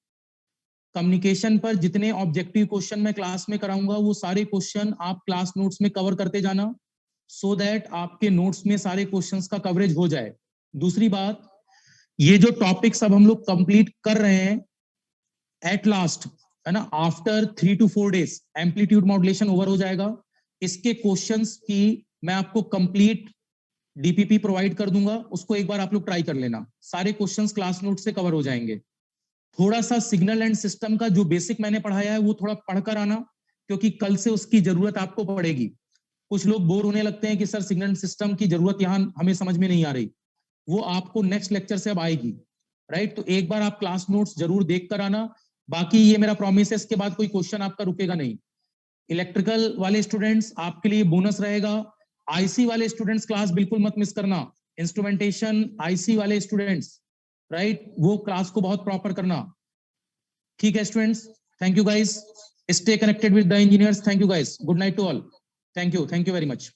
कम्युनिकेशन पर जितने ऑब्जेक्टिव क्वेश्चन मैं क्लास में कराऊंगा वो सारे क्वेश्चन आप क्लास नोट्स में कवर करते जाना, सो दैट आपके नोट्स में सारे क्वेश्चंस का कवरेज हो जाए। दूसरी बात, ये जो टॉपिक्स अब हम लोग कंप्लीट कर रहे हैं एट लास्ट, है ना, after 3 to 4 days amplitude modulation over हो जाएगा। इसके क्वेश्चंस की मैं आपको कंप्लीट DPP प्रोवाइड कर दूंगा, उसको एक बार आप लोग ट्राई कर लेना, सारे क्वेश्चंस क्लास नोट से कवर हो जाएंगे। थोड़ा सा सिग्नल एंड सिस्टम का जो बेसिक मैंने पढ़ाया है वो थोड़ा पढ़कर आना, क्योंकि कल से उसकी जरूरत आपको पड़ेगी। कुछ लोग बोर होने लगते हैं कि सर सिग्नल सिस्टम की जरूरत यहाँ हमें समझ में नहीं आ रही, वो आपको नेक्स्ट लेक्चर से अब आएगी, राइट। तो एक बार आप क्लास नोट्स जरूर देख कर आना। बाकी ये मेरा प्रॉमिस है, इसके बाद कोई क्वेश्चन आपका रुकेगा नहीं। इलेक्ट्रिकल वाले स्टूडेंट्स आपके लिए बोनस रहेगा। आईसी वाले स्टूडेंट्स क्लास बिल्कुल मत मिस करना। इंस्ट्रूमेंटेशन आईसी वाले स्टूडेंट्स, राइट, वो क्लास को बहुत प्रॉपर करना, ठीक है students. Thank you guys, stay connected with the engineers. Thank you guys, good night to all. Thank you very much.